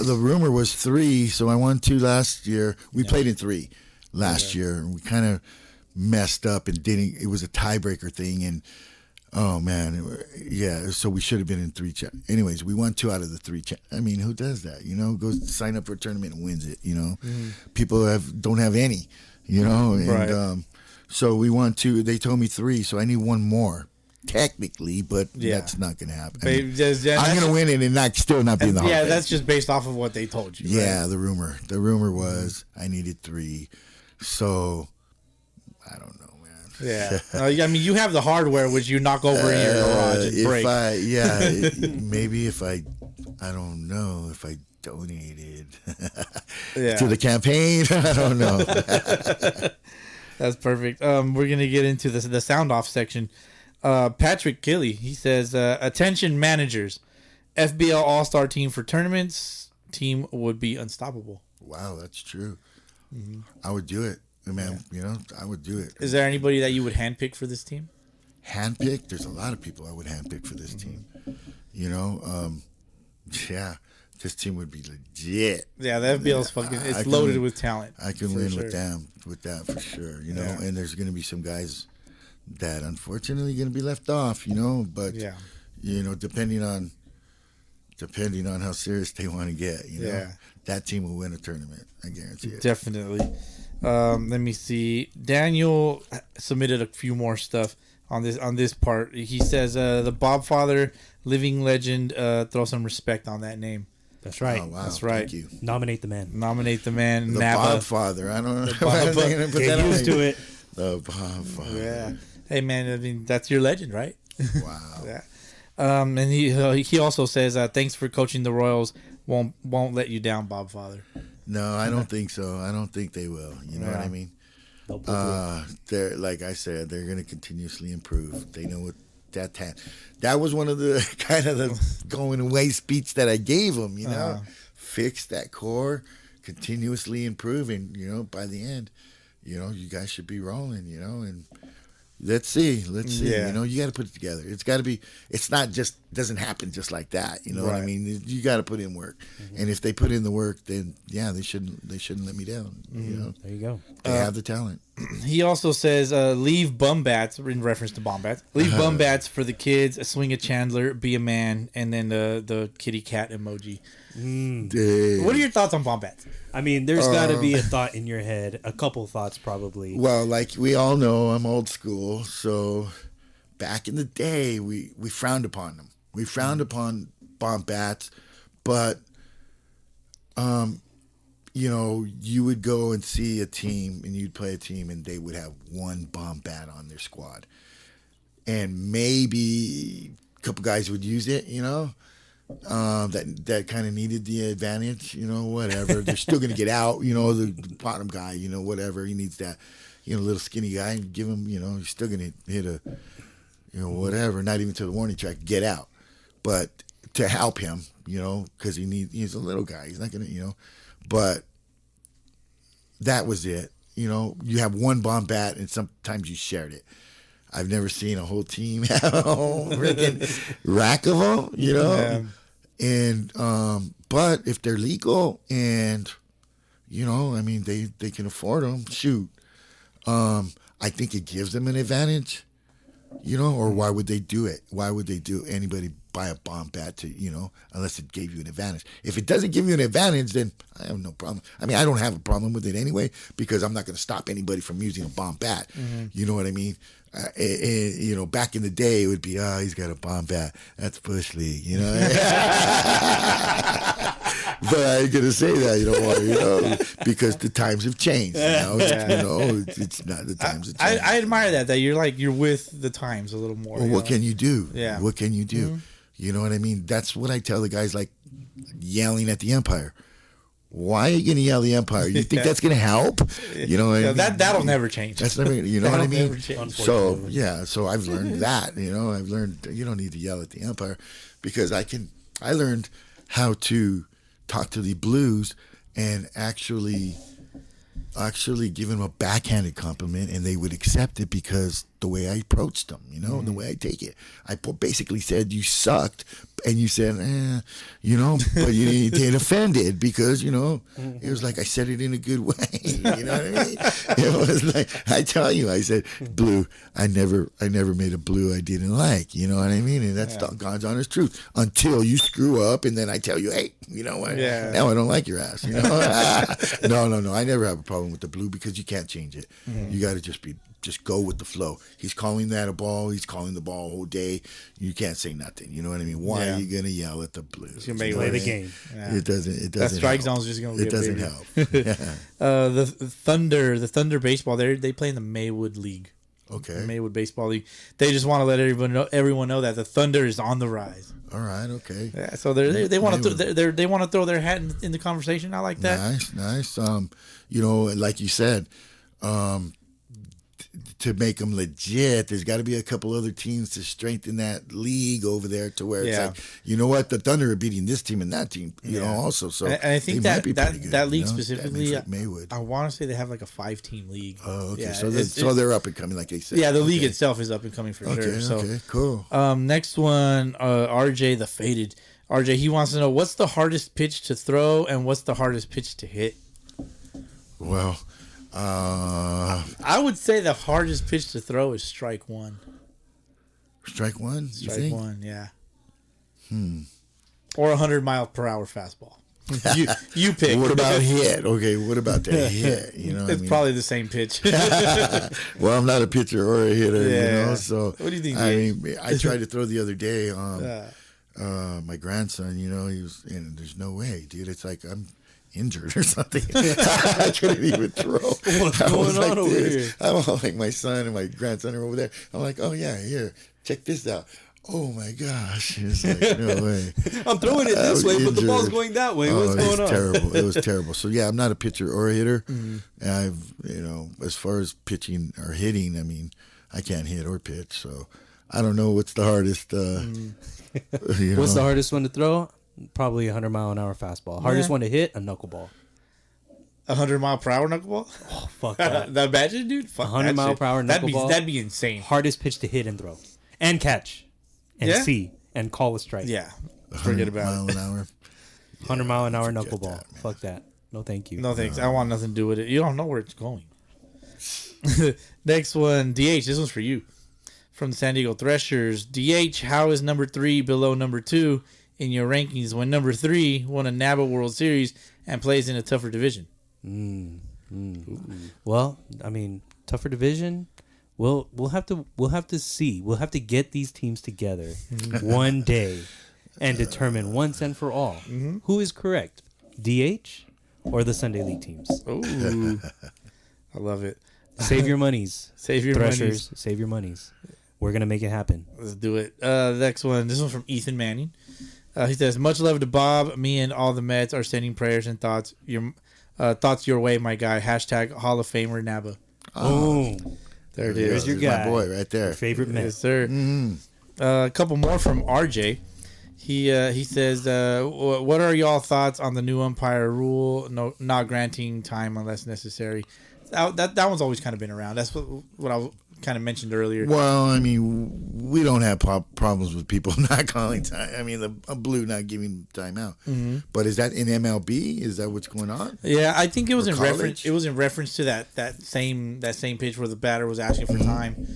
the rumor was 3, so I won 2 last year. We played in 3 last year, and we kind of messed up and didn't. It was a tiebreaker thing, and oh man, so we should have been in 3. Anyways, we won 2 out of the 3. I mean, who does that? You know, goes sign up for a tournament and wins it. You know, people don't have any. You know, and so we won 2. They told me 3, so I need 1 more. Technically, but that's not going to happen. I mean, I'm going to win it and still not be in the Hall of Fame. That's just based off of what they told you. Yeah, right? the rumor. The rumor was I needed 3. So I don't know, man. Yeah. I mean, you have the hardware, which you knock over in your garage and break. Maybe if I don't know, if I donated to the campaign. I don't know. That's perfect. We're going to get into the sound off section. Patrick Gilly, he says, attention managers, FBL All-Star team for tournaments, team would be unstoppable. Wow, that's true. I would do it. Man, I would do it. Is there anybody that you would handpick for this team? Handpick? There's a lot of people I would handpick for this team. You know, this team would be legit. Yeah, the FBL's it's loaded with talent. I can win with that for sure. You know, and there's going to be some guys that unfortunately going to be left off. You know, but you know, depending on how serious they want to get, you know, that team will win a tournament. I guarantee it. Definitely. Let me see. Daniel submitted a few more stuff on this part. He says the Bob Father, living legend. Throw some respect on that name. That's right. Oh, wow. That's right. Thank you. Nominate the man. The NABA. Bob Father. I don't know. Get used to it. The Bob Father. Yeah. Hey man, I mean that's your legend, right? Wow. Yeah. And he also says thanks for coaching the Royals. Won't let you down, Bob Father. No, I don't think so. I don't think they will. You know what I mean? They're like I said, they're going to continuously improve. They know what that was one of the kind of the going away speech that I gave them. You know, fix that core, continuously improving. You know, by the end, you know, you guys should be rolling. You know, and let's see. Yeah. You know, you got to put it together. It's got to be. It's not just doesn't happen just like that. You know what I mean? You got to put in work, and if they put in the work, then they shouldn't let me down. You know, there you go. They have the talent. He also says leave bum bats in reference to bomb bats. Leave bum bats for the kids. Swing a Chandler, be a man, and then the kitty cat emoji. What are your thoughts on bomb bats? I mean, there's got to be a thought in your head, a couple thoughts probably. Well, like we all know, I'm old school, so back in the day, we frowned upon them. We frowned upon bomb bats, But, you know, you would go and see a team, and you'd play a team, and they would have one bomb bat on their squad. And maybe a couple guys would use it, you know, that kind of needed the advantage, you know, whatever. They're still going to get out, you know, the bottom guy, you know, whatever. He needs that, you know, little skinny guy, and give him, you know, he's still going to hit a, you know, whatever, not even to the warning track, get out. But to help him, you know, because he's a little guy. He's not going to, you know, but that was it. You know, you have one bomb bat, and sometimes you shared it. I've never seen a whole team have a whole freaking rack of them, you know. Yeah. And but if they're legal and, you know, I mean, they can afford them, shoot. I think it gives them an advantage, you know. Or why would they do it? Why would they do anybody buy a bomb bat to, you know, unless it gave you an advantage? If it doesn't give you an advantage, then I have no problem. I mean, I don't have a problem with it anyway, because I'm not going to stop anybody from using a bomb bat. Mm-hmm. You know what I mean? You know, back in the day, it would be, oh, he's got a bomb bat. That's Bush League, you know. But I ain't gonna say that, you know, because the times have changed. You know, it's not the times have changed. I admire that you're with the times a little more. Well, what can you do? Yeah. What can you do? Mm-hmm. You know what I mean? That's what I tell the guys, like yelling at the umpire. Why are you going to yell at the umpire? You think that's going to help? You know what I mean? That'll never change. That's never, you know what I mean? So, yeah, so I've learned that, you know. I've learned you don't need to yell at the umpire, because I learned how to talk to the Blues and actually give them a backhanded compliment, and they would accept it because the way I approached them, you know, the way I take it. I basically said, you sucked, and you said, you know, but you didn't get offended because, you know, it was like I said it in a good way. You know what I mean? It was like, I tell you, I said, Blue, I never made a blue I didn't like. You know what I mean? And that's God's honest truth. Until you screw up, and then I tell you, hey, you know what? Now I don't like your ass. You know? No. I never have a problem with the blue, because you can't change it. You got to just go with the flow. He's calling that a ball. He's calling the ball all day. You can't say nothing. You know what I mean? Why are you going to yell at the Blues? You play the game. Yeah. It doesn't. That strike zone's just going to get bigger. It doesn't help. The Thunder baseball. They play in the Maywood League. Okay. Maywood Baseball League. They just want to let everyone know that the Thunder is on the rise. All right. Okay. Yeah. So they want to they want to throw their hat in the conversation. I like that. Nice. You know, like you said, to make them legit, there's got to be a couple other teams to strengthen that league over there, to where it's like, you know what, the Thunder are beating this team and that team, you know, also. So and I think that league, you know, specifically, like Maywood. I want to say they have like a 5-team league. Oh, okay. Yeah, so they're up and coming, like they said. Yeah, the league itself is up and coming for sure. So, okay, cool. Next one, RJ the Faded. RJ, he wants to know, what's the hardest pitch to throw and what's the hardest pitch to hit? Well, I would say the hardest pitch to throw is strike one. Strike one? Strike one, yeah. Or 100-mile-per-hour fastball. You pick. What about hit? Okay, what about the hit? You know, it's probably the same pitch. Well, I'm not a pitcher or a hitter, you know. So what do you think? I mean, I tried to throw the other day. My grandson, you know, he was, and there's no way, dude. It's like I'm injured or something. I couldn't even throw. What's going on over here? I'm all like, my son and my grandson are over there. I'm like, oh yeah, here, check this out. Oh my gosh! It's like, no way. I'm throwing it this way, but the ball's going that way. What's going on? Terrible. It was terrible. So yeah, I'm not a pitcher or a hitter. And you know, as far as pitching or hitting, I mean, I can't hit or pitch. So I don't know what's the hardest. What's the hardest one to throw? Probably 100-mile-an-hour fastball. Hardest one to hit, a knuckleball. 100-mile-per-hour knuckleball? Oh, fuck that. That imagine, dude? Fuck 100-mile-per-hour knuckleball. That'd be insane. Hardest pitch to hit and throw. And catch. And see. And call a strike. Yeah. Forget about it. 100-mile-an-hour knuckleball. That, fuck that. No, thank you. No, thanks. I want nothing to do with it. You don't know where it's going. Next one, DH. This one's for you. From the San Diego Threshers. DH, how is number 3 below number 2 in your rankings when number 3 won a NABA World Series and plays in a tougher division? Well, I mean, tougher division. We'll have to see. We'll have to get these teams together one day. and determine once and for all who is correct, DH or the Sunday League teams. Ooh. I love it. Save your monies. Save your Threshers, monies. save your monies. We're going to make it happen. Let's do it. The next one. This one's from Ethan Manning. He says, "Much love to Bob. Me and all the Mets are sending prayers and thoughts. Thoughts your way, my guy. Hashtag Hall of Famer NABA." Oh, There it there's is. your There's guy. my boy right there. Your favorite Met. Yes, sir. A couple more from RJ. He says, "What are y'all thoughts on the new umpire rule? No, not granting time unless necessary." That one's always kind of been around. That's what I kind of mentioned earlier. Well, I mean, we don't have problems with people not calling time. I mean, the Blue not giving time out. But is that in MLB? Is that what's going on? Yeah, I think it was Or in college? reference. It was in reference to that same pitch where the batter was asking for time,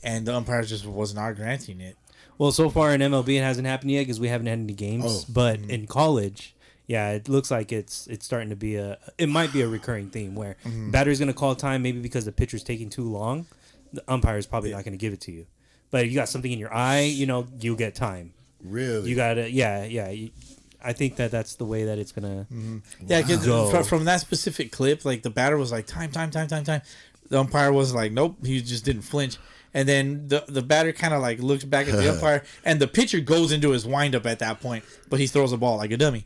and the umpire just was not granting it. Well, so far in MLB, it hasn't happened yet because we haven't had any games. Oh. But in college, yeah, it looks like it's starting to be it might be a recurring theme where batter's going to call time maybe because the pitcher's taking too long. The umpire is probably not going to give it to you. But if you got something in your eye, you'll get time. Really? You got to, I think that's the way that it's going to Yeah, Go. because from that specific clip, like the batter was like time. The umpire was like, nope, he just didn't flinch. And then the batter kind of like looks back at the umpire, and the pitcher goes into his windup at that point, but he throws a ball like a dummy.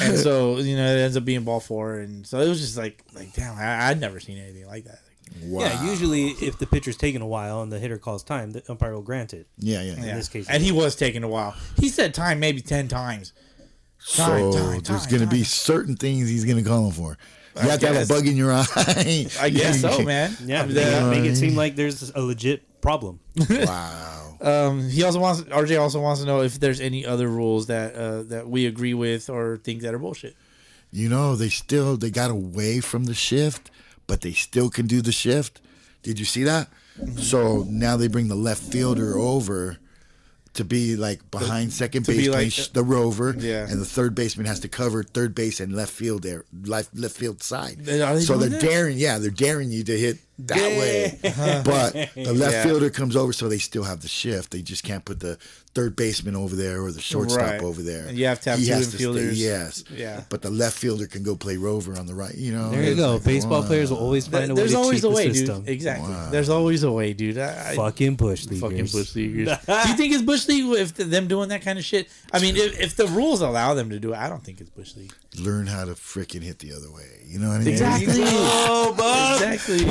And so, it ends up being ball 4. And so it was just like damn, I'd never seen anything like that. Wow. Yeah, usually if the pitcher's taking a while and the hitter calls time, the umpire will grant it. Yeah. Yeah. this case, and he was taking a while. He said time maybe 10 times. So there's going to be certain things he's going to call him for. You have to have a bug in your eye. I guess so, man. Yeah, I make it seem like there's a legit problem. Wow. RJ also wants to know if there's any other rules that we agree with or think that are bullshit. They got away from the shift, but they still can do the shift. Did you see that? So now they bring the left fielder over to be like behind second to base, be like playing the rover, Yeah. and the third baseman has to cover third base and left field there, left field side. Are they So doing they're that? they're daring you to hit that way. But the left Yeah. fielder comes over, so they still have the shift. They just can't put the third baseman over there or the shortstop Right. over there. And you have to have He two has to stay- infielders. Yes. Yeah. But the left fielder can go play rover on the right. There you it's go. like, Baseball wow. players will always find a way There's to always cheat a the way, system. dude. Exactly. There's always a way, dude. Fucking bush leaguers. Fucking bush leaguers. Do you think it's bush league if them doing that kind of shit? I mean, if the rules allow them to do it, I don't think it's bush league. Learn how to freaking hit the other way. You know what I mean? Exactly. Oh, Bob. Exactly.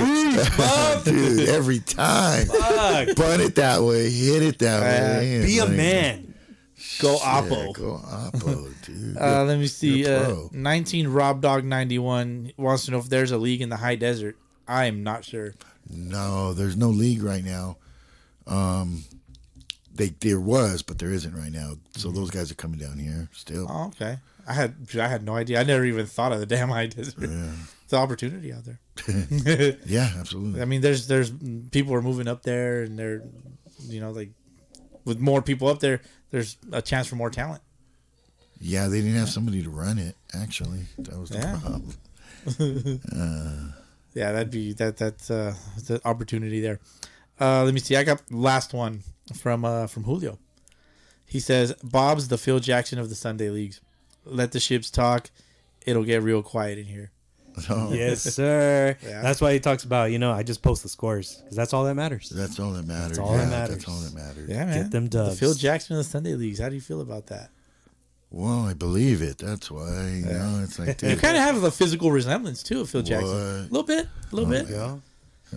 Dude, every time. Fuck. Bunt it that way, hit it that way. and Be a like, man. Go yeah, Oppo. Go Oppo, dude. Let me see. You're a pro. 19 Rob Dog 91 wants to know if there's a league in the high desert. I am not sure. No, there's no league right now. There was, but there isn't right now. So those guys are coming down here still. Oh, okay. I had no idea. I never even thought of the damn high desert. It's an opportunity out there. Yeah, absolutely. I mean, there's people are moving up there, and they're, like with more people up there, there's a chance for more talent. Yeah, they didn't have somebody to run it. Actually, that was the problem. Yeah, that's the opportunity there. Let me see. I got the last one from Julio. He says, "Bob's the Phil Jackson of the Sunday leagues. Let the ships talk. It'll get real quiet in here." Oh, Yes, sir. Yeah. That's why he talks about, I just post the scores because that's all that matters. that's all that matters. That's all that Yeah, matters. That's all that matters. Yeah, man. Get them The dubs. Phil Jackson of the Sunday leagues. How do you feel about that? Well, I believe it. That's why. It's like, You dude, kind of have a physical resemblance too of Phil Jackson. What? A little bit. Yeah.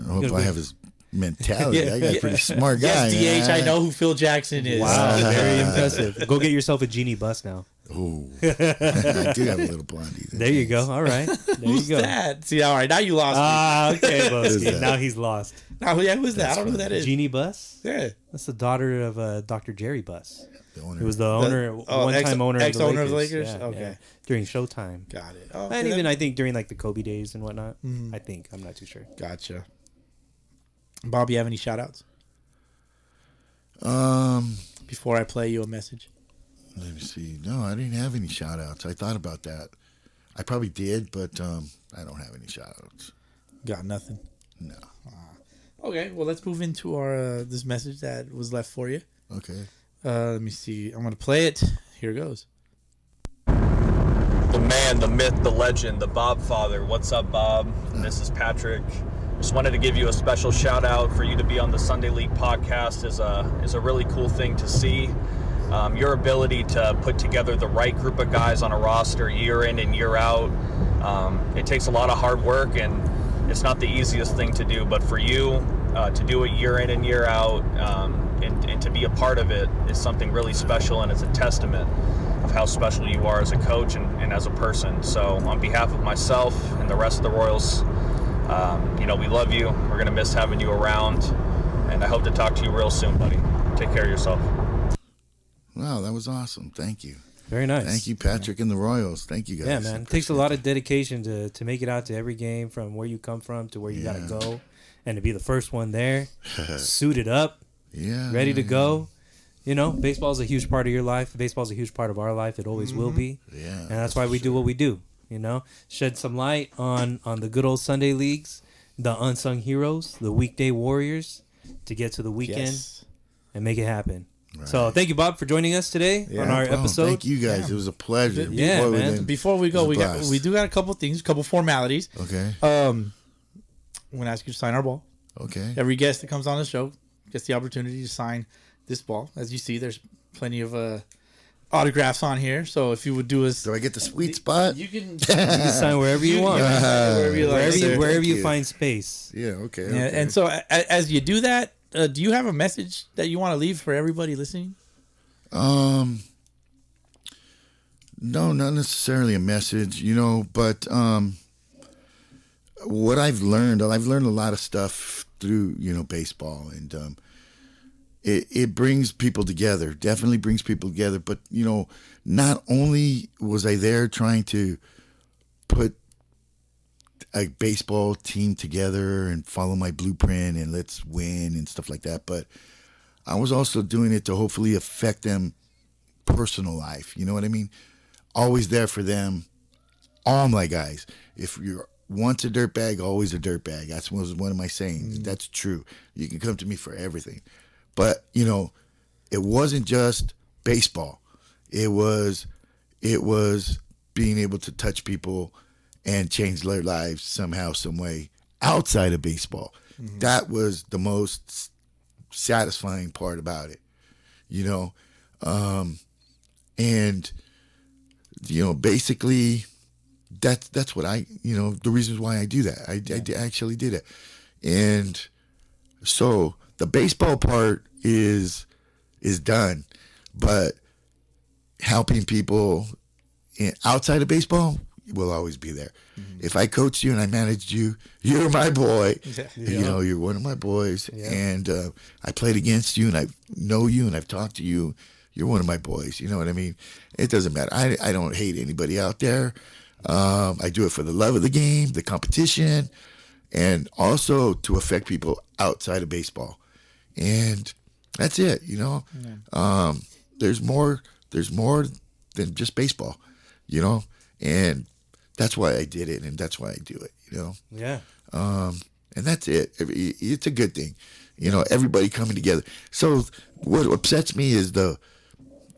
I hope I have his mentality. That guy's a pretty smart guy. Yes, DH. man. I know who Phil Jackson is. Wow, very impressive. Go get yourself a genie bus now. Oh, I do have a little blondie. There you go. All right. There Who's you go. that? See, all right, now you lost me. Ah, okay, Who's Boski. that? Now he's lost. Now, yeah, who's that? I don't know who that is. Genie Bus? Yeah. That's the daughter of Dr. Jerry Bus. The owner. He was the owner, one-time owner ex-owner of the Lakers. of the Lakers? Yeah, Okay. yeah. During Showtime. Got it. Oh, And okay, even, that- I think, during, like, the Kobe days and whatnot. I think. I'm not too sure. Gotcha. Bob, you have any shout-outs? Before I play you a message. Let me see. No, I didn't have any shout outs. I thought about that. I probably did, but I don't have any shout outs. Got nothing. No. Okay, well, let's move into our this message that was left for you. Okay. Let me see. I'm gonna play it. Here goes. The man, the myth, the legend, the Bob Father. What's up, Bob? This is Patrick. Just wanted to give you a special shout out. For you to be on the Sunday League podcast is a really cool thing to see. Your ability to put together the right group of guys on a roster year in and year out. It takes a lot of hard work, and it's not the easiest thing to do. But for you to do it year in and year out, and to be a part of it is something really special, and it's a testament of how special you are as a coach and as a person. So on behalf of myself and the rest of the Royals, we love you. We're going to miss having you around, and I hope to talk to you real soon, buddy. Take care of yourself. Wow, that was awesome. Thank you. Very nice. Thank you, Patrick and the Royals. Thank you, guys. Yeah, man. It takes a lot of dedication to make it out to every game, from where you come from to where you got to go, and to be the first one there, suited up, ready to go. Baseball is a huge part of your life. Baseball is a huge part of our life. It always will be. Yeah, and that's why we do what we do. Shed some light on the good old Sunday leagues, the unsung heroes, the weekday warriors, to get to the weekend and make it happen. Right. So thank you, Bob, for joining us today on our episode. Thank you, guys. It was a pleasure. Yeah, man. Before we go, we do got a couple things, a couple formalities. Okay. I'm gonna ask you to sign our ball. Okay. Every guest that comes on the show gets the opportunity to sign this ball. As you see, there's plenty of autographs on here. So if you would do us, do I get the sweet spot? You can sign wherever you want. Wherever you like. Wherever you find space. Yeah. Okay. Yeah, and so as you do that, do you have a message that you want to leave for everybody listening? No, not necessarily a message, but what I've learned a lot of stuff through, baseball, and it brings people together, definitely brings people together. But, not only was I there trying to put a baseball team together and follow my blueprint and let's win and stuff like that, but I was also doing it to hopefully affect them personal life. You know what I mean? Always there for them. All my guys. If you're once a dirtbag, always a dirtbag. That's one of my sayings. That's true. You can come to me for everything. But, it wasn't just baseball. It was being able to touch people and change their lives somehow, some way outside of baseball. Mm-hmm. That was the most satisfying part about it, and basically that's what I, the reasons why I do that. I actually did it, and so the baseball part is done, but helping people outside of baseball will always be there. Mm-hmm. If I coached you and I managed you, you're my boy. Yeah. You're one of my boys. Yeah. And I played against you, and I know you, and I've talked to you. You're one of my boys. You know what I mean? It doesn't matter. I don't hate anybody out there. I do it for the love of the game, the competition, and also to affect people outside of baseball. And that's it. Yeah. There's more than just baseball. And that's why I did it, and that's why I do it, Yeah. And that's it. It's a good thing, everybody coming together. So what upsets me is the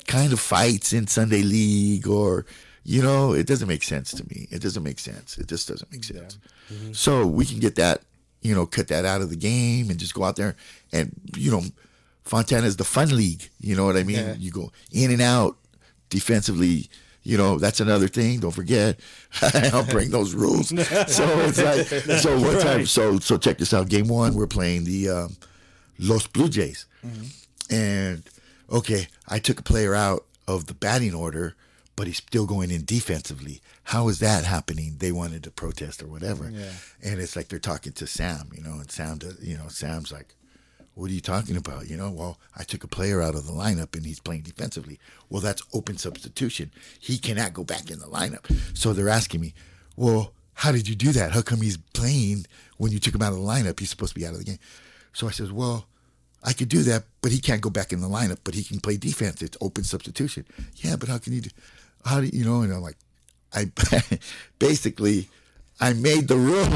kind of fights in Sunday League, or, it doesn't make sense to me. It doesn't make sense. It just doesn't make sense. Yeah. Mm-hmm. So we can get that, cut that out of the game and just go out there and, Fontana is the fun league. You know what I mean? Yeah. You go in and out defensively. That's another thing. Don't forget, I'll bring those rules. So it's like, so one time, so check this out. Game 1, we're playing the Los Blue Jays. Mm-hmm. And, okay, I took a player out of the batting order, but he's still going in defensively. How is that happening? They wanted to protest or whatever. Yeah. And it's like they're talking to Sam, and Sam's like, what are you talking about? Well, I took a player out of the lineup and he's playing defensively. Well, that's open substitution. He cannot go back in the lineup. So they're asking me, well, how did you do that? How come he's playing when you took him out of the lineup? He's supposed to be out of the game. So I said, well, I could do that, but he can't go back in the lineup, but he can play defense. It's open substitution. Yeah, but how can you do, and I'm like, basically, I made the rules.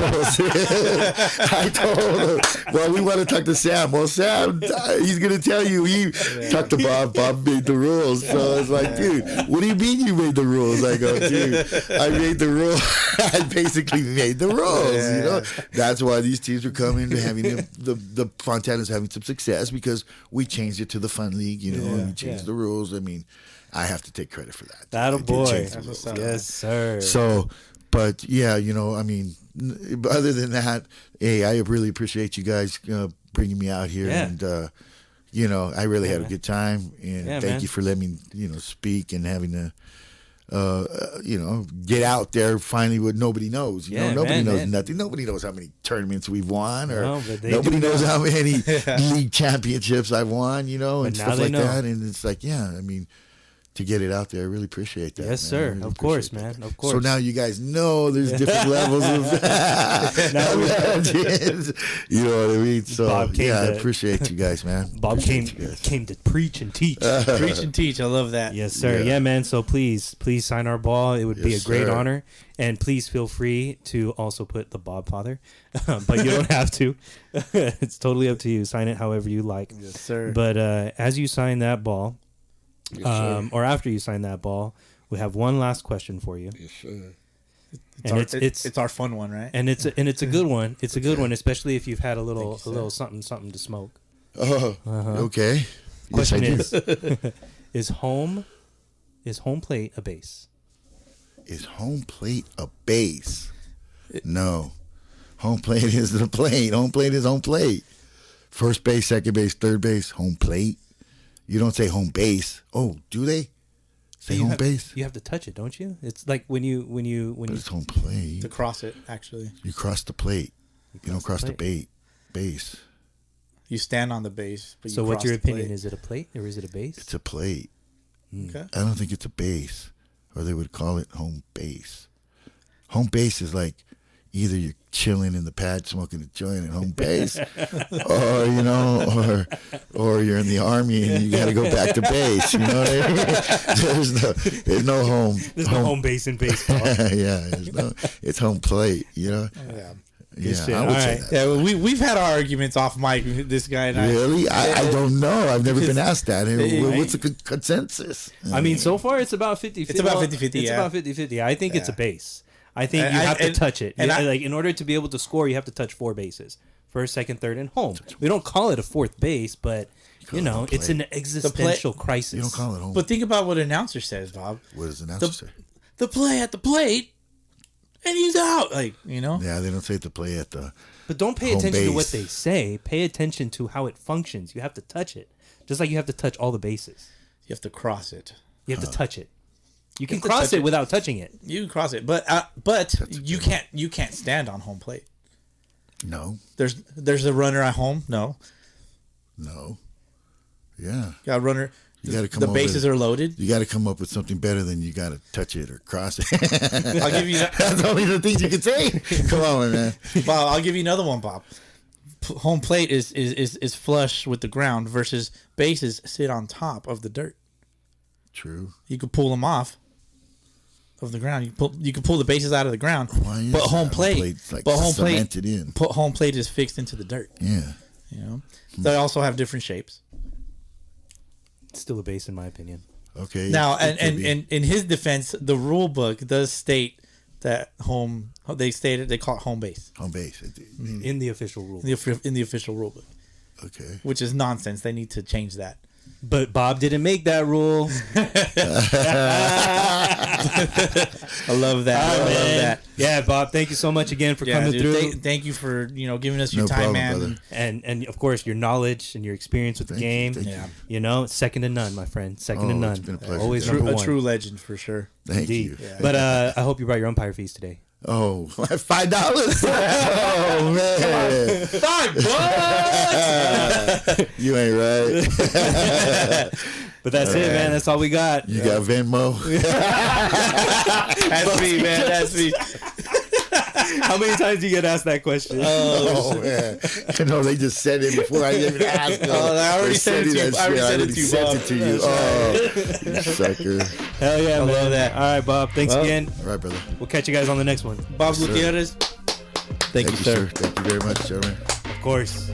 I told him, well, we want to talk to Sam. Well, Sam, he's going to tell you he talked to Bob. Bob made the rules. So it's like, dude, what do you mean you made the rules? I go, dude, I made the rules. I basically made the rules, you know. That's why these teams are coming to having the Fontana's having some success because we changed it to the Fun League, you know, and we changed the rules. I mean, I have to take credit for that. That'll boy. Yes, sir. So, but yeah, you know, I mean, other than that, hey, I really appreciate you guys bringing me out here, and you know, I really had a good time, and thank you for letting me, you know, speak and having to, you know, get out there finally. What nobody knows, you know, nobody knows nothing. Nobody knows how many tournaments we've won, or nobody knows how many league championships I've won, you know, and stuff like that. And it's like, yeah, I mean, to get it out there, I really appreciate that. Yes, sir. Really of course, man. Of course. So now you guys know there's different levels of legends. You know what I mean? So I appreciate you guys, man. Bob came to preach and teach. Preach and teach. I love that. Yes, sir. Yeah, man. So please sign our ball. It would be a great honor. And please feel free to also put the Bob Father, but you don't have to. It's totally up to you. Sign it however you like. Yes, sir. But as you sign that ball, or after you sign that ball, we have one last question for you. Yes, sir. It's our fun one, right? And it's a good one. It's a good one, especially if you've had a little something to smoke. Oh, okay. Question is, is home plate a base? Is home plate a base? No. Home plate is the plate. Home plate is home plate. First base, second base, third base, home plate. You don't say home base. Oh, do they? Say home base? You have to touch it, don't you? It's like when you it's home plate. To cross it, actually. You cross the plate. You don't cross the base. You stand on the base. But so what's your opinion? Is it a plate or is it a base? It's a plate. Okay. I don't think it's a base, or they would call it home base. Home base is like either you're chilling in the pad smoking a joint at home base, or you know, or you're in the army and you got to go back to base. You know what I mean? There's no home. There's no home base in baseball. Yeah, it's home plate. You know. Yeah, I would say that. Yeah, we've had our arguments off mic. This guy and I. Really? I don't know. I've never been asked that. What's the consensus? I mean, so far it's about 50-50. It's about 50-50. It's about 50-50. I think it's a base. I think you have to touch it. Like in order to be able to score, you have to touch 4 bases: first, second, third, and home. We don't call it a 4th base, but you know, it's an existential crisis. You don't call it home. But think about what an announcer says, Bob. What does an announcer say? The play at the plate, and he's out. Like, you know. Yeah, they don't say the play at the. But don't pay attention to what they say. Pay attention to how it functions. You have to touch it, just like you have to touch all the bases. You have to cross it. You have to touch it. You can cross it without touching it. You can cross it, but you can't stand on home plate. No. There's a runner at home. No. Yeah. Got a runner. You got to come. The bases are loaded. You got to come up with something better than you got to touch it or cross it. I'll give you that. That's only the things you can say. Come on, man. Bob, I'll give you another one, Bob. Home plate is flush with the ground versus bases sit on top of the dirt. True. You could pull them off of the ground. You can pull the bases out of the ground. Why is but that? home plate, like cemented in. Home plate is fixed into the dirt. Yeah. You know. They also have different shapes. It's still a base in my opinion. Okay. Now, and in his defense, the rule book does state that they call it home base. Home base. In the official rule. In the official rule book. Okay. Which is nonsense. They need to change that. But Bob didn't make that rule. I love that. I love that. Yeah, Bob, thank you so much again for coming through. Thank you for giving us your No time, problem, man. brother. And of course your knowledge and your experience with the game. Thank you. Second to none, my friend. Second to none. It's been a pleasure. Always Yeah. number A one. true legend for sure. Thank Indeed. you. Yeah. But I hope you brought your umpire fees today. Oh, $5? Oh man, $5. You ain't right. But that's it, man. That's all we got. You got Venmo? That's me, man. That's me. How many times do you get asked that question? Oh man! No, they just said it before I even asked. I already sent it to you. I already sent it to you, Bob. Oh, you sucker! Hell yeah, I man. love that. All right, Bob. Thanks again. All right, brother. We'll catch you guys on the next one. Bob Yes, sir. Gutierrez. Thank you, sir. Thank you very much, gentlemen. Of course.